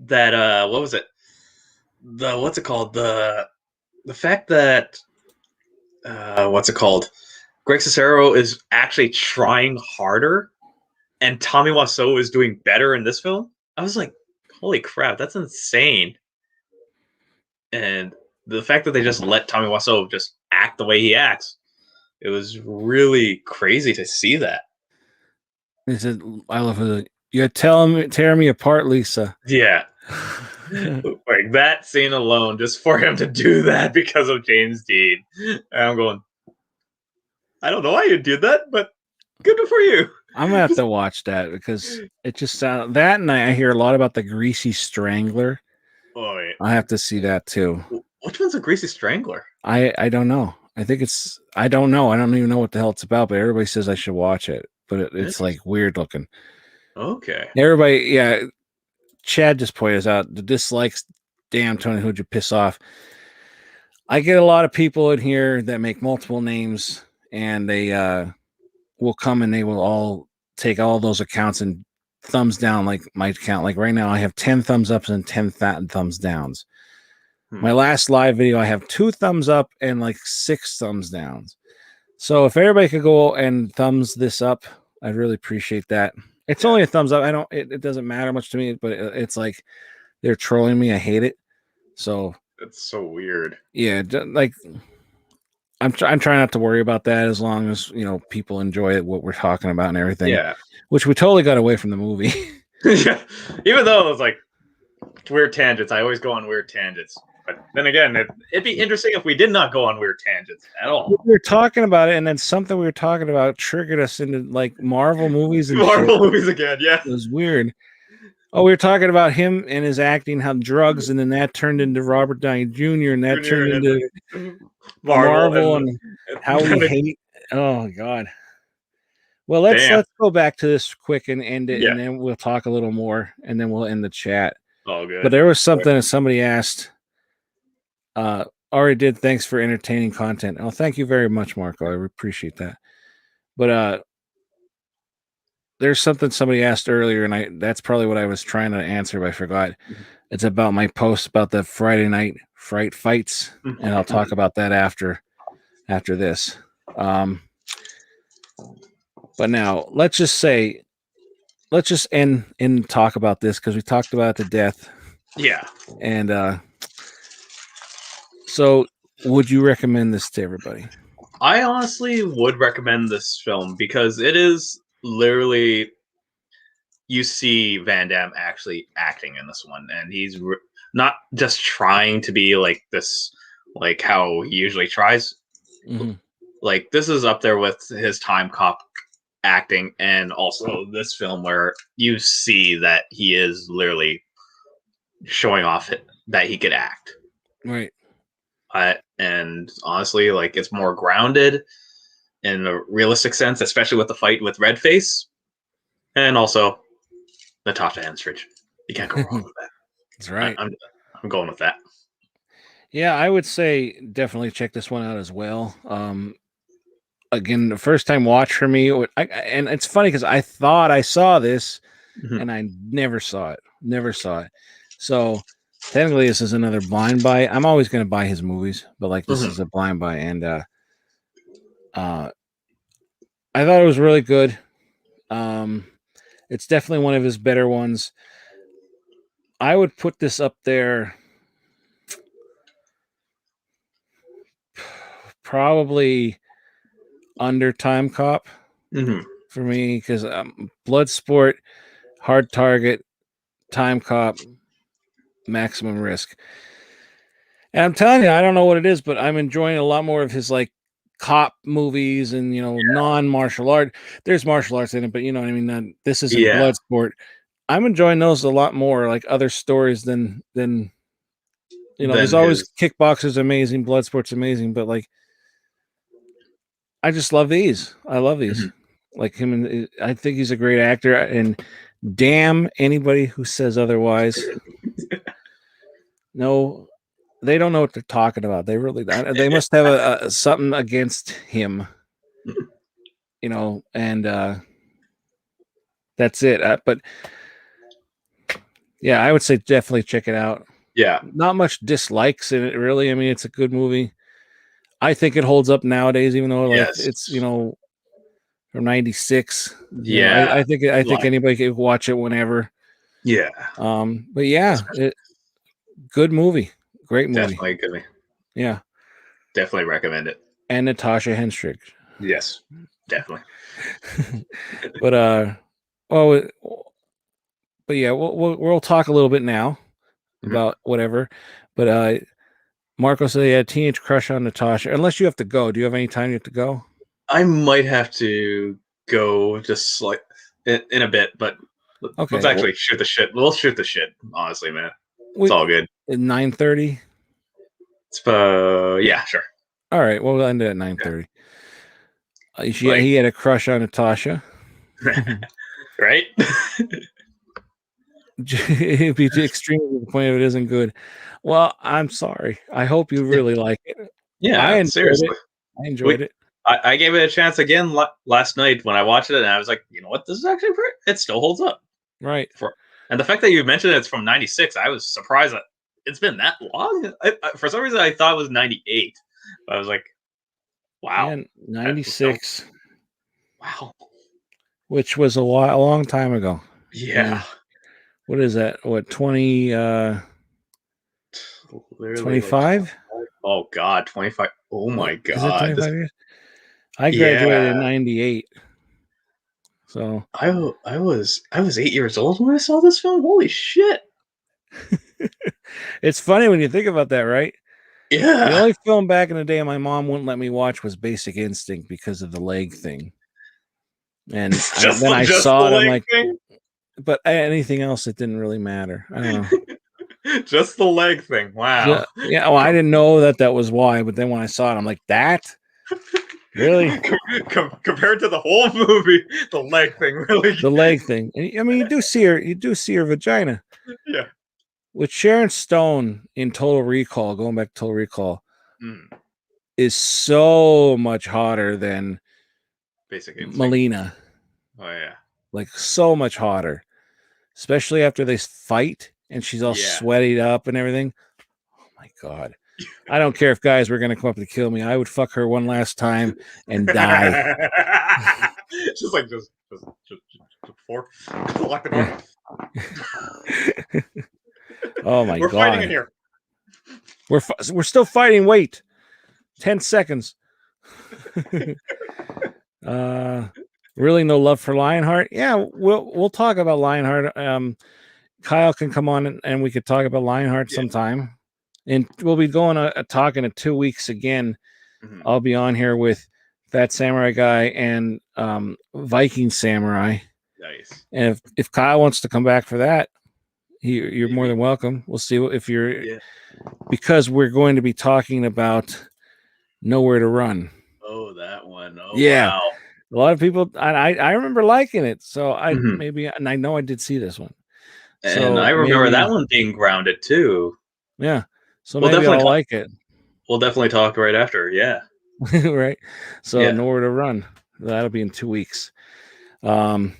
that what was it? What's it called? The fact that what's it called? Greg Sestero is actually trying harder, and Tommy Wiseau is doing better in this film. I was like, holy crap, that's insane. And the fact that they just let Tommy Wiseau just act the way he acts, it was really crazy to see that. He said, I love it. You're tearing me apart, Lisa. Yeah. Like that scene alone, just for him to do that because of James Dean. And I'm going, I don't know why you did that, but good for you. I'm gonna have to watch that because it just sounds that, and I hear a lot about the Greasy Strangler. Oh, yeah. I have to see that too. Which one's a Greasy Strangler? I don't know. I think it's I don't know. I don't even know what the hell it's about, but everybody says I should watch it. But it's like weird looking. Okay. Everybody, Chad just pointed us out the dislikes. Damn, Tony, who'd you piss off? I get a lot of people in here that make multiple names, and they will come and they will all take all those accounts and thumbs down like my account. Like right now, I have 10 thumbs ups and 10 thumbs downs. My last live video, I have 2 thumbs up and like 6 thumbs downs. So if everybody could go and thumbs this up, I'd really appreciate that. It's only a thumbs up. It doesn't matter much to me, but it's like they're trolling me. I hate it. So it's so weird. Yeah, like I'm trying not to worry about that as long as people enjoy what we're talking about and everything. Yeah, which we totally got away from the movie. Yeah, even though it was like weird tangents. I always go on weird tangents. But then again, it'd be interesting if we did not go on weird tangents at all. We were talking about it, and then something we were talking about triggered us into like Marvel movies and Marvel movies again. Yeah, it was weird. Oh, we were talking about him and his acting, how drugs, and then that turned into Robert Downey Jr., and that turned into Marvel and how we hate. Oh God. Well, let's go back to this quick and end it, and then we'll talk a little more, and then we'll end the chat. Oh, good. But there was something that somebody asked. Already did. Thanks for entertaining content. Oh, thank you very much, Marco. I appreciate that. But there's something somebody asked earlier, and that's probably what I was trying to answer, but I forgot. It's about my post about the Friday night fright fights, and I'll talk about that after this. But now let's just end and talk about this because we talked about it to death. Yeah. And so would you recommend this to everybody? I honestly would recommend this film because it is literally, you see Van Damme actually acting in this one, and he's not just trying to be like this, like how he usually tries. Mm-hmm. Like, this is up there with his time cop acting, and also this film where you see that he is literally showing off that he could act. Right. And honestly, like, it's more grounded in a realistic sense, especially with the fight with Redface, and also Natasha Henstridge. You can't go wrong with that. That's right. I'm going with that. Yeah, I would say definitely check this one out as well. Again, the first time watch for me, and it's funny because I thought I saw this, and I never saw it. Never saw it. So technically, this is another blind buy. I'm always going to buy his movies, but like this is a blind buy, and I thought it was really good. It's definitely one of his better ones. I would put this up there. Probably under Time Cop for me, because Bloodsport, Hard Target, Time Cop, Maximum Risk. And I'm telling you, I don't know what it is, but I'm enjoying a lot more of his like cop movies and non-martial art. There's martial arts in it, but you know what I mean. This isn't Bloodsport. I'm enjoying those a lot more, like other stories than there's always Kickboxer's amazing, Bloodsport's amazing, but like I just love these. I love these. Like him, and I think he's a great actor. And damn anybody who says otherwise. No, they don't know what they're talking about. They really don't. They must have something against him, and that's it. But yeah, I would say definitely check it out. Yeah, not much dislikes in it, really. I mean, it's a good movie. I think it holds up nowadays, even though it's from '96. Yeah, I think anybody can watch it whenever. Yeah. But yeah, good movie, great movie. Definitely good movie. Yeah, definitely recommend it. And Natasha Henstridge. Yes, definitely. But yeah, we'll talk a little bit now about whatever. But Marco said he had a teenage crush on Natasha. Unless you have to go. Do you have any time you have to go? I might have to go just like in a bit, but okay, let's actually shoot the shit. We'll shoot the shit, honestly, man. It's all good. At 9:30? Yeah, sure. All right, well, we'll end it at 9:30. Yeah, he had a crush on Natasha. Right? It'd be extremely disappointed if it isn't good. Well, I'm sorry. I hope you really like it. Yeah, seriously. I enjoyed it. I gave it a chance again last night when I watched it, and I was like, you know what? This is actually it still holds up. Right. And the fact that you mentioned it's from '96, I was surprised that it's been that long. For some reason, I thought it was '98. I was like, wow. Man, 96. Wow. Which was a long time ago. Yeah. What is that? What, 25? Oh God, 25. Oh my God. Is that 25 years? I graduated in 98. So I was 8 years old when I saw this film. Holy shit. It's funny when you think about that, right? Yeah. The only film back in the day my mom wouldn't let me watch was Basic Instinct because of the leg thing. And then I saw it, I'm like, but anything else, it didn't really matter. I don't know. Just the leg thing. Wow. Yeah. Well, I didn't know that was why, but then when I saw it, I'm like, that? Really? Compared to the whole movie, the leg thing really. The leg thing. And I mean, you do see her vagina. Yeah. With Sharon Stone in Total Recall, going back to Total Recall, is so much hotter than Basic Instinct. Melina. Oh yeah. Like so much hotter. Especially after they fight and she's all sweated up and everything. Oh my God. I don't care if guys were going to come up to kill me. I would fuck her one last time and die. just before. Lock the door. Oh my God. We're fighting in here. We're still fighting. Wait. 10 seconds. Really no love for Lionheart. Yeah, we'll talk about Lionheart. Kyle can come on and we could talk about Lionheart sometime. And we'll be going talking in 2 weeks again. I'll be on here with That Samurai Guy and Viking Samurai. Nice. And if Kyle wants to come back for that, you're more than welcome. We'll see if you're because we're going to be talking about Nowhere to Run. Oh, that one. Oh, yeah. Wow. A lot of people, I remember liking it. So maybe, and I know I did see this one. And so I remember that one being grounded too. Yeah. So maybe I'll like it. We'll definitely talk right after. Yeah. Right. So Nowhere to Run. That'll be in 2 weeks. Let's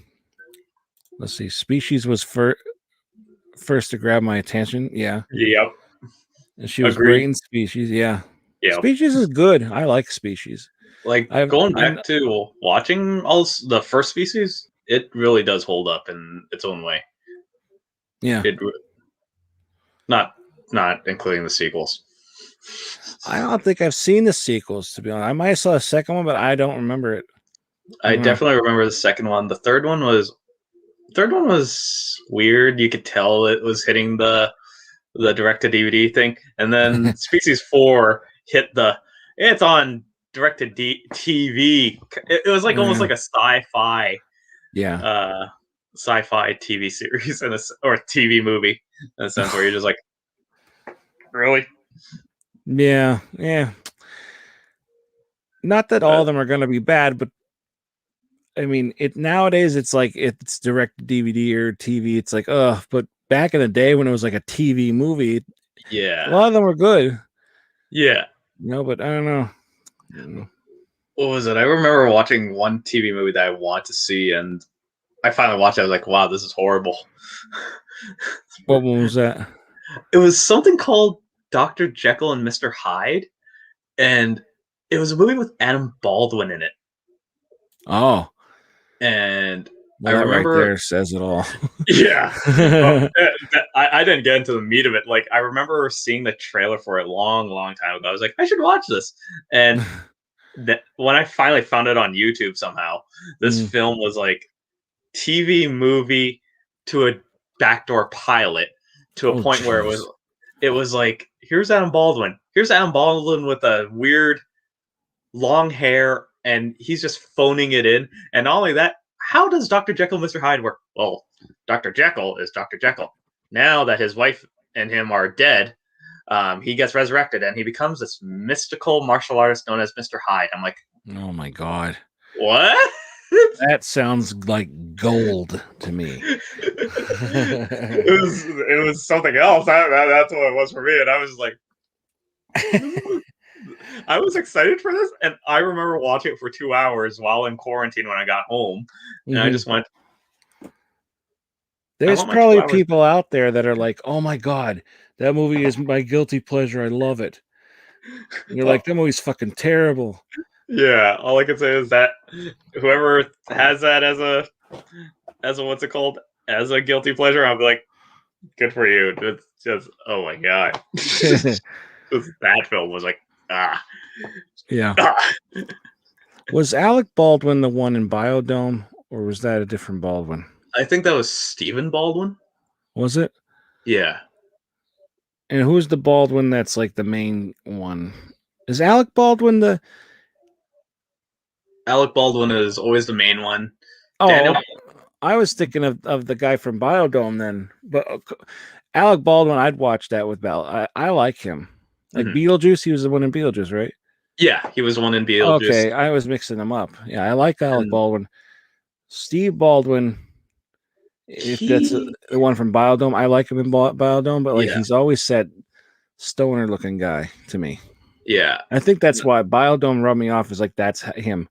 see. Species was first to grab my attention. Yeah. Yep. And she was great in Species. Yeah. Yeah. Species is good. I like Species. Like going back to watching all the first Species, it really does hold up in its own way. Yeah. Not including the sequels. I don't think I've seen the sequels, to be honest. I might have saw a second one, but I don't remember it. I definitely remember the second one. The third one was weird. You could tell it was hitting the direct-to-DVD thing. And then Species 4 hit it's on direct-to-TV. It was like almost like a sci-fi sci-fi TV series or TV movie in a sense where you're just like, really? Yeah. Not that all of them are going to be bad, but I mean, nowadays it's like it's direct to DVD or TV. It's like, but back in the day when it was like a TV movie, a lot of them were good. Yeah. But I don't know. What was it? I remember watching one TV movie that I want to see, and I finally watched it. I was like, wow, this is horrible. What one was that? It was something called Dr. Jekyll and Mr. Hyde, and it was a movie with Adam Baldwin in it. Oh. And I remember right there says it all. Yeah. I didn't get into the meat of it. Like, I remember seeing the trailer for it long time ago. I was like, I should watch this. And when I finally found it on YouTube somehow, this film was like TV movie to a backdoor pilot to a point where it was like, here's Adam Baldwin. Here's Adam Baldwin with a weird long hair, and he's just phoning it in. And not only that, how does Dr. Jekyll and Mr. Hyde work? Well, Dr. Jekyll is Dr. Jekyll. Now that his wife and him are dead, he gets resurrected, and he becomes this mystical martial artist known as Mr. Hyde. I'm like, oh my God. What? That sounds like gold to me. It was something else. That's what it was for me. And I was like, I was excited for this. And I remember watching it for 2 hours while in quarantine when I got home. And I just went. There's probably people out there that are like, oh my God, that movie is my guilty pleasure. I love it. And you're like, that movie's fucking terrible. Yeah, all I can say is that whoever has that as a what's it called, as a guilty pleasure, I'll be like, good for you. It's just, oh my God. That film was like, yeah. Was Alec Baldwin the one in Biodome, or was that a different Baldwin? I think that was Stephen Baldwin. Was it? Yeah. And who's the Baldwin that's like the main one? Is Alec Baldwin the... Alec Baldwin is always the main one. Oh, I was thinking of the guy from Biodome then. But Alec Baldwin, I'd watch that with Bell. I like him. Like Beetlejuice, he was the one in Beetlejuice, right? Yeah, he was the one in Beetlejuice. Okay, I was mixing them up. Yeah, I like Alec Baldwin. Steve Baldwin, if that's the one from Biodome, I like him in Biodome, but like he's always said stoner looking guy to me. Yeah. I think that's why Biodome rubbed me off, is like that's him.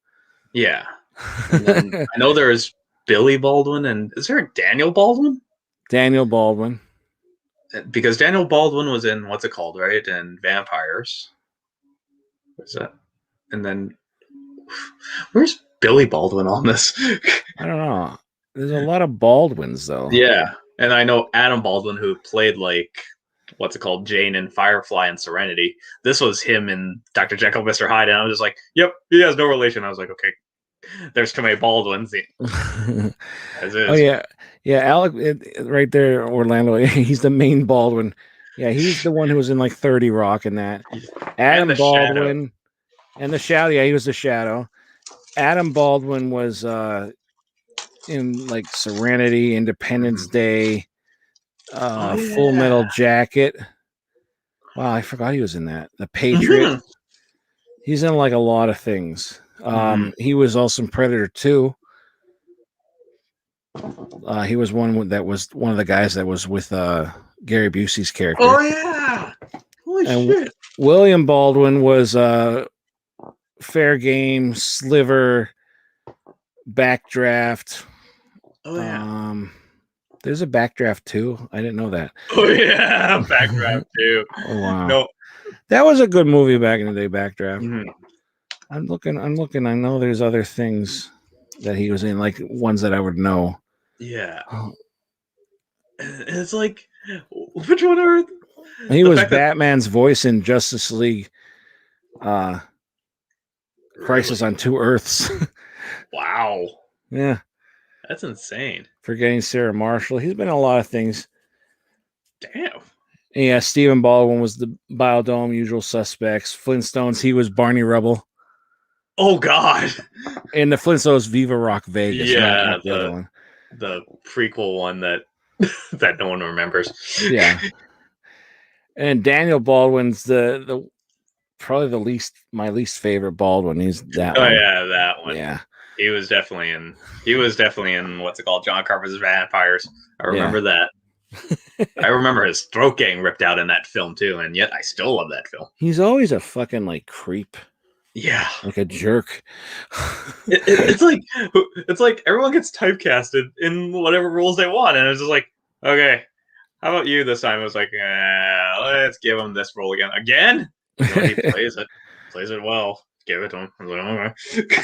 Yeah. I know there's Billy Baldwin, and is there a Daniel Baldwin? Daniel Baldwin. Because Daniel Baldwin was in, what's it called, right? And Vampires. What's that? And then where's Billy Baldwin on this? I don't know. There's a lot of Baldwins though. Yeah. And I know Adam Baldwin, who played like what's it called, Jane and Firefly and Serenity. This was him and Dr. Jekyll, Mr. Hyde, and I was just like, yep, he has no relation. I was like, okay, there's too many Baldwins. As is. Oh yeah, yeah, Alec, right there, Orlando. He's the main Baldwin. Yeah, he's the one who was in like 30 Rock and that. Adam and Baldwin and the Shadow. Yeah, he was the Shadow. Adam Baldwin was in like Serenity, Independence Day, Full Metal Jacket. Wow, I forgot he was in that. The Patriot. He's in like a lot of things. He was also in Predator 2. He was one that was one of the guys that was with Gary Busey's character. Oh yeah! Holy shit! William Baldwin was Fair Game, Sliver, Backdraft. Oh yeah. There's a Backdraft too. I didn't know that. Oh yeah, Backdraft too. Oh wow. No, that was a good movie back in the day. Backdraft. I'm looking. I know there's other things that he was in, like ones that I would know. Yeah. It's like, which one are he was Batman's voice in Justice League Crisis on Two Earths. Wow. Yeah. That's insane. Forgetting Sarah Marshall. He's been in a lot of things. Damn. Yeah, Stephen Baldwin was the Biodome, Usual Suspects. Flintstones, he was Barney Rubble. Oh God. And the Flintstones, Viva Rock Vegas. Yeah, not the other one. The prequel one that that no one remembers. Yeah. And Daniel Baldwin's the probably my least favorite Baldwin. He's that one. Oh yeah, that one. Yeah. He was definitely in what's it called? John Carpenter's Vampires. I remember that. I remember his throat getting ripped out in that film too, and yet I still love that film. He's always a fucking like creep. Yeah, like a jerk. It's like everyone gets typecasted in whatever roles they want, and it's just like, okay, how about you this time? It was like, let's give him this role again. You know, he plays it well. Give it to him. I was like, okay.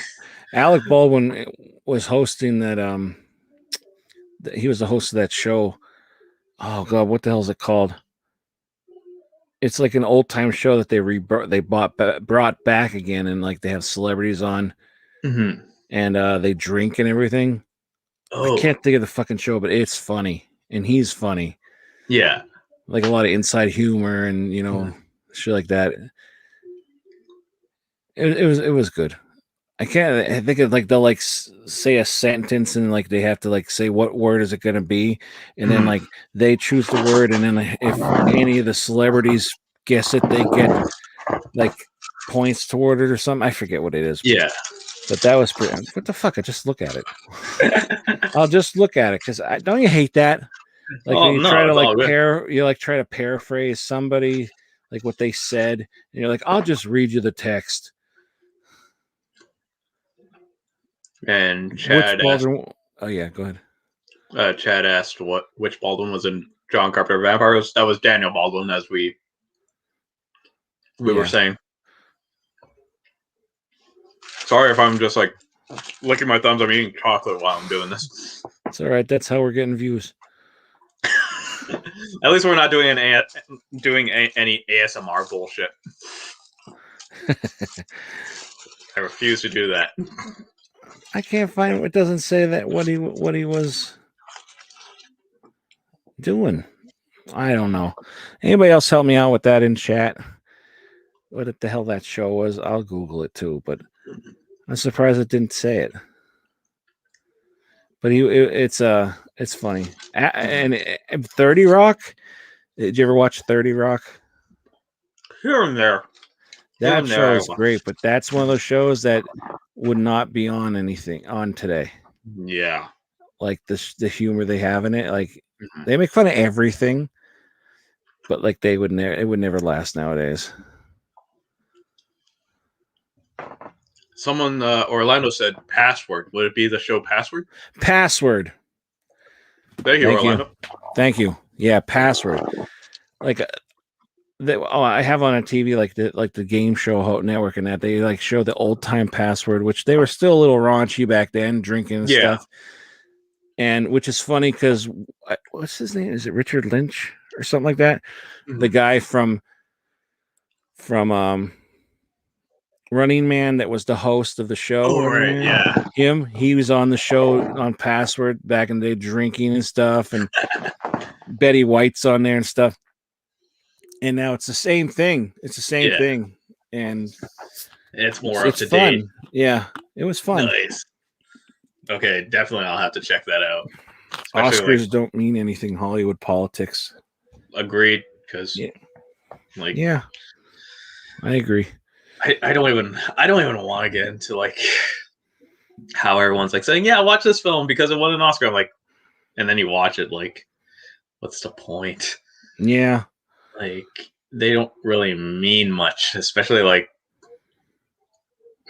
Alec Baldwin was hosting that. He was the host of that show. Oh God, what the hell is it called? It's like an old time show that they brought back again, and like they have celebrities on, and they drink and everything. Oh. I can't think of the fucking show, but it's funny, and he's funny. Yeah, like a lot of inside humor and shit like that. It was good. I think of like they'll like say a sentence and like they have to like say what word is it going to be, and then like they choose the word, and then if any of the celebrities guess it, they get like points toward it or something. I forget what it is. Yeah, but that was pretty. What the fuck? I just look at it. I'll just look at it because don't you hate that? Like when you try to like try to paraphrase somebody like what they said, and you're like, I'll just read you the text. And Chad asked, oh yeah, go ahead. Chad asked which Baldwin was in John Carpenter Vampires. That was Daniel Baldwin, as we were saying. Sorry if I'm just like licking my thumbs. I'm eating chocolate while I'm doing this. It's all right. That's how we're getting views. At least we're not doing any ASMR bullshit. I refuse to do that. I can't find it. Doesn't say that what he was doing. I don't know. Anybody else help me out with that in chat? What the hell that show was? I'll Google it too, but I'm surprised it didn't say it. But it's funny. And 30 Rock. Did you ever watch 30 Rock? Here and there. That show is great, but that's one of those shows that would not be on today. Yeah, like the humor they have in it, like they make fun of everything, but like it would never last nowadays. Someone Orlando said Password. Would it be the show Password? Password. Thank you, Orlando. Thank you. Yeah, Password. Like. I have on a TV like the game show network and that they like show the old time Password, which they were still a little raunchy back then, drinking and stuff. And which is funny because what's his name? Is it Richard Lynch or something like that. The guy from Running Man that was the host of the show. Oh, right, yeah. He was on the show on Password back in the day, drinking and stuff, and Betty White's on there and stuff. And now it's the same thing. It's the same thing, and it's more up to fun. date. Yeah, it was fun. Nice. Okay, definitely, I'll have to check that out. Especially Oscars don't mean anything Hollywood politics. Agreed, because I agree. I don't even want to get into like how everyone's like saying, yeah, watch this film because it won an Oscar. I'm like, and then you watch it, like, what's the point? Yeah. Like, they don't really mean much, especially like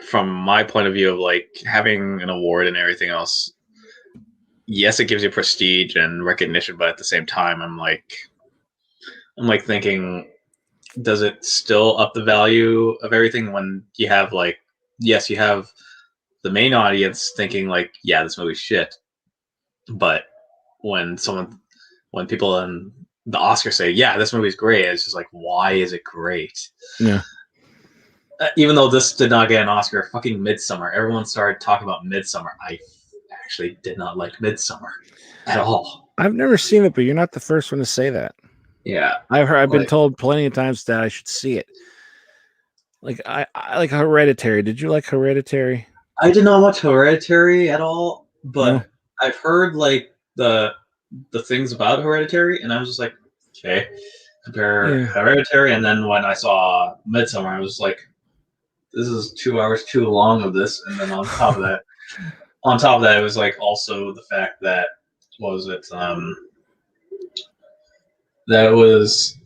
from my point of view of like having an award and everything else. Yes, it gives you prestige and recognition, but at the same time, I'm like thinking, does it still up the value of everything when you have like, yes, you have the main audience thinking like, yeah, this movie's shit, but when people in the Oscars say, yeah, this movie's great, it's just like, why is it great? Yeah. Even though this did not get an Oscar, fucking Midsommar, everyone started talking about Midsommar. I actually did not like Midsommar at all. I've never seen it, but you're not the first one to say that. Yeah, I've been told plenty of times that I should see it. Like I like Hereditary. Did you like Hereditary? I did not watch Hereditary at all, but I've heard like the things about Hereditary, and I was just like, okay, compare Hereditary, and then when I saw Midsommar, I was like, this is 2 hours too long of this, and then on top of that, it was like also the fact that that was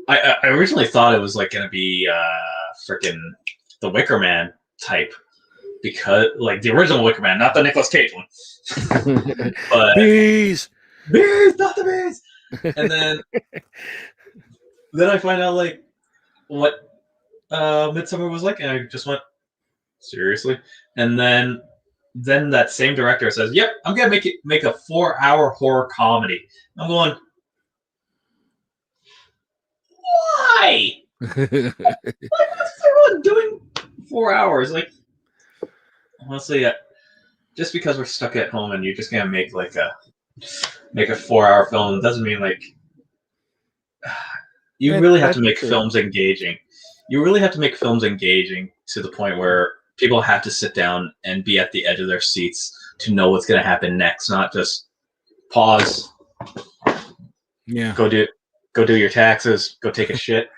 I originally thought it was like gonna be freaking the Wicker Man type, because like the original Wicker Man, not the Nicolas Cage one. But bees, not the bees. And then I find out like what Midsommar was like, and I just went, seriously? And then that same director says, yep, I'm gonna make a 4-hour horror comedy. I'm going, why? Like, what's everyone doing 4 hours? Like, honestly, just because we're stuck at home and you're just gonna make a 4-hour film doesn't mean like you really have to make films engaging. You really have to make films engaging to the point where people have to sit down and be at the edge of their seats to know what's going to happen next, not just pause. Yeah. Go do your taxes. Go take a shit.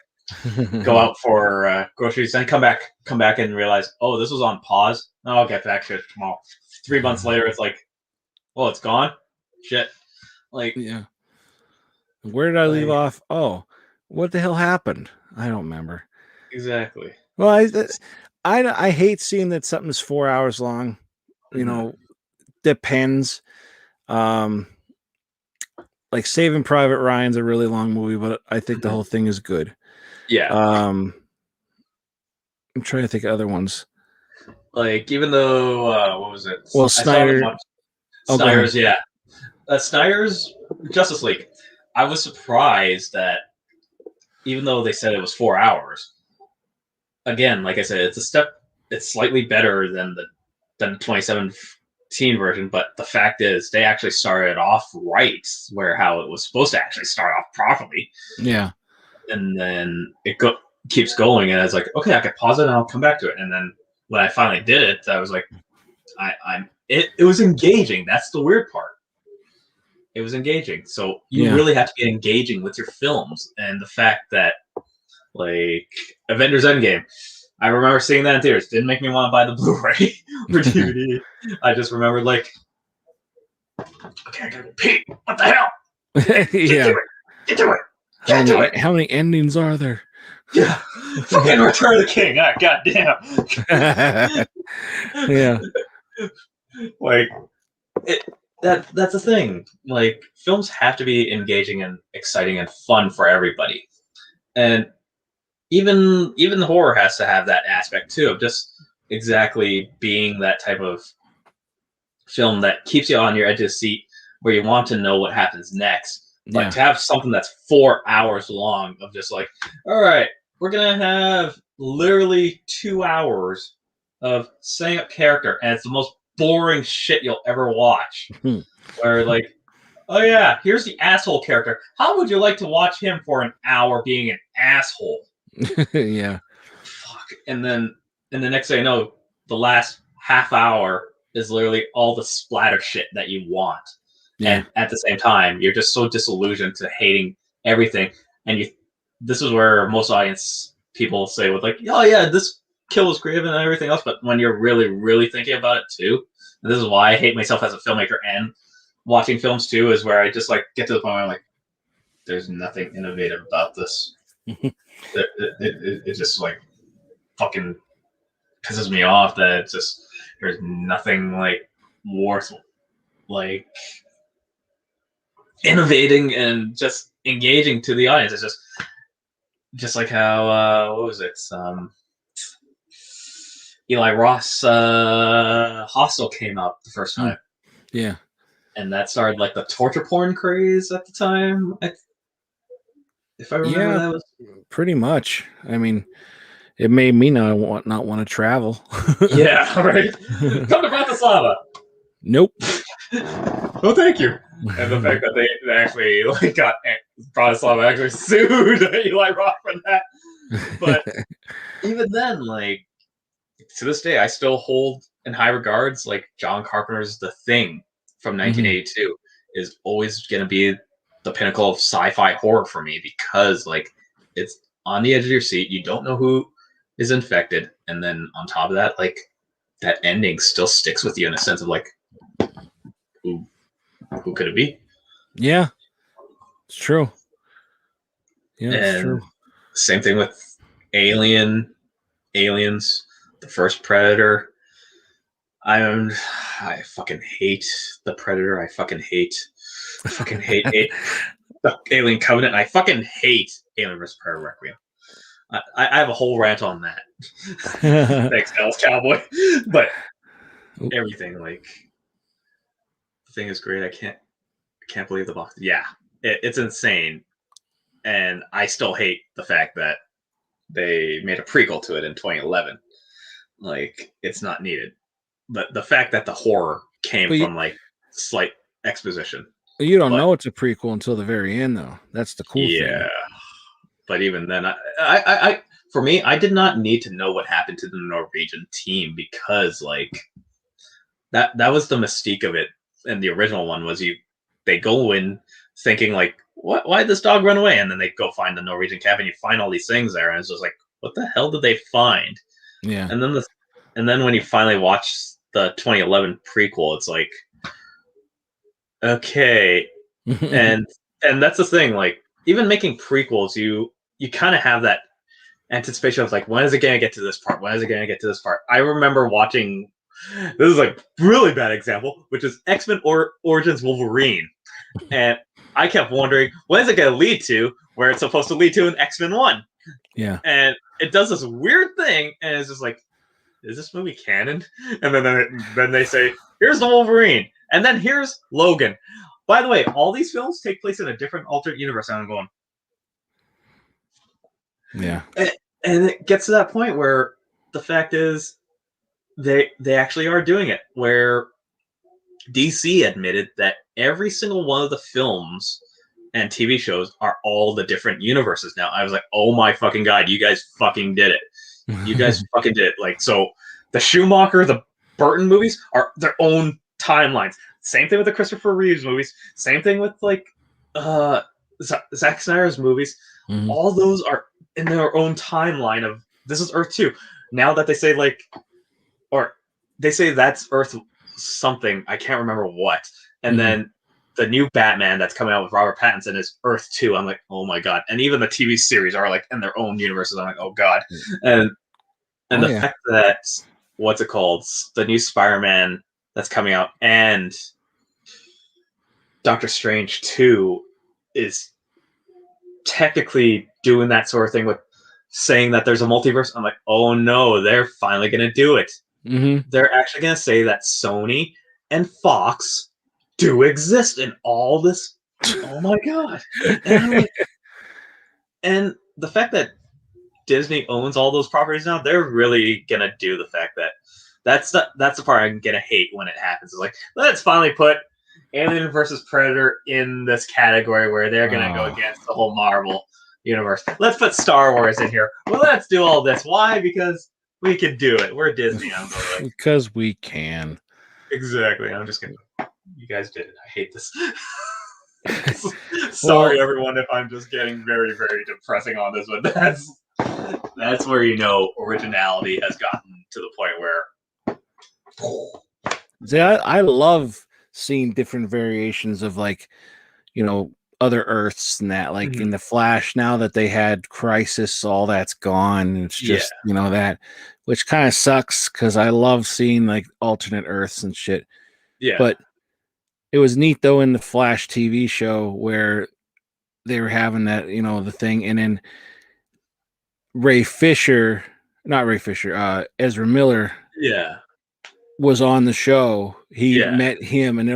Go out for groceries, then come back and realize, oh, this was on pause. Oh, I'll get back to it tomorrow. 3 months later, it's like, well, it's gone. Shit. Like, yeah. Where did I leave off? Oh, what the hell happened? I don't remember. Exactly. Well, I hate seeing that something's 4 hours long. You know, depends. Like Saving Private Ryan's a really long movie, but I think the whole thing is good. Yeah. I'm trying to think of other ones. Like, even though what was it? Well, Snyder's, Snyder's Justice League. I was surprised that even though they said it was 4 hours, again, like I said, it's slightly better than the 2017 version, but the fact is they actually started off right, how it was supposed to actually start off properly. Yeah. And then it keeps going, and I was like, okay, I can pause it and I'll come back to it. And then when I finally did it, I was like, it was engaging. That's the weird part. It was engaging. So you really have to get engaging with your films. And the fact that, like, Avengers Endgame, I remember seeing that in theaters. Didn't make me want to buy the Blu-ray or DVD. I just remembered, like, okay, I gotta pee. What the hell? Get to it. How many endings are there? Yeah. Fucking Return of the King. Ah, goddamn. Yeah. Like, that's the thing. Like, films have to be engaging and exciting and fun for everybody. And even the horror has to have that aspect too, of just exactly being that type of film that keeps you on your edge of the seat, where you want to know what happens next, But to have something that's 4 hours long of just like, all right, we're gonna have literally 2 hours of setting up character, and it's the most boring shit you'll ever watch. Where like, oh yeah, here's the asshole character. How would you like to watch him for an hour being an asshole? Yeah. Fuck. And then the next thing I know, the last half hour is literally all the splatter shit that you want. Yeah. And at the same time, you're just so disillusioned to hating everything. And this is where most audience people say with like, oh yeah, this kill was creative and everything else. But when you're really, really thinking about it too, and this is why I hate myself as a filmmaker and watching films too, is where I just like get to the point where I'm like, there's nothing innovative about this. it just like fucking pisses me off that it's just there's nothing like worth like innovating and just engaging to the audience. It's just like how what was it? Eli Ross Hostel came out the first time. Yeah. And that started like the torture porn craze at the time. If I remember, that was pretty much. I mean, it made me not want to travel. Yeah, right. Come to Bratislava. Nope. Oh, thank you. And the fact that they actually like got Bratislava actually sued Eli Roth for that. But even then, like to this day, I still hold in high regards like John Carpenter's The Thing from 1982 is always going to be the pinnacle of sci-fi horror for me, because like it's on the edge of your seat. You don't know who is infected, and then on top of that, like that ending still sticks with you in a sense of like, who could it be? Yeah, it's true. Yeah, it's true. Same thing with Aliens, the first Predator. I fucking hate the Predator. I fucking hate the Alien Covenant. I fucking hate Alien vs. Predator Requiem. I have a whole rant on that. Thanks, Dallas Cowboy. But everything, like, the thing is great. I can't believe the box. Yeah, it's insane. And I still hate the fact that they made a prequel to it in 2011. Like, it's not needed. But the fact that the horror came from like slight exposition. You don't know it's a prequel until the very end, though. That's the cool thing. Yeah. But even then, I for me, I did not need to know what happened to the Norwegian team, because like that was the mystique of it. And the original one was they go in thinking like, why did this dog run away? And then they go find the Norwegian cabin. You find all these things there, and it's just like, what the hell did they find? Yeah. And then when you finally watch the 2011 prequel, it's like, okay. and that's the thing, like even making prequels, you kind of have that anticipation of like, when is it going to get to this part? When is it going to get to this part? I remember watching, this is like really bad example, which is X-Men Origins Wolverine. And I kept wondering, when is it going to lead to where it's supposed to lead to in X-Men 1? Yeah. And it does this weird thing, and it's just like, is this movie canon? And then they say, here's the Wolverine, and then here's Logan. By the way, all these films take place in a different alternate universe, and I'm going, yeah. And it gets to that point where the fact is they actually are doing it, where DC admitted that every single one of the films and TV shows are all the different universes now. I was like, oh my fucking god, you guys fucking did it. You guys fucking did it. Like, so the Schumacher, the Burton movies are their own timelines. Same thing with the Christopher Reeves movies. Same thing with like Zack Snyder's movies. Mm-hmm. All those are in their own timeline of this is Earth 2. Now that they say like, or they say that's Earth something, I can't remember what. And then the new Batman that's coming out with Robert Pattinson is Earth 2. I'm like, oh my god. And even the TV series are like in their own universes. I'm like, oh god. And the fact that, what's it called? The new Spider-Man that's coming out and Doctor Strange 2 is technically doing that sort of thing with saying that there's a multiverse. I'm like, oh no, they're finally going to do it. Mm-hmm. They're actually going to say that Sony and Fox do exist in all this Oh my god! And I'm like, and the fact that Disney owns all those properties now, they're really gonna do the fact that that's the part I'm gonna hate when it happens. It's like, let's finally put Alien versus Predator in this category where they're gonna go against the whole Marvel universe. Let's put Star Wars in here. Well, let's do all this. Why? Because we can do it. We're Disney. I'm like, because we can. Exactly. I'm just gonna. You guys did it. I hate this. Sorry, everyone, if I'm just getting very, very depressing on this, but that's where originality has gotten to the point where. See, I love seeing different variations of other Earths and that. Like in the Flash, now that they had Crisis, all that's gone. It's just that, which kind of sucks because I love seeing like alternate Earths and shit. Yeah, but it was neat though in the Flash TV show where they were having that, the thing, and then Ezra Miller, was on the show. He met him, and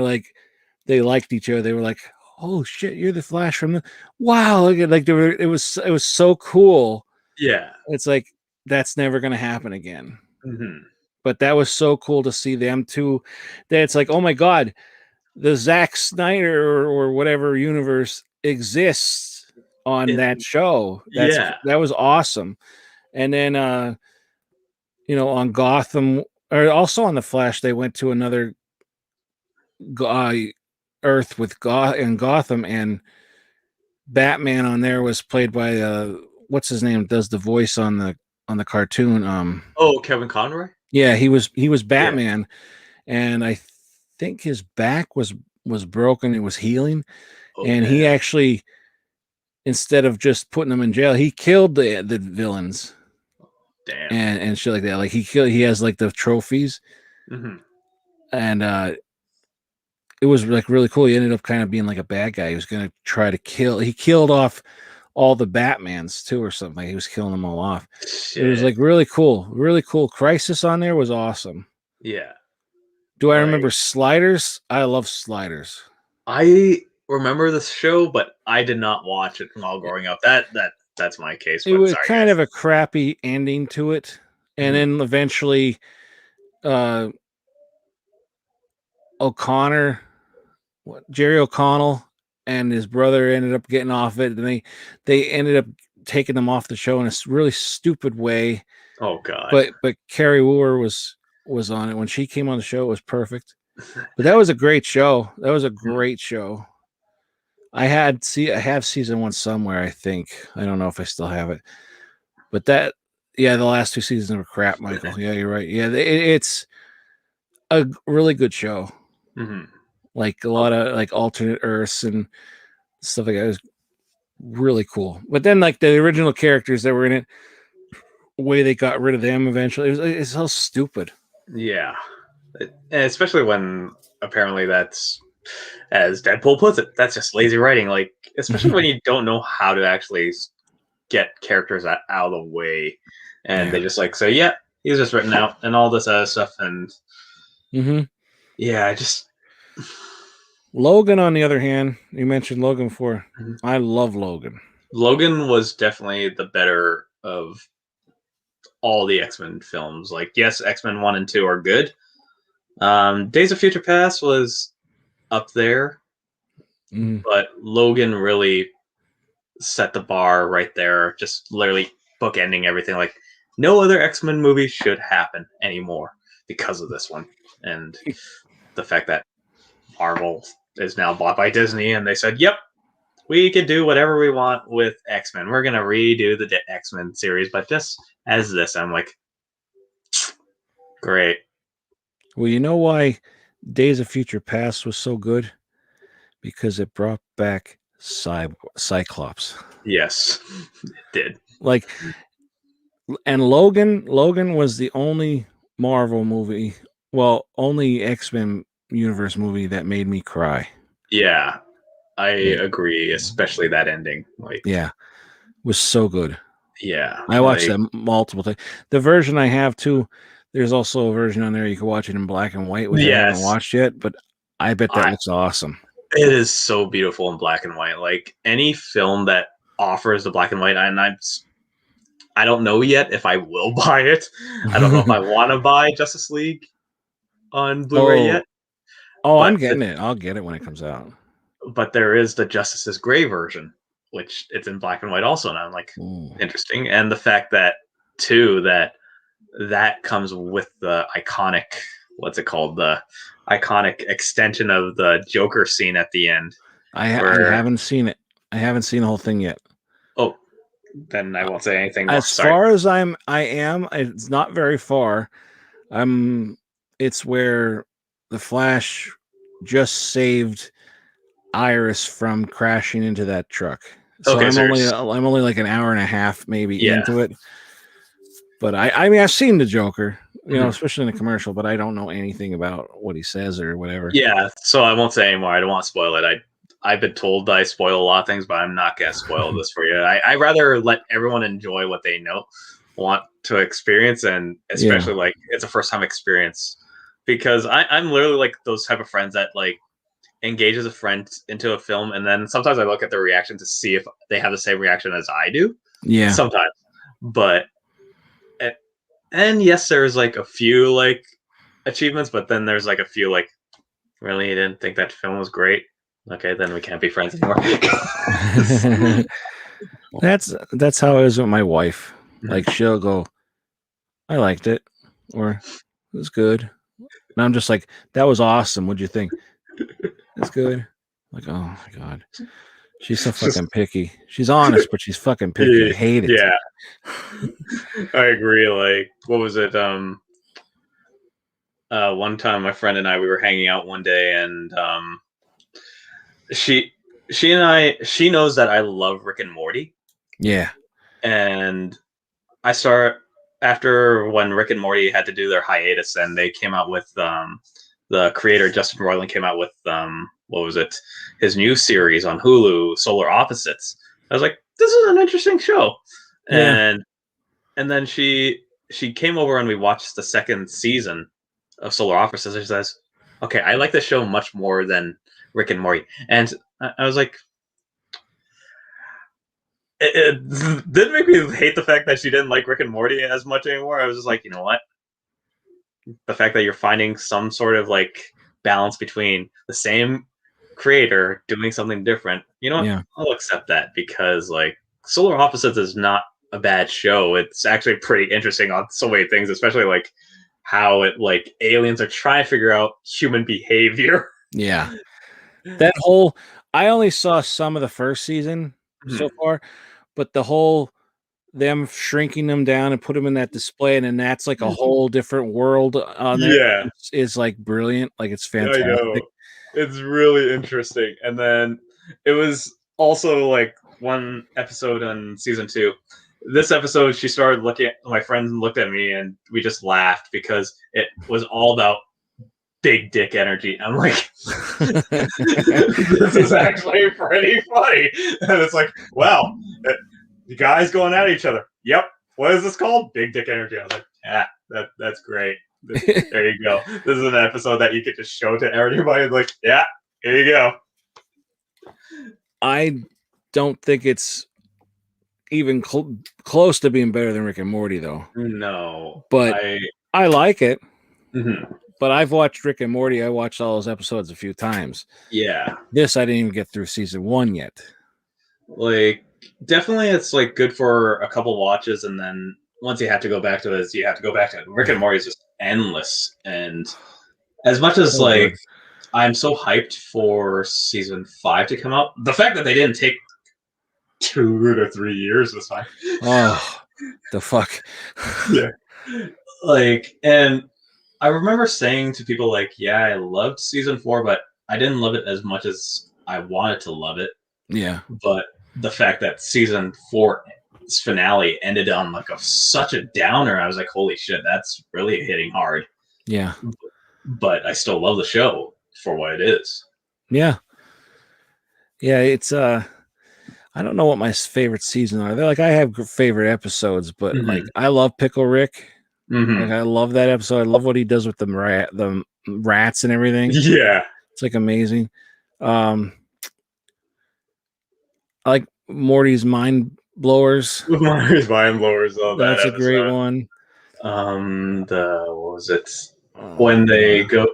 they liked each other. They were like, "Oh shit, you're the Flash from the wow!" Look at it was so cool. Yeah, it's like that's never gonna happen again. Mm-hmm. But that was so cool to see them too. That it's like, oh my god, the Zack Snyder or whatever universe exists on that show. That was awesome. And then on Gotham, or also on the Flash, they went to another Earth with Gotham, and Batman on there was played by what's his name? Does the voice on the cartoon? Kevin Conroy. Yeah, he was Batman, and I think his back was broken. It was healing, and he actually, instead of just putting them in jail, he killed the villains. Damn. And shit like that. Like he has like the trophies, and it was like really cool. He ended up kind of being like a bad guy. He was gonna try to kill. He killed off all the Batmans too, or something. Like he was killing them all off. Shit. It was like really cool, really cool. Crisis on there was awesome. Yeah. Do I remember Sliders? I love Sliders. I remember this show, but I did not watch it while growing up. That's my case. It was kind of a crappy ending to it, and then eventually, Jerry O'Connell and his brother ended up getting off it, and they ended up taking them off the show in a really stupid way. Oh god! But Carrie Wooer was on it when she came on the show. It was perfect. But that was a great show. That was a great show. I have season 1 somewhere. I think I don't know if I still have it. But the last 2 seasons were crap, Michael. Yeah, you're right. Yeah, it's a really good show. Like a lot of like alternate Earths and stuff like that. It was really cool. But then like the original characters that were in it, the way they got rid of them eventually, it's so stupid. Yeah, and especially when apparently that's, as Deadpool puts it, that's just lazy writing. Like, especially when you don't know how to actually get characters out of the way, and they just like say, "Yeah, he's just written out," and all this other stuff, and I just. Logan, on the other hand, you mentioned Logan before. I love Logan. Logan was definitely the better of all the X-Men films. Like, yes, X-Men 1 and 2 are good. Days of Future Past was up there, but Logan really set the bar right there, just literally bookending everything. Like, no other X-Men movie should happen anymore because of this one. And the fact that Marvel is now bought by Disney, and they said, "Yep, we could do whatever we want with X-Men. We're gonna redo the X-Men series, but just as this." I'm like, great. Well, you know why Days of Future Past was so good? Because it brought back Cyclops. Yes, it did. Like, and Logan was the only Marvel movie, only X-Men universe movie that made me cry. Yeah, I agree, especially that ending. Like, was so good. Yeah, I watched that multiple times. The version I have too, there's also a version on there you can watch it in black and white, which I haven't watched yet, but I bet that looks awesome. It is so beautiful in black and white. Like any film that offers the black and white, and I don't know yet if I will buy it. I don't know if I want to buy Justice League on Blu-ray yet. Oh, I'm getting it. I'll get it when it comes out. But there is the Justice's Gray version, which it's in black and white also. And I'm like, interesting. And the fact that too that comes with the iconic, what's it called? The iconic extension of the Joker scene at the end. I haven't seen it. I haven't seen the whole thing yet. Oh, then I won't say anything more. As far as I am, it's not very far. It's where the Flash just saved Iris from crashing into that truck. So okay, I'm only like an hour and a half maybe into it. But I mean, I've seen the Joker, you know, especially in the commercial, but I don't know anything about what he says or whatever. Yeah, so I won't say anymore. I don't want to spoil it. I've been told that I spoil a lot of things, but I'm not going to spoil this for you. I rather let everyone enjoy what they want to experience, and especially like it's a first time experience, because I'm literally like those type of friends that like engages a friend into a film, and then sometimes I look at their reaction to see if they have the same reaction as I do. Yeah, sometimes, but and yes, there's like a few like achievements, but then there's like a few like, really, you didn't think that film was great? Okay, then we can't be friends anymore. That's how it is with my wife. Like she'll go, I liked it, or it was good, and I'm just like, that was awesome. What'd you think? It's good. Like, oh my god, she's so fucking picky. She's honest, but she's fucking picky. I hate it. Yeah, I agree. Like, what was it? One time, my friend and I, we were hanging out one day, and she knows that I love Rick and Morty. Yeah, and I start after when Rick and Morty had to do their hiatus, and they came out with the creator Justin Roiland came out with what was it? His new series on Hulu, Solar Opposites. I was like, this is an interesting show, and then she came over and we watched the second season of Solar Opposites. She says, "Okay, I like the show much more than Rick and Morty," and I was like, it didn't make me hate the fact that she didn't like Rick and Morty as much anymore. I was just like, you know what? The fact that you're finding some sort of like balance between the same creator doing something different, you know what? Yeah. I'll accept that, because like Solar Opposites is not a bad show. It's actually pretty interesting on so many things, especially like how it like aliens are trying to figure out human behavior. Yeah. That whole, I only saw some of the first season so far, but the whole them shrinking them down and put them in that display, and then that's like a whole different world on there. Yeah, is like brilliant. Like it's fantastic. I know. It's really interesting. And then it was also like one episode on season 2. This episode, she started looking at my friends and looked at me, and we just laughed because it was all about big dick energy. I'm like, this is actually pretty funny. And it's like, wow, the guys going at each other. Yep. What is this called? Big dick energy. I was like, yeah, that's great. There you go. This is an episode that you could just show to everybody. Like, yeah, here you go. I don't think it's even close to being better than Rick and Morty, though. No. But I like it. Mm-hmm. But I've watched Rick and Morty. I watched all those episodes a few times. Yeah. This, I didn't even get through season 1 yet. Like, definitely it's like good for a couple watches, and then once you have to go back to it, you have to go back to it. Rick and Morty is just endless. And as much as like I'm so hyped for season 5 to come out, the fact that they didn't take 2 to 3 years this time. Oh, the fuck. Yeah. Like, and I remember saying to people like, yeah, I loved season 4, but I didn't love it as much as I wanted to love it. Yeah. But the fact that season 4's finale ended on like such a downer, I was like, holy shit, that's really hitting hard. Yeah. But I still love the show for what it is. Yeah. Yeah, it's I don't know what my favorite season are. They're like, I have favorite episodes, but like I love Pickle Rick. Like I love that episode. I love what he does with the rats and everything. Yeah. It's like amazing. I like Morty's Mind Blowers. Morty's Mind Blowers. Oh, that's that a great episode. one. What was it? When they go.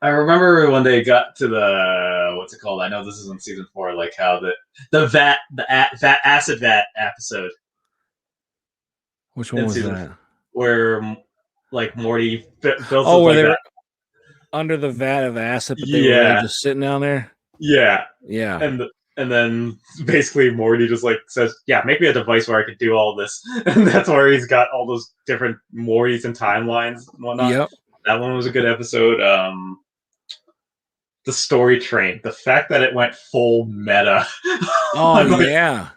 I remember when they got to the what's it called? I know this is in season 4. Like how the acid vat episode. Which one was that? Where like Morty builds. Oh, where they were under the vat of acid, but they were really just sitting down there. Yeah, yeah. And then basically Morty just like says, "Yeah, make me a device where I could do all this," and that's where he's got all those different Mortys and timelines and whatnot. Yep. That one was a good episode. The story train, the fact that it went full meta. Oh yeah.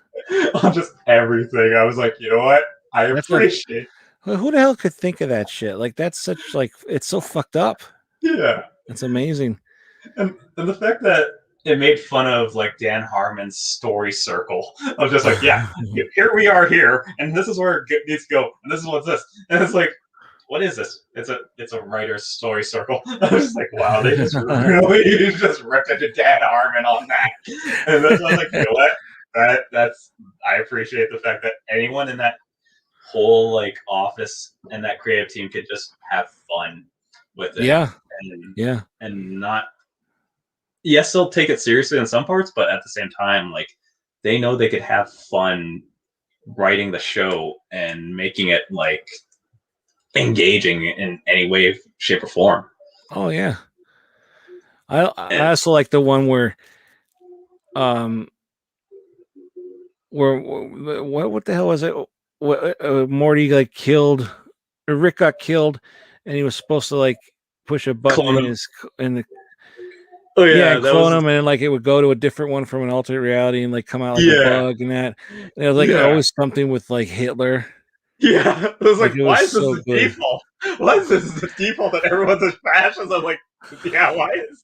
On just everything, I was like, you know what? I appreciate. Who the hell could think of that shit? Like that's such like it's so fucked up. Yeah, it's amazing. And the fact that it made fun of like Dan Harmon's story circle of just like, yeah, here we are here, and this is where it needs to go, and this is what's this, and it's like, what is this? It's a writer's story circle. I was just like, wow, they just really just ripped into Dan Harmon on that, and that's why I was like, you know what? That's I appreciate the fact that anyone in that whole like office and that creative team could just have fun with it. Yeah. And not. Yes, they'll take it seriously in some parts, but at the same time, like they know they could have fun writing the show and making it like engaging in any way, shape, or form. Oh yeah. I also like the one where what the hell was it? Morty like killed, or Rick got killed, and he was supposed to like push a button in the. Oh yeah, clone him, and like it would go to a different one from an alternate reality and like come out like a bug and that. And it was like always something with like Hitler. Yeah, it was like why is this the default? Why is this the default that everyone's a fascist? I'm like, yeah, why is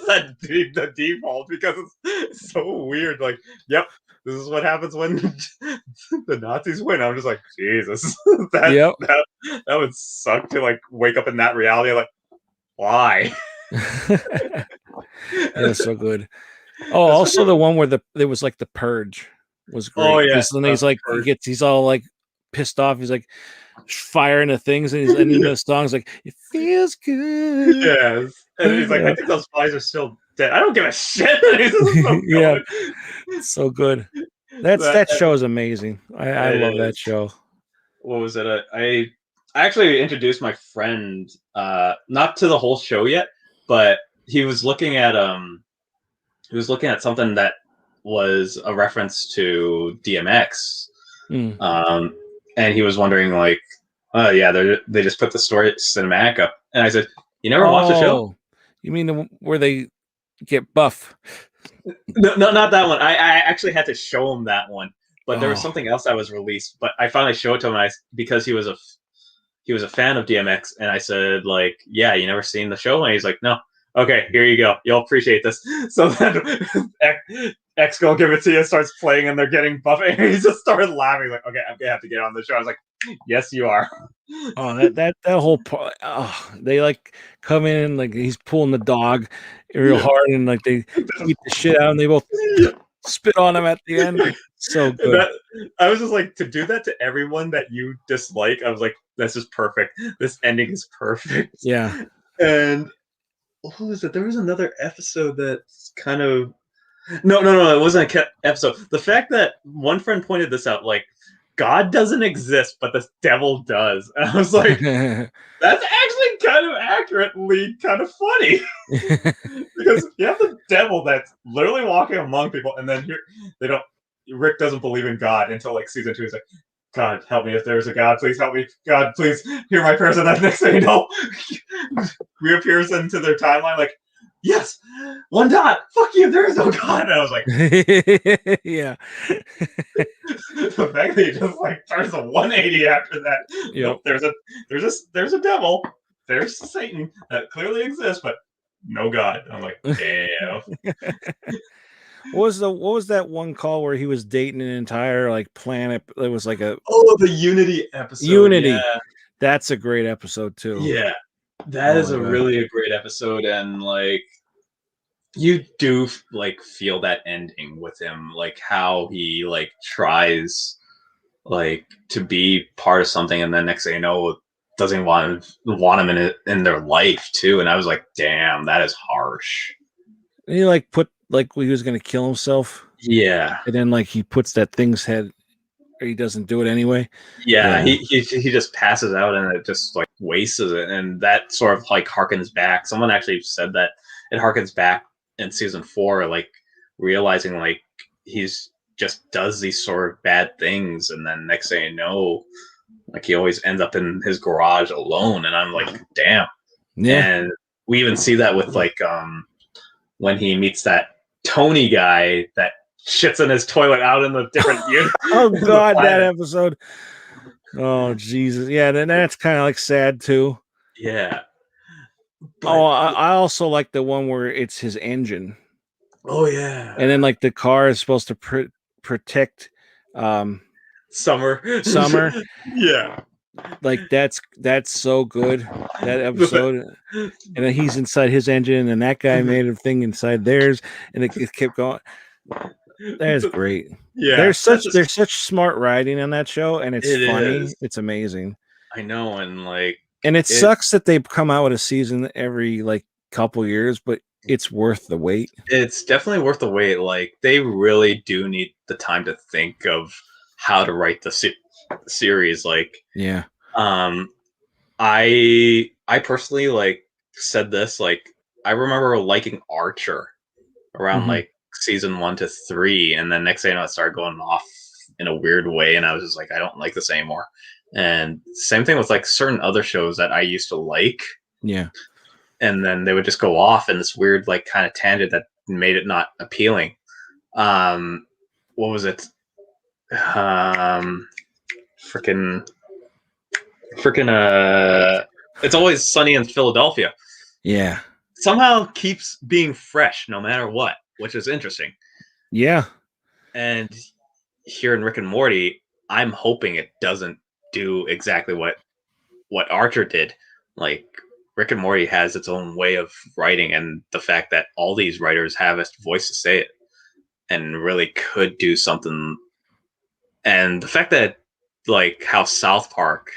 that the default? Because it's so weird. Like, yep, this is what happens when the Nazis win. I'm just like, Jesus, that would suck to like wake up in that reality. Like, why? It was so good. Oh, also the one where there was like the purge was great. Oh yeah, and he's like he's all like pissed off. He's like firing the things, and he's ending the songs like it feels good. Yes, and he's like, I think those flies are still dead. I don't give a shit. So it's so good. That show is amazing. I love that show. What was it? I actually introduced my friend, not to the whole show yet, but he was looking at something that was a reference to DMX, and he was wondering like, they just put the story cinematic up, and I said, you never watched the show? You mean where they get buff? No, not that one. I actually had to show him that one, but there was something else that was released, but I finally showed it to him, because he was a fan of DMX, and I said like, yeah, you never seen the show? And he's like, no. Okay, here you go. You'll appreciate this. So then X go give it to you, starts playing, and they're getting buff, and he just started laughing like, okay, I'm gonna have to get on the show. I was like, yes, you are. Oh, that whole part. Oh, they like come in, like he's pulling the dog real hard, and like they beat the shit out, and they both spit on him at the end. So good. I was just like, to do that to everyone that you dislike, I was like, this is perfect. This ending is perfect. Yeah. And what was it? There was another episode that's kind of no, it wasn't an episode. The fact that one friend pointed this out, like, God doesn't exist, but the devil does. And I was like, that's actually kind of accurately kind of funny. Because you have the devil that's literally walking among people, and then Rick doesn't believe in God until like season 2. He's like, God, help me if there's a God. Please help me. God, please hear my prayers. And then next thing you know, reappears into their timeline like, yes, one dot. Fuck you. There is no God. And I was like, yeah. The fact that he just like turns a 180 after that. Yep. Nope, there's a devil. There's Satan that clearly exists, but no God. I'm like, damn. What was that one call where he was dating an entire like planet? It was like the Unity episode. Unity. Yeah. That's a great episode too. Yeah. That is a really great episode, and like you do like feel that ending with him, like how he like tries like to be part of something, and then next thing you know, doesn't want him in their life too. And I was like, damn, that is harsh. And he like put like he was gonna kill himself. Yeah. And then like he puts that thing's head, or he doesn't do it anyway. Yeah, he just passes out and it just like wastes it, and that sort of like harkens back. Someone actually said that it harkens back in season 4, like realizing like he's just does these sort of bad things, and then next thing you know, like he always ends up in his garage alone, and I'm like, damn. Yeah. And we even see that with like when he meets that Tony guy that shits in his toilet out in the different unit. Oh god, that episode. Oh Jesus. Yeah, then that's kind of like sad too. Yeah. But, I also like the one where it's his engine. Oh yeah. And then like the car is supposed to protect Summer. Yeah. Like that's so good, that episode. And then he's inside his engine, and that guy made a thing inside theirs, and it kept going. That's great. Yeah, there's such smart writing on that show, and it's funny. It's amazing. I know, and it sucks that they come out with a season every like couple years, but it's worth the wait. It's definitely worth the wait. Like they really do need the time to think of how to write the series. Like, yeah. I personally like said this, like I remember liking Archer around like season 1 to 3, and then next thing you know, it started going off in a weird way, and I was just like, I don't like this anymore. And same thing with like certain other shows that I used to like. Yeah. And then they would just go off in this weird like kind of tangent that made it not appealing. What was it? Freaking It's Always Sunny in Philadelphia. Yeah. Somehow keeps being fresh no matter what, which is interesting. Yeah. And here in Rick and Morty, I'm hoping it doesn't do exactly what Archer did. Like Rick and Morty has its own way of writing, and the fact that all these writers have a voice to say it and really could do something. And the fact that like how South Park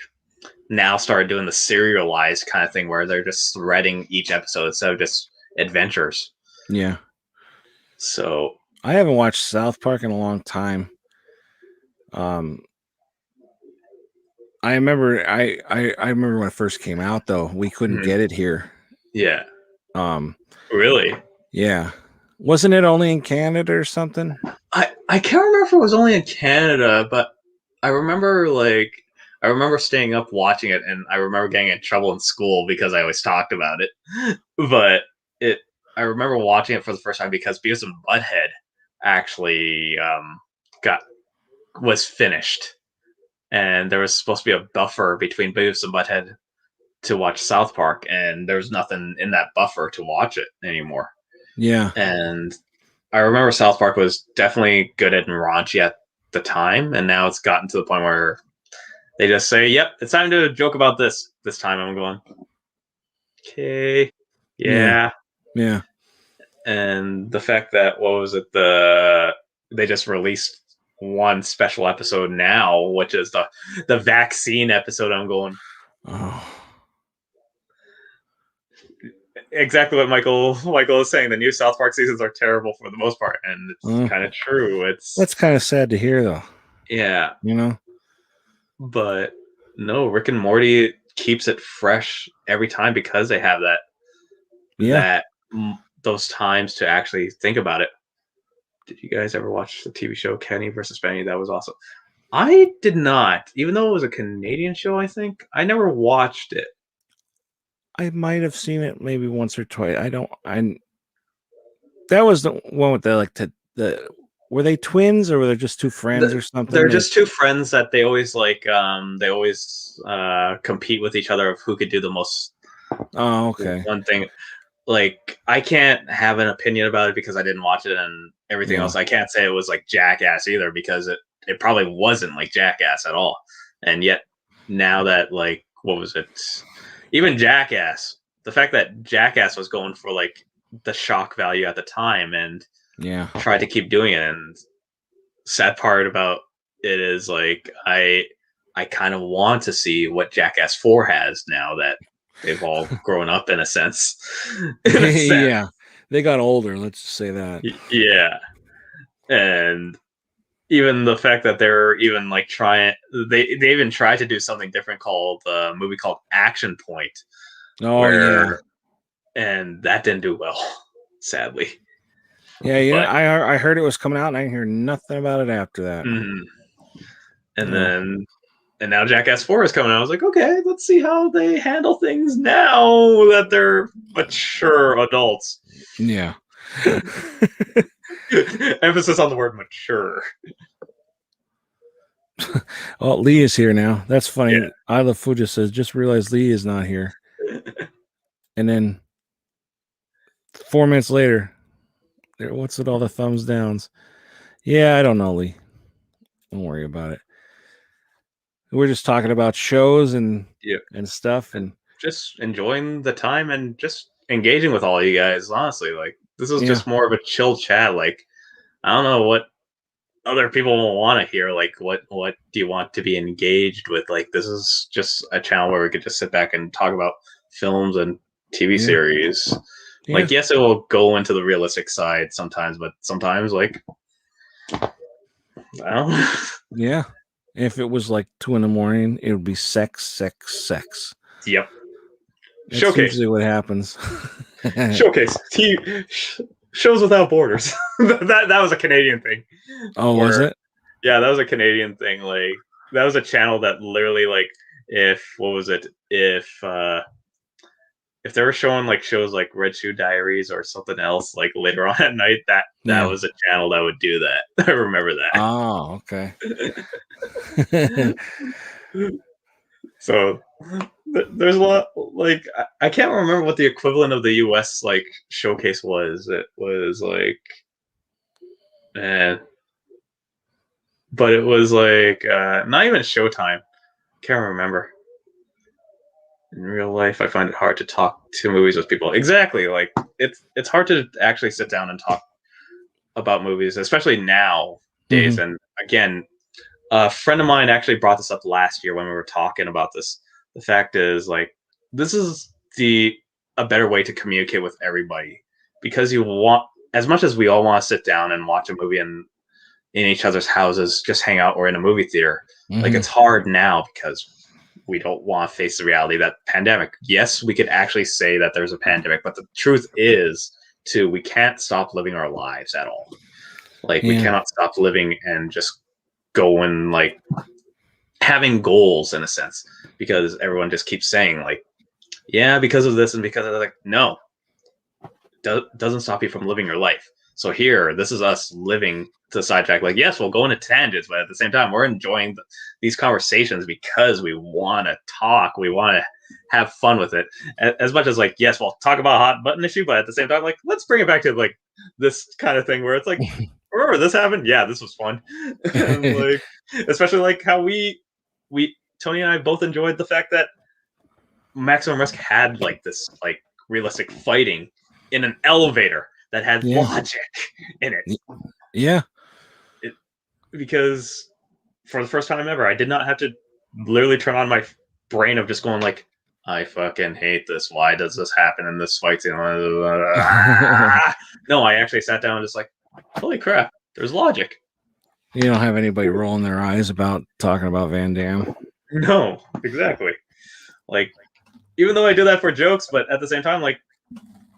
now started doing the serialized kind of thing where they're just threading each episode instead of just adventures. Yeah. So I haven't watched South Park in a long time. I remember I remember when it first came out though. We couldn't get it here. Yeah. Really? Yeah. Wasn't it only in Canada or something? I can't remember if it was only in Canada, but I remember staying up watching it, and I remember getting in trouble in school because I always talked about it. But I remember watching it for the first time because Beavis and Butthead actually was finished, and there was supposed to be a buffer between Beavis and Butthead to watch South Park, and there was nothing in that buffer to watch it anymore. Yeah. And I remember South Park was definitely good and raunchy at the time, and now it's gotten to the point where they just say, yep, it's time to joke about this time. I'm going, okay, yeah. And the fact that, what was it, they just released one special episode now, which is the vaccine episode. I'm going, oh. Exactly what Michael is saying. The new South Park seasons are terrible for the most part, and it's kind of true. That's kind of sad to hear, though. Yeah, you know. But no, Rick and Morty keeps it fresh every time because they have those times to actually think about it. Did you guys ever watch the TV show Kenny versus Benny? That was awesome. I did not, even though it was a Canadian show. I think I never watched it. I might have seen it maybe once or twice. That was the one with the were they twins or were they just two friends or something? They're just two friends that they always compete with each other of who could do the most. Oh, okay. One thing, like I can't have an opinion about it because I didn't watch it, and everything else. I can't say it was like Jackass either because it probably wasn't like Jackass at all. And yet now that like what was it? Even Jackass, the fact that Jackass was going for like the shock value at the time, and yeah, tried to keep doing it. And sad part about it is like I kind of want to see what Jackass 4 has now that they've all grown up in a sense. yeah, they got older. Let's just say that. Yeah, and even the fact that they're even like trying, they even tried to do something different called a movie called Action Point. Oh yeah, and that didn't do well, sadly. Yeah, I heard it was coming out, and I didn't hear nothing about it after that. And now Jackass 4 is coming out. I was like, okay, let's see how they handle things now that they're mature adults. Yeah. Emphasis on the word mature. Oh, Lee is here now. That's funny. Yeah. I Love Food just says, just realized Lee is not here. And then 4 minutes later, what's with all the thumbs downs? Yeah, I don't know, Lee. Don't worry about it. We're just talking about shows and stuff, and just enjoying the time and just engaging with all you guys. Honestly, like this is just more of a chill chat. Like I don't know what other people will want to hear. Like what do you want to be engaged with? Like this is just a channel where we could just sit back and talk about films and TV series. Like yes, it will go into the realistic side sometimes, but sometimes like well, yeah. If it was like 2 a.m, it would be sex. Yep. That's Showcase. Usually what happens. Showcase. Shows Without Borders. that was a Canadian thing. Oh, was it? Yeah, that was a Canadian thing. Like that was a channel that literally like if they were showing like shows like Red Shoe Diaries or something else like later on at night, that was a channel that would do that. I remember that. Oh, okay. So there's a lot. Like I can't remember what the equivalent of the US like showcase was. It was like, but it was like not even Showtime. Can't remember. In real life, I find it hard to talk to movies with people. Exactly, like it's hard to actually sit down and talk about movies, especially nowadays. And again, a friend of mine actually brought this up last year when we were talking about this. The fact is, like, this is a better way to communicate with everybody because you want, as much as we all want to sit down and watch a movie in each other's houses, just hang out or in a movie theater. Like it's hard now because we don't want to face the reality that pandemic. Yes, we could actually say that there's a pandemic, but the truth is, too, we can't stop living our lives at all. Like we cannot stop living and just going like having goals in a sense because everyone just keeps saying like, yeah, because of this and because of that. Like, no, doesn't stop you from living your life. So here, this is us living to the side fact. Like, yes, we'll go into tangents, but at the same time, we're enjoying these conversations because we want to talk. We want to have fun with it. As much as like, yes, we'll talk about a hot button issue, but at the same time, like, let's bring it back to like this kind of thing where it's like, remember this happened? Yeah, this was fun. And, like, especially like how we Tony and I both enjoyed the fact that Maximum Risk had like this like realistic fighting in an elevator that had logic in it. Yeah. Because for the first time ever, I did not have to literally turn on my brain of just going like, I fucking hate this. Why does this happen in this fight scene? No, I actually sat down and just like, holy crap, there's logic. You don't have anybody rolling their eyes about talking about Van Damme. No, exactly. Like, even though I do that for jokes, but at the same time, like,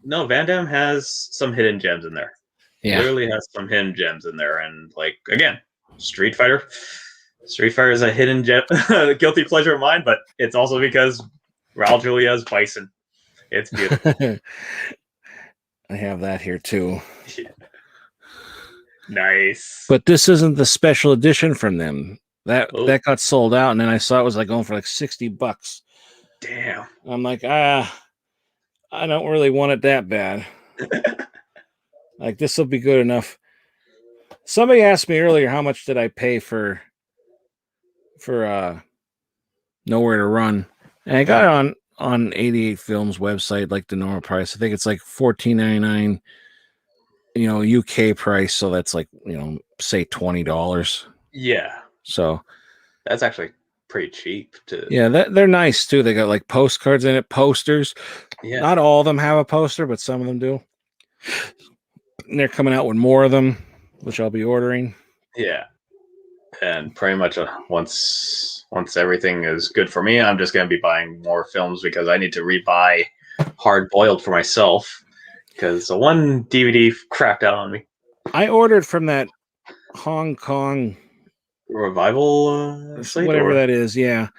no, Van Damme has some hidden gems in there. Yeah. Literally has some hidden gems in there. And, like, again, Street Fighter is a hidden gem, guilty pleasure of mine, but it's also because Raul Julia's Bison. It's beautiful. I have that here, too. Yeah. Nice. But this isn't the special edition from them. That got sold out, and then I saw it was like going for like $60. Damn. I'm like, I don't really want it that bad. Like, this will be good enough. Somebody asked me earlier how much did I pay for Nowhere to Run, and I got it on 88 Films website, like the normal price. I think it's like $14.99, UK price. So that's like, say $20. Yeah. So that's actually pretty cheap yeah, they're nice too. They got like postcards in it, posters. Yeah. Not all of them have a poster, but some of them do. And they're coming out with more of them, which I'll be ordering. Yeah. And pretty much once everything is good for me, I'm just going to be buying more films because I need to rebuy Hard Boiled for myself because the one DVD crapped out on me. I ordered from that Hong Kong revival site, whatever that is. Yeah.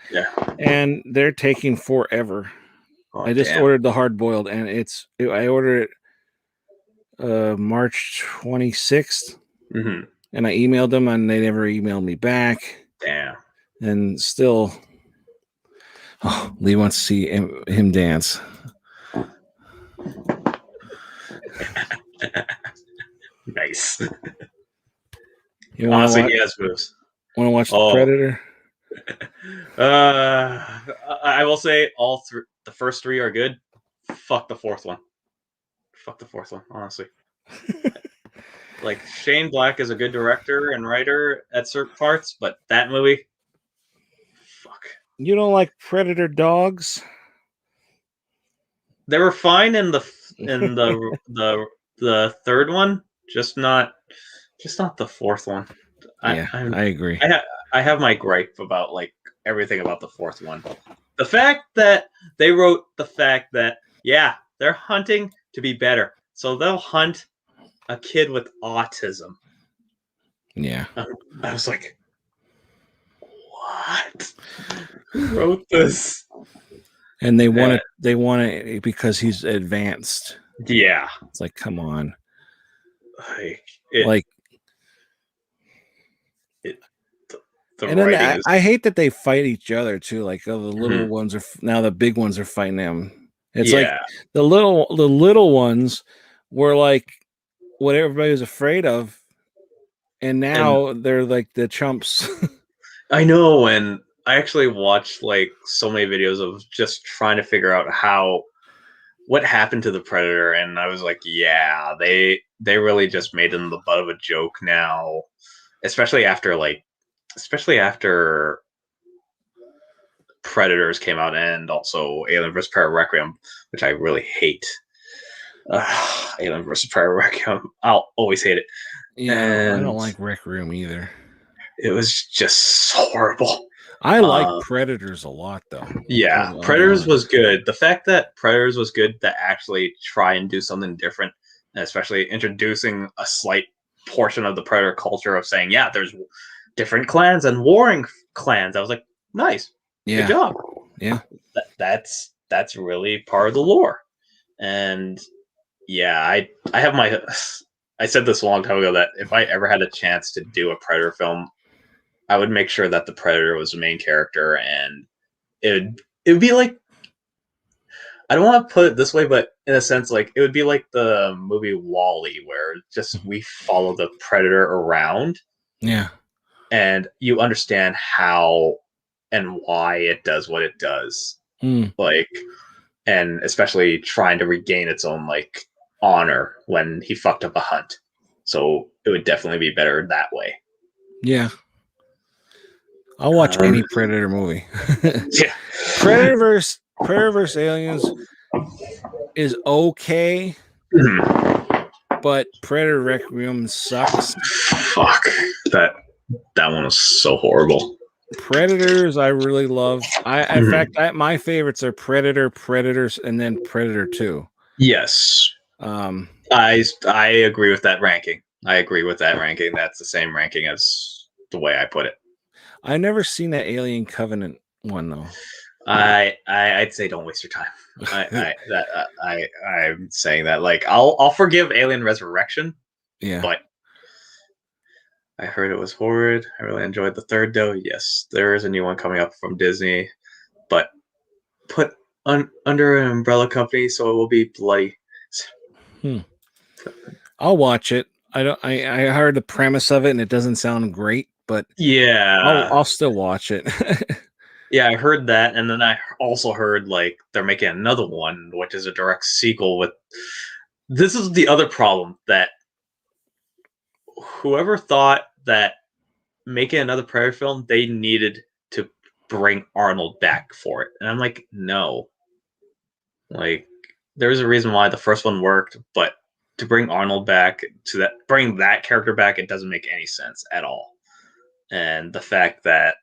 And they're taking forever. Oh, I just ordered the Hard Boiled, and I ordered it March 26th. Mm-hmm. And I emailed them, and they never emailed me back. Damn. And still, Lee wants to see him dance. Nice. Honestly, he has moves. Want to watch The Predator? I will say the first three are good. Fuck the fourth one. Honestly. Like, Shane Black is a good director and writer at certain parts, but that movie, fuck. You don't like Predator dogs? They were fine in the third one, just not the fourth one. I agree. I have my gripe about like everything about the fourth one. The fact that they wrote they're hunting to be better, so they'll hunt a kid with autism. Yeah. I was like, what? Who wrote this? And they want it because he's advanced. Yeah. It's like, come on. And then I hate that they fight each other too. Like, the little ones now the big ones are fighting them. It's like the little ones were like what everybody was afraid of, and now they're like the chumps. I know, and I actually watched like so many videos of just trying to figure out what happened to the Predator, and I was like, yeah, they really just made him the butt of a joke now, especially after Predators came out, and also Alien vs. Predator Requiem, which I really hate. Alien vs. Predator Requiem, I'll always hate it. Yeah, I don't like Requiem either. It was just horrible. I like Predators a lot, though. Yeah, Predators was good. The fact that Predators was good to actually try and do something different, and especially introducing a slight portion of the Predator culture of saying, yeah, there's different clans and warring clans. I was like, nice. Yeah. Good job. Yeah. That's really part of the lore. And yeah, I have I said this a long time ago that if I ever had a chance to do a Predator film, I would make sure that the Predator was the main character, and it would be like, I don't want to put it this way, but in a sense, like it would be like the movie WALL-E, where just we follow the Predator around. Yeah. And you understand how and why it does what it does. Like, and especially trying to regain its own like honor when he fucked up a hunt. So it would definitely be better that way. Yeah. I'll watch any Predator movie. Yeah. Predator vs. Aliens is okay, but Predator Requiem sucks. Fuck. That one was so horrible. Predators I really love. In fact, my favorites are Predators, and then Predator 2. Yes. I agree with that ranking. That's the same ranking as the way I put it. I never seen that Alien Covenant one though. I'd say don't waste your time. I'm saying that, like, I'll forgive Alien Resurrection. Yeah. But I heard it was horrid. I really enjoyed the third, though. Yes, there is a new one coming up from Disney, but put under an umbrella company, so it will be bloody. I'll watch it. I heard the premise of it, and it doesn't sound great, but yeah, I'll still watch it. Yeah, I heard that, and then I also heard like they're making another one, which is a direct sequel. With this is the other problem that whoever thought that making another Predator film, they needed to bring Arnold back for it, and I'm like, no, like there's a reason why the first one worked, but to bring Arnold back bring that character back, it doesn't make any sense at all. And the fact that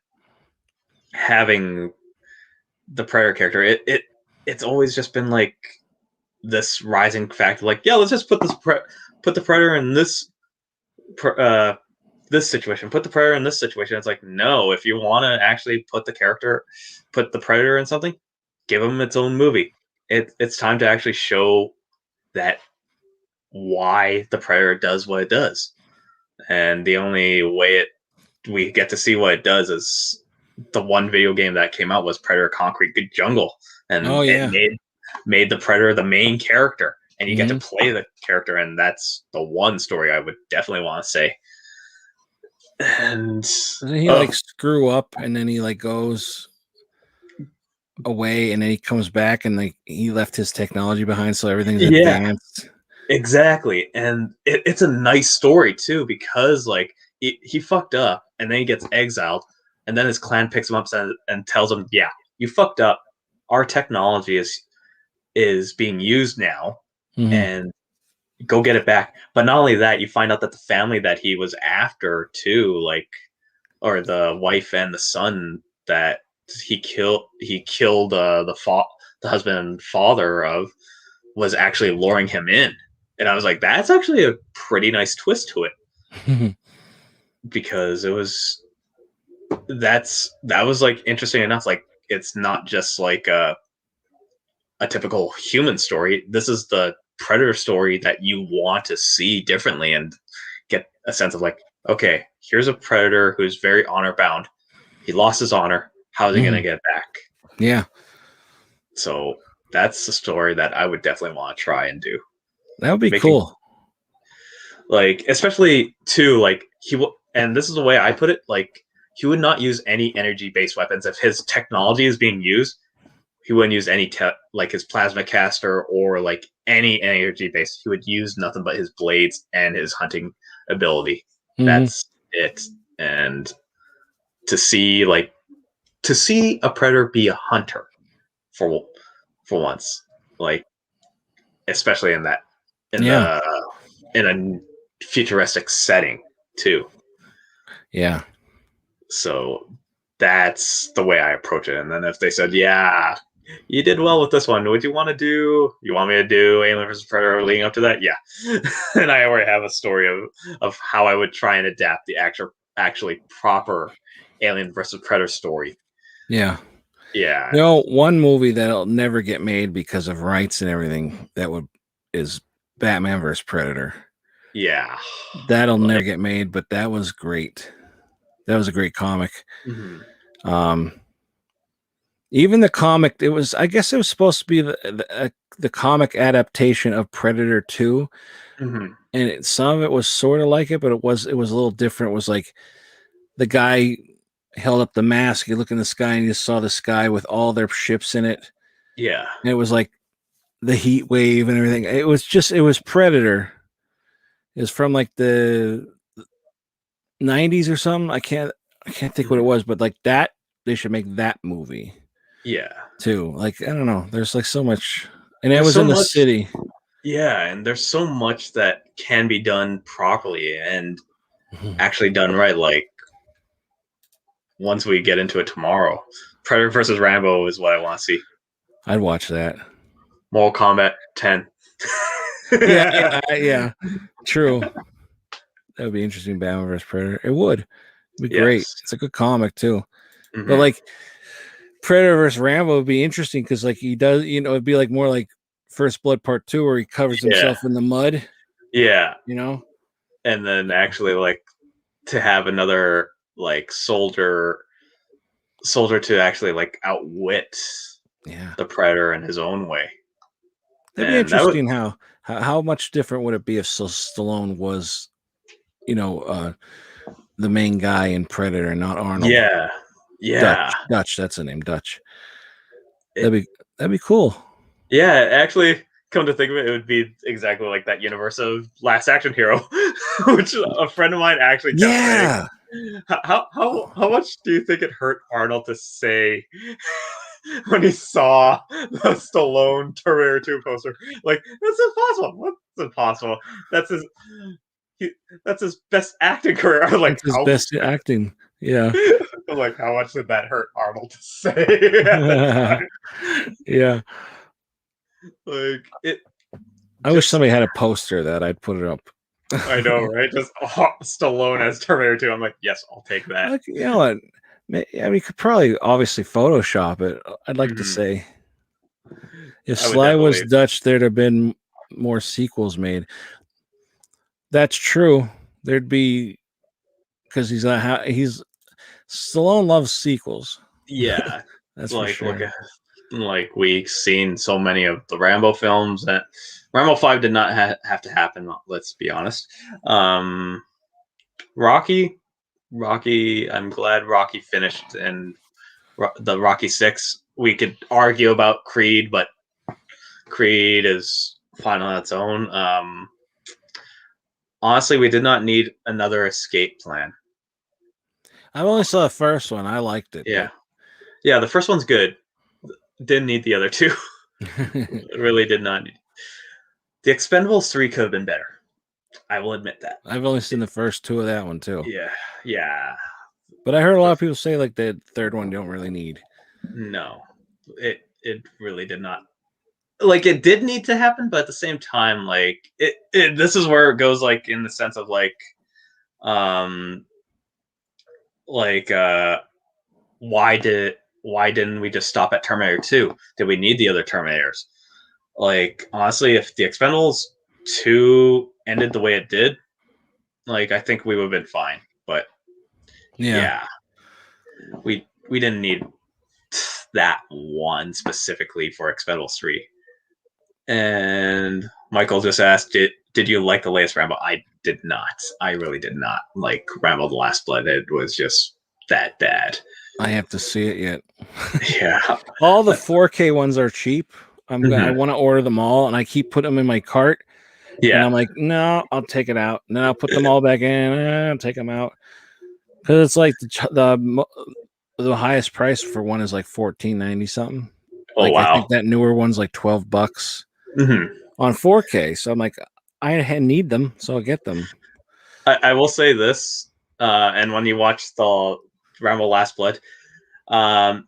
having the Predator character, it's always just been like this rising factor. Like, yeah, let's just put put the Predator in this situation. Put the Predator in this situation. It's like, no, if you want to actually put the Predator in something, give him its own movie. It's time to actually show that why the Predator does what it does, and the only way we get to see what it does is the one video game that came out was Predator Concrete Jungle, and it made the Predator the main character, and you get to play the character, and that's the one story I would definitely want to say. And doesn't he like screw up, and then he like goes away, and then he comes back, and like he left his technology behind, so everything's advanced. Exactly, and it's a nice story too, because like he fucked up, and then he gets exiled, and then his clan picks him up and tells him, "Yeah, you fucked up. Our technology is being used now, and go get it back." But not only that, you find out that the family that he was after too, like, or the wife and the son that he killed the husband and father of, was actually luring him in. And I was like, that's actually a pretty nice twist to it. Because that was like interesting enough. Like, it's not just like a typical human story. This is the Predator story that you want to see differently and get a sense of like, okay, here's a Predator who's very honor bound. He lost his honor. How's he going to get it back? Yeah. So that's the story that I would definitely want to try and do. That would be cool. Like, especially too, like and this is the way I put it, like, he would not use any energy-based weapons. If his technology is being used, he wouldn't use any like his plasma caster or like any energy-based. He would use nothing but his blades and his hunting ability. That's it. And to see a Predator be a hunter for once, like, especially in a futuristic setting too. Yeah. So that's the way I approach it. And then if they said, yeah, you did well with this one, you want me to do Alien vs. Predator leading up to that? Yeah. And I already have a story of how I would try and adapt the actually proper Alien vs. Predator story. Yeah. Yeah. You know, one movie that'll never get made because of rights and everything is Batman vs. Predator. Yeah. That'll never get made, but that was great. That was a great comic. Even the comic, I guess it was supposed to be the comic adaptation of Predator 2. And some of it was sort of like it, but it was a little different. It was like the guy held up the mask, you look in the sky and you saw the sky with all their ships in it. Yeah. And it was like the heat wave and everything. It was Predator. It was from like the 90s or something. I can't think what it was, but like that, they should make that movie. Yeah. Too. Like, I don't know. There's like so much, and it was in the city. Yeah, and there's so much that can be done properly and actually done right. Like, once we get into it tomorrow, Predator versus Rambo is what I want to see. I'd watch that. Mortal Kombat 10. Yeah. True. That would be interesting. Batman vs. Predator. It would. It'd be great. It's a good comic too. But like Predator vs. Rambo would be interesting because like he does, it'd be like more like First Blood Part 2 where he covers himself in the mud. Yeah. And then actually like to have another like soldier to actually like outwit the Predator in his own way. That'd be interesting. How much different would it be if Stallone was, the main guy in Predator, not Arnold? Yeah, Dutch. That's the name, Dutch. That'd be cool. Yeah, actually, come to think of it, it would be exactly like that universe of Last Action Hero, which a friend of mine actually kept saying. How much do you think it hurt Arnold to say when he saw the Stallone Terminator 2 poster? Like, that's impossible. What's impossible? That's his best acting career. I was like, that's his best acting. Yeah. I'm like, how much did that hurt Arnold to say at the time? Yeah. Like it. I wish somebody had a poster of that. I'd put it up. I know, right? Just Stallone as Terminator 2. I'm like, yes, I'll take that. Like, you know what? I mean, you could probably obviously Photoshop it. I'd like to say, if Sly was Dutch, there'd have been more sequels made. That's true. There'd be, because he's Stallone loves sequels. Yeah, that's like, for sure. Like we've seen so many of the Rambo films that Rambo 5 did not have to happen. Let's be honest. Rocky. I'm glad Rocky finished, and the Rocky 6. We could argue about Creed, but Creed is fine on its own. Honestly, we did not need another escape plan. I only saw the first one. I liked it. Yeah, yeah, the first one's good. Didn't need the other two. Really did not need. The Expendables 3 could have been better. I will admit that. I've only seen the first 2 of that one too. Yeah. But I heard a lot of people say like the third one don't really need. No, it really did not. Like, it did need to happen, but at the same time, like this is where it goes, like, in the sense of like why didn't we just stop at Terminator 2? Did we need the other Terminators? Like, honestly, if the Expendables 2 ended the way it did, like, I think we would have been fine. But yeah, we didn't need that one specifically for Expendables 3. And Michael just asked, did you like the latest Rambo? I did not. I really did not like Rambo: The Last Blood. It was just that bad. I have to see it yet. Yeah. All the 4K ones are cheap. I want to order them all, and I keep putting them in my cart. Yeah. And I'm like, no, I'll take it out. And then I'll put them all back in. I'll take them out. Because it's like the highest price for one is like $14.90 something. Oh, like, wow. I think that newer one's like $12 on 4K. So I'm like, I need them, so I'll get them. I will say this, and when you watch the Rambo: Last Blood, a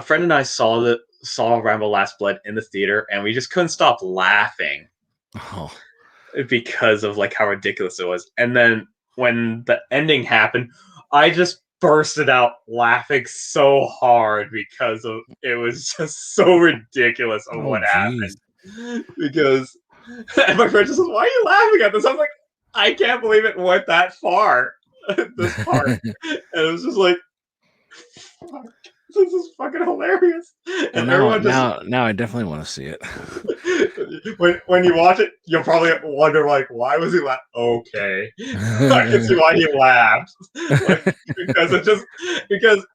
friend and I saw Rambo: Last Blood in the theater, and we just couldn't stop laughing because of like how ridiculous it was. And then when the ending happened, I just bursted out laughing so hard because of it was just so ridiculous of what happened. Because and my friend just says, "Why are you laughing at this?" I'm like, I can't believe it went that far. This part, and it was just like, this is fucking hilarious. And now I definitely want to see it. when you watch it, you'll probably wonder, like, why was he laughing? Okay, I can see why he laughed. Like, because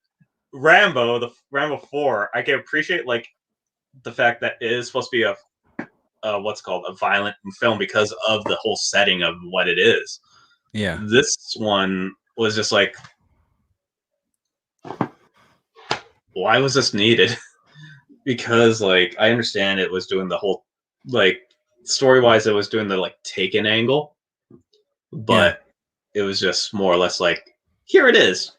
Rambo, the Rambo 4, I can appreciate like the fact that it is supposed to be a what's called a violent film because of the whole setting of what it is. Yeah, this one was just like, why was this needed? Because like I understand it was doing the whole like story-wise, it was doing the like Taken angle, but it was just more or less like, here it is.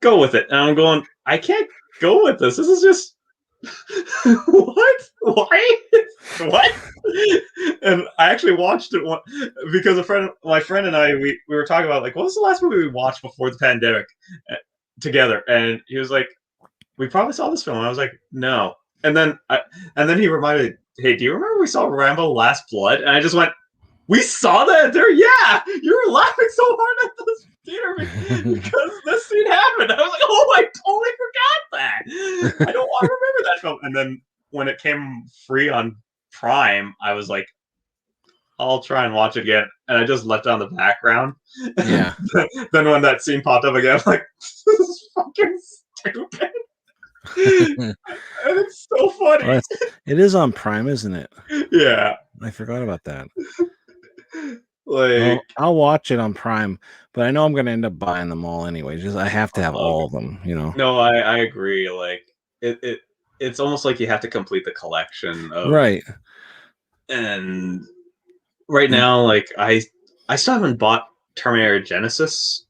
Go with it. And I'm going, I can't go with this. This is just what? Why? What? And I actually watched it because my friend and I, we were talking about like, what was the last movie we watched before the pandemic together? And he was like, we probably saw this film. And I was like, no. And then he reminded, hey, do you remember we saw Rambo: Last Blood? And I just went, we saw that there? Yeah, you were laughing so hard at this theater because this scene happened. I was like, oh, I totally forgot that. I don't want to remember that film. And then when it came free on Prime, I was like, I'll try and watch it again, and I just left it on the background. Yeah. Then when that scene popped up again, I'm like, this is fucking stupid. And it's so funny. Well, it is on Prime, isn't it? Yeah. I forgot about that. Like, well, I'll watch it on Prime, but I know I'm gonna end up buying them all anyway. Just I have to have all of them, you know. No, I agree. Like it's almost like you have to complete the collection of, right. And right now, like I still haven't bought Terminator Genesis,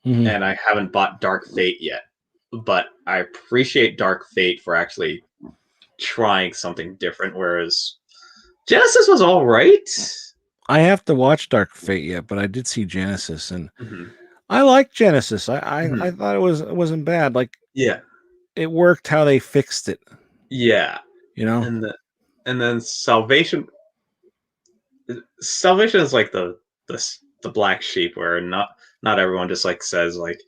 and I haven't bought Dark Fate yet. But I appreciate Dark Fate for actually trying something different, whereas Genesis was all right. I have to watch Dark Fate yet, but I did see Genesis, and I like Genesis. I thought it wasn't bad. Like, yeah, it worked how they fixed it. Yeah, you know. And then Salvation is like the black sheep, where not everyone just like says like,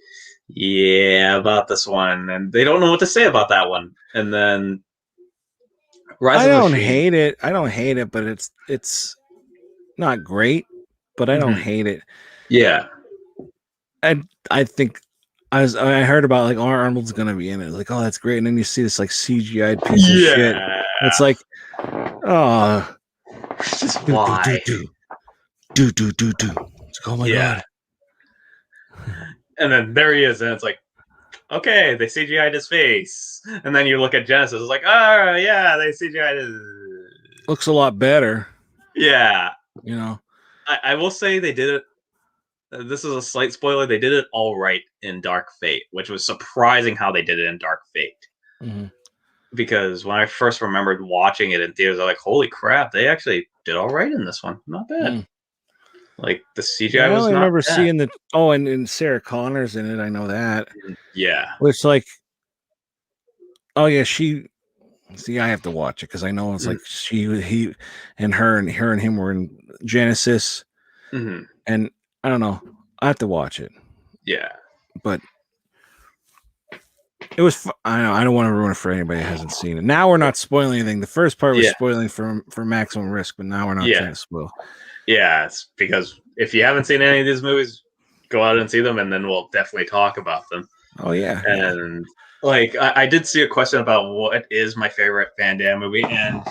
yeah, about this one, and they don't know what to say about that one. And then I don't hate it. I don't hate it, but it's not great, but I don't hate it. Yeah. I think I heard about like Arnold's gonna be in it. Like, oh, that's great. And then you see this like CGI piece of shit. It's like, oh, just why? Do. It's like, oh my god. And then there he is, and it's like, okay, they CGI'd his face. And then you look at Genesis, it's like, oh yeah, they CGI'd his. Looks a lot better. Yeah. You know. I will say they did it. This is a slight spoiler. They did it all right in Dark Fate, which was surprising how they did it in Dark Fate. Because when I first remembered watching it in theaters, I was like, holy crap, they actually did all right in this one. Not bad. Like, the CGI was not bad. I remember seeing the... Oh, and Sarah Connor's in it. I know that. Yeah. Which, like... Oh, yeah, she... See, I have to watch it, because I know it's like he and her and him were in Genesis. And I don't know. I have to watch it. Yeah. But it was... I don't want to ruin it for anybody who hasn't seen it. Now we're not spoiling anything. The first part was spoiling for Maximum Risk, but now we're not trying to spoil. Yeah, it's because if you haven't seen any of these movies, go out and see them, and then we'll definitely talk about them. Oh, yeah. And, like, I did see a question about what is my favorite Van Damme movie, and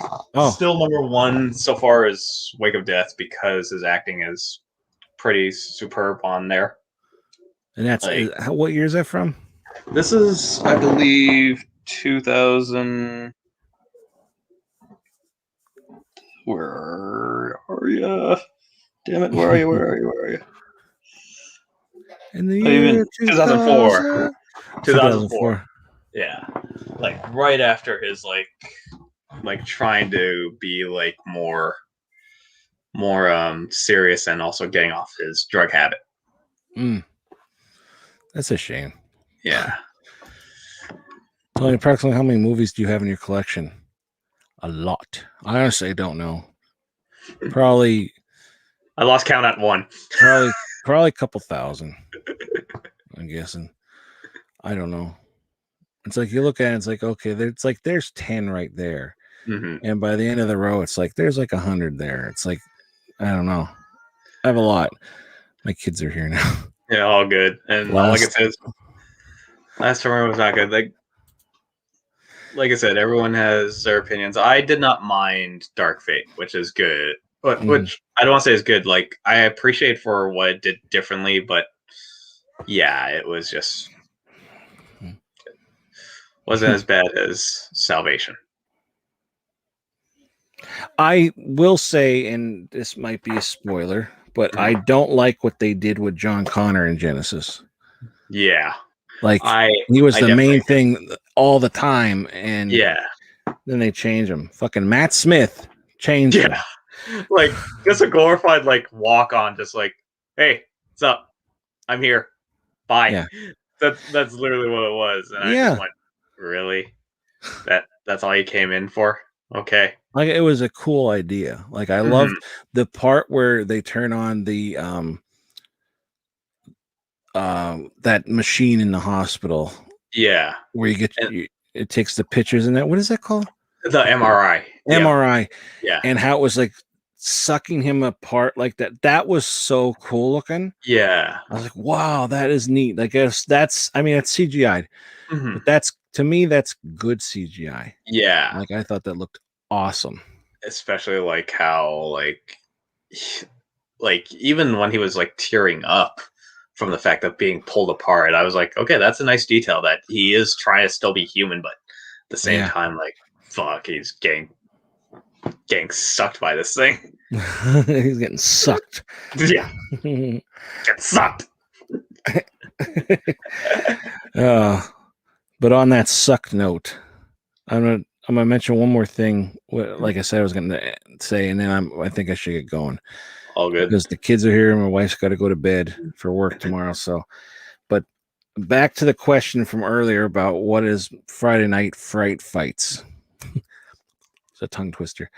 still number one so far is Wake of Death, because his acting is pretty superb on there. And that's... Like, what year is that from? This is, I believe, 2000... Where are you? Damn it! Where are you? In the year 2004. 2004. Yeah, like right after his like trying to be like more serious, and also getting off his drug habit. That's a shame. Yeah. Tony, approximately how many movies do you have in your collection? A lot. I honestly don't know. Probably. I lost count at one. Probably a couple thousand. I'm guessing. I don't know. It's like you look at it, it's like, okay, there's 10 right there. And by the end of the row, it's like there's like 100 there. It's like, I don't know. I have a lot. My kids are here now. Yeah, all good. And like it says, last time was not good. Like I said, everyone has their opinions. I did not mind Dark Fate, which is good. But which I don't want to say is good. Like, I appreciate for what it did differently, but yeah, it was just wasn't as bad as Salvation. I will say, and this might be a spoiler, but I don't like what they did with John Connor in Genesis. Yeah. Like, he was the main thing all the time, and then they change him. Fucking Matt Smith changed him. Like, just a glorified like walk on, just like, hey, what's up? I'm here. Bye. Yeah. That's literally what it was. And I just went, really? That's all you came in for? Okay. Like, it was a cool idea. Like, I loved the part where they turn on the that machine in the hospital. Yeah. Where you get it takes the pictures in that. What is that called? The MRI. MRI. Yeah. And how it was like sucking him apart like that. That was so cool looking. Yeah. I was like, wow, that is neat. I guess that's CGI'd, Mm-hmm. but to me, that's good CGI. Yeah. Like, I thought that looked awesome. Especially like how like even when he was like tearing up from the fact of being pulled apart, I was like, okay, that's a nice detail that he is trying to still be human, but at the same time, like, fuck, he's getting sucked by this thing. He's getting sucked. Yeah. Get sucked. But on that sucked note, I'm gonna mention one more thing. Like I said, I was gonna say, and then I think I should get going. All good. Because the kids are here and my wife's got to go to bed for work tomorrow. So, but back to the question from earlier about what is Friday Night Fright Fights. It's a tongue twister.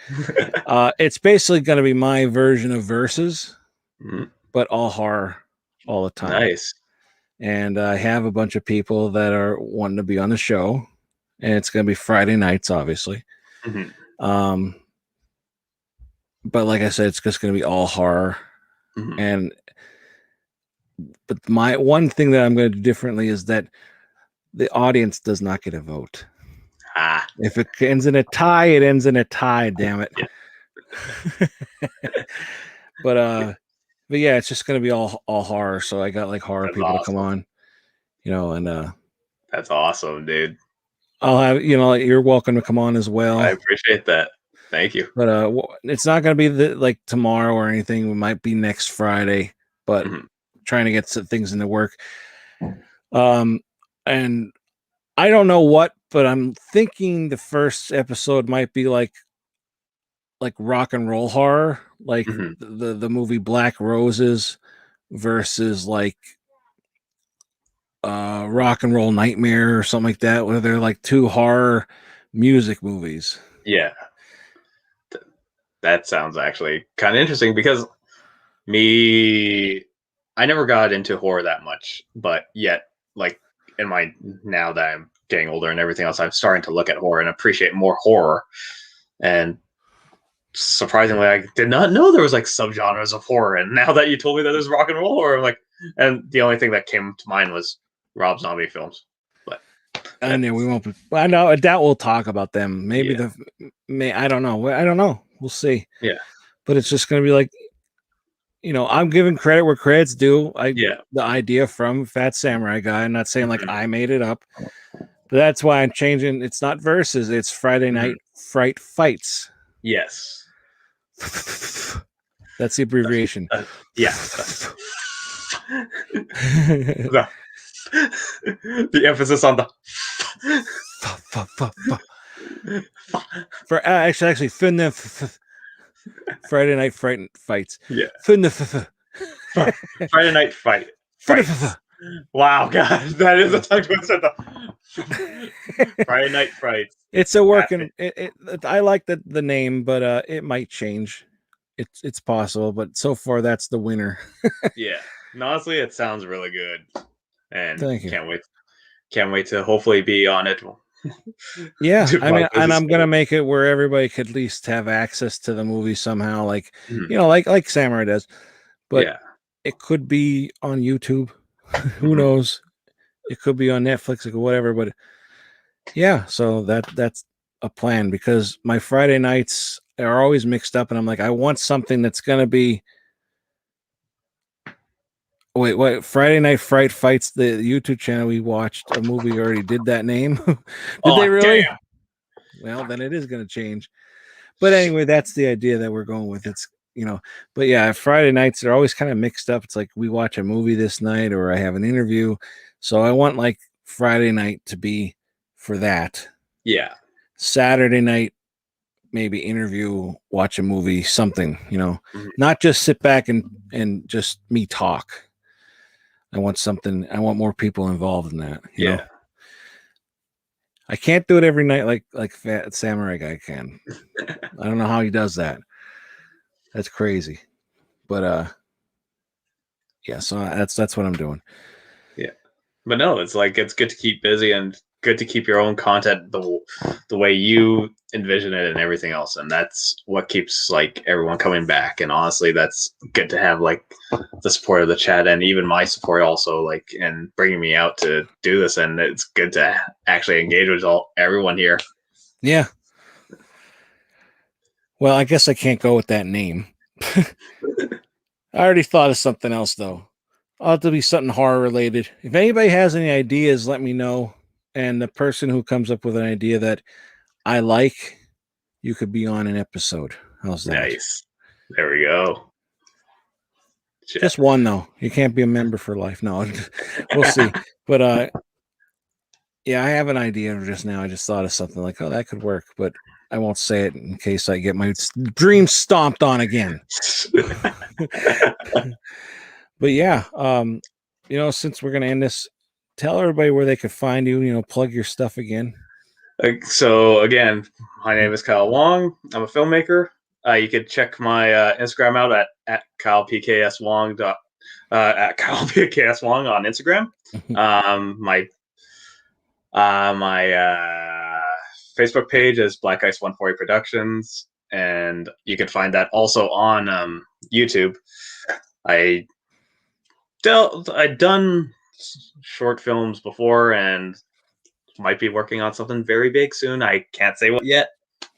It's basically going to be my version of Versus, but all horror all the time. Nice. And I have a bunch of people that are wanting to be on the show, and it's going to be Friday nights, obviously. Mm-hmm. But like I said, it's just going to be all horror. Mm-hmm. But my one thing that I'm going to do differently is that the audience does not get a vote. If it ends in a tie, it ends in a tie. Damn it. Yeah. But yeah, it's just going to be all horror. So I got like horror people to come on, and that's awesome, dude. I'll have you're welcome to come on as well. I appreciate that. Thank you. But it's not going to be like tomorrow or anything. It might be next Friday, but trying to get some things into work. And I don't know what, but I'm thinking the first episode might be like rock and roll horror, like the movie Black Roses versus like Rock and Roll Nightmare or something like that, where they're like two horror music movies. Yeah. That sounds actually kind of interesting because I never got into horror that much, but yet, like, now that I'm getting older and everything else, I'm starting to look at horror and appreciate more horror. And surprisingly, I did not know there was like subgenres of horror. And now that you told me that there's rock and roll horror, I'm like, and the only thing that came to mind was Rob Zombie films. But I know we won't. I know. I doubt we'll talk about them. Maybe I don't know. I don't know. We'll see. Yeah. But it's just going to be like, I'm giving credit where credit's due. The idea from Fat Samurai Guy. I'm not saying like I made it up, but that's why I'm changing. It's not Versus. It's Friday Night Fright Fights. Yes. That's the abbreviation. Yeah. The emphasis on the for actually Friday Night Fright Fights. Yeah. Friday Night Fight. Wow, God, that is a tongue twister. Friday Night Frights. It's a working. I like the name, but it might change. It's possible, but so far that's the winner. Yeah, and honestly, it sounds really good, and thank you. Can't wait to hopefully be on it. Yeah, I mean, and I'm gonna make it where everybody could at least have access to the movie somehow, like like Samurai does. But it could be on YouTube. Who knows? It could be on Netflix or whatever. But yeah, so that's a plan because my Friday nights are always mixed up, and I'm like, I want something that's gonna be. Wait! Friday Night Fright Fights, the YouTube channel we watched a movie already did that name. Did they really? Damn. Well, then it is going to change. But anyway, that's the idea that we're going with. It's but yeah, Friday nights are always kind of mixed up. It's like we watch a movie this night, or I have an interview. So I want like Friday night to be for that. Yeah. Saturday night, maybe interview, watch a movie, something. Not just sit back and just me talk. I want something. I want more people involved in that. You know? I can't do it every night like Fat Samurai Guy can. I don't know how he does that. That's crazy. But yeah, so that's what I'm doing. Yeah. But no, it's like it's good to keep busy and good to keep your own content the way you envision it and everything else, and that's what keeps like everyone coming back. And honestly, that's good to have like the support of the chat and even my support also, like, and bringing me out to do this. And it's good to actually engage with everyone here. Yeah. Well, I guess I can't go with that name. I already thought of something else though. I'll have to be something horror related. If anybody has any ideas, let me know. And the person who comes up with an idea that I like, you could be on an episode. How's that? Nice. There we go. Just one though. You can't be a member for life. No, we'll see. But yeah, I have an idea just now. I just thought of something like, oh, that could work, but I won't say it in case I get my dreams stomped on again. But yeah, you know, since we're gonna end this, tell everybody where they could find you. You know, plug your stuff again. So again, my name is Kyle Wong. I'm a filmmaker. You could check my Instagram out at KylePKSWong at KylePKSWong on Instagram. My Facebook page is Black Ice 140 Productions, and you can find that also on YouTube. I've done short films before and might be working on something very big soon. I can't say what yet,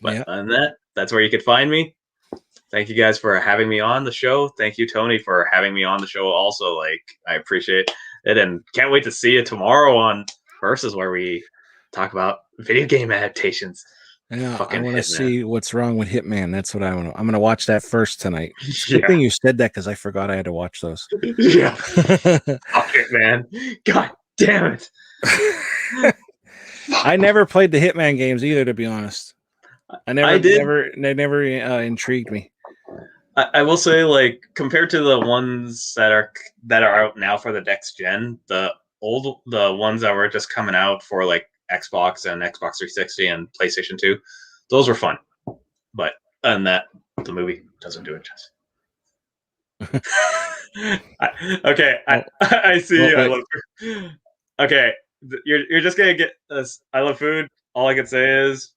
but other than that's where you could find me. Thank you guys for having me on the show. Thank you, Tony, for having me on the show also. Like, I appreciate it, and can't wait to see you tomorrow on Versus, where we talk about video game adaptations. Yeah, I want to see what's wrong with Hitman. That's what I want. I'm going to watch that first tonight. It's a good thing you said that because I forgot I had to watch those. Yeah. Fuck it, man. God damn it. I never played the Hitman games either, to be honest. They never intrigued me. I will say, like, compared to the ones that are out now for the next gen, the ones that were just coming out for like Xbox and Xbox 360 and PlayStation 2, those were fun. But and that the movie doesn't do it justice. I see. I love food. Okay, you're just gonna get this. I love food. All I can say is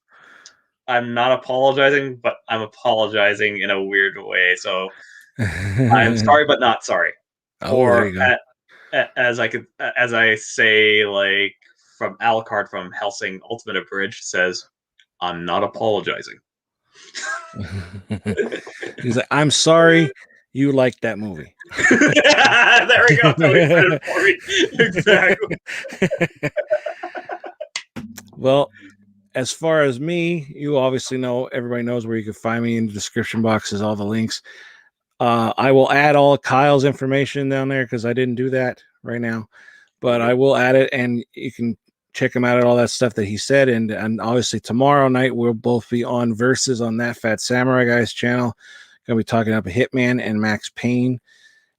I'm not apologizing, but I'm apologizing in a weird way. So I'm sorry, but not sorry. Or as I say, like from Alucard from Hellsing Ultimate Abridged says, I'm not apologizing. He's like, I'm sorry you liked that movie. There we go. Tony said it for me. Exactly. Well, as far as me, you obviously know, everybody knows where you can find me in the description boxes, all the links. I will add all of Kyle's information down there because I didn't do that right now, but I will add it, and you can check him out at all that stuff that he said. And obviously tomorrow night we'll both be on Versus on That Fat Samurai Guy's channel. Gonna be talking about Hitman and Max Payne.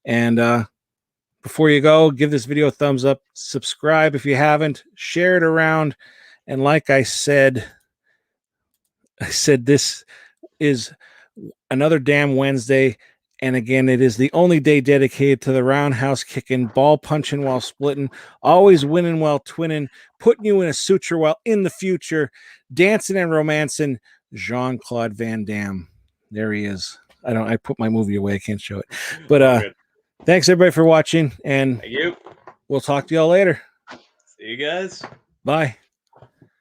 And before you go, give this video a thumbs up, subscribe if you haven't, share it around. And like I said this is another damn Wednesday. And again, it is the only day dedicated to the roundhouse kicking, ball punching while splitting, always winning while twinning, putting you in a suture while in the future, dancing and romancing, Jean-Claude Van Damme. There he is. I put my movie away. I can't show it. But thanks everybody for watching, and thank you. We'll talk to y'all later. See you guys. Bye.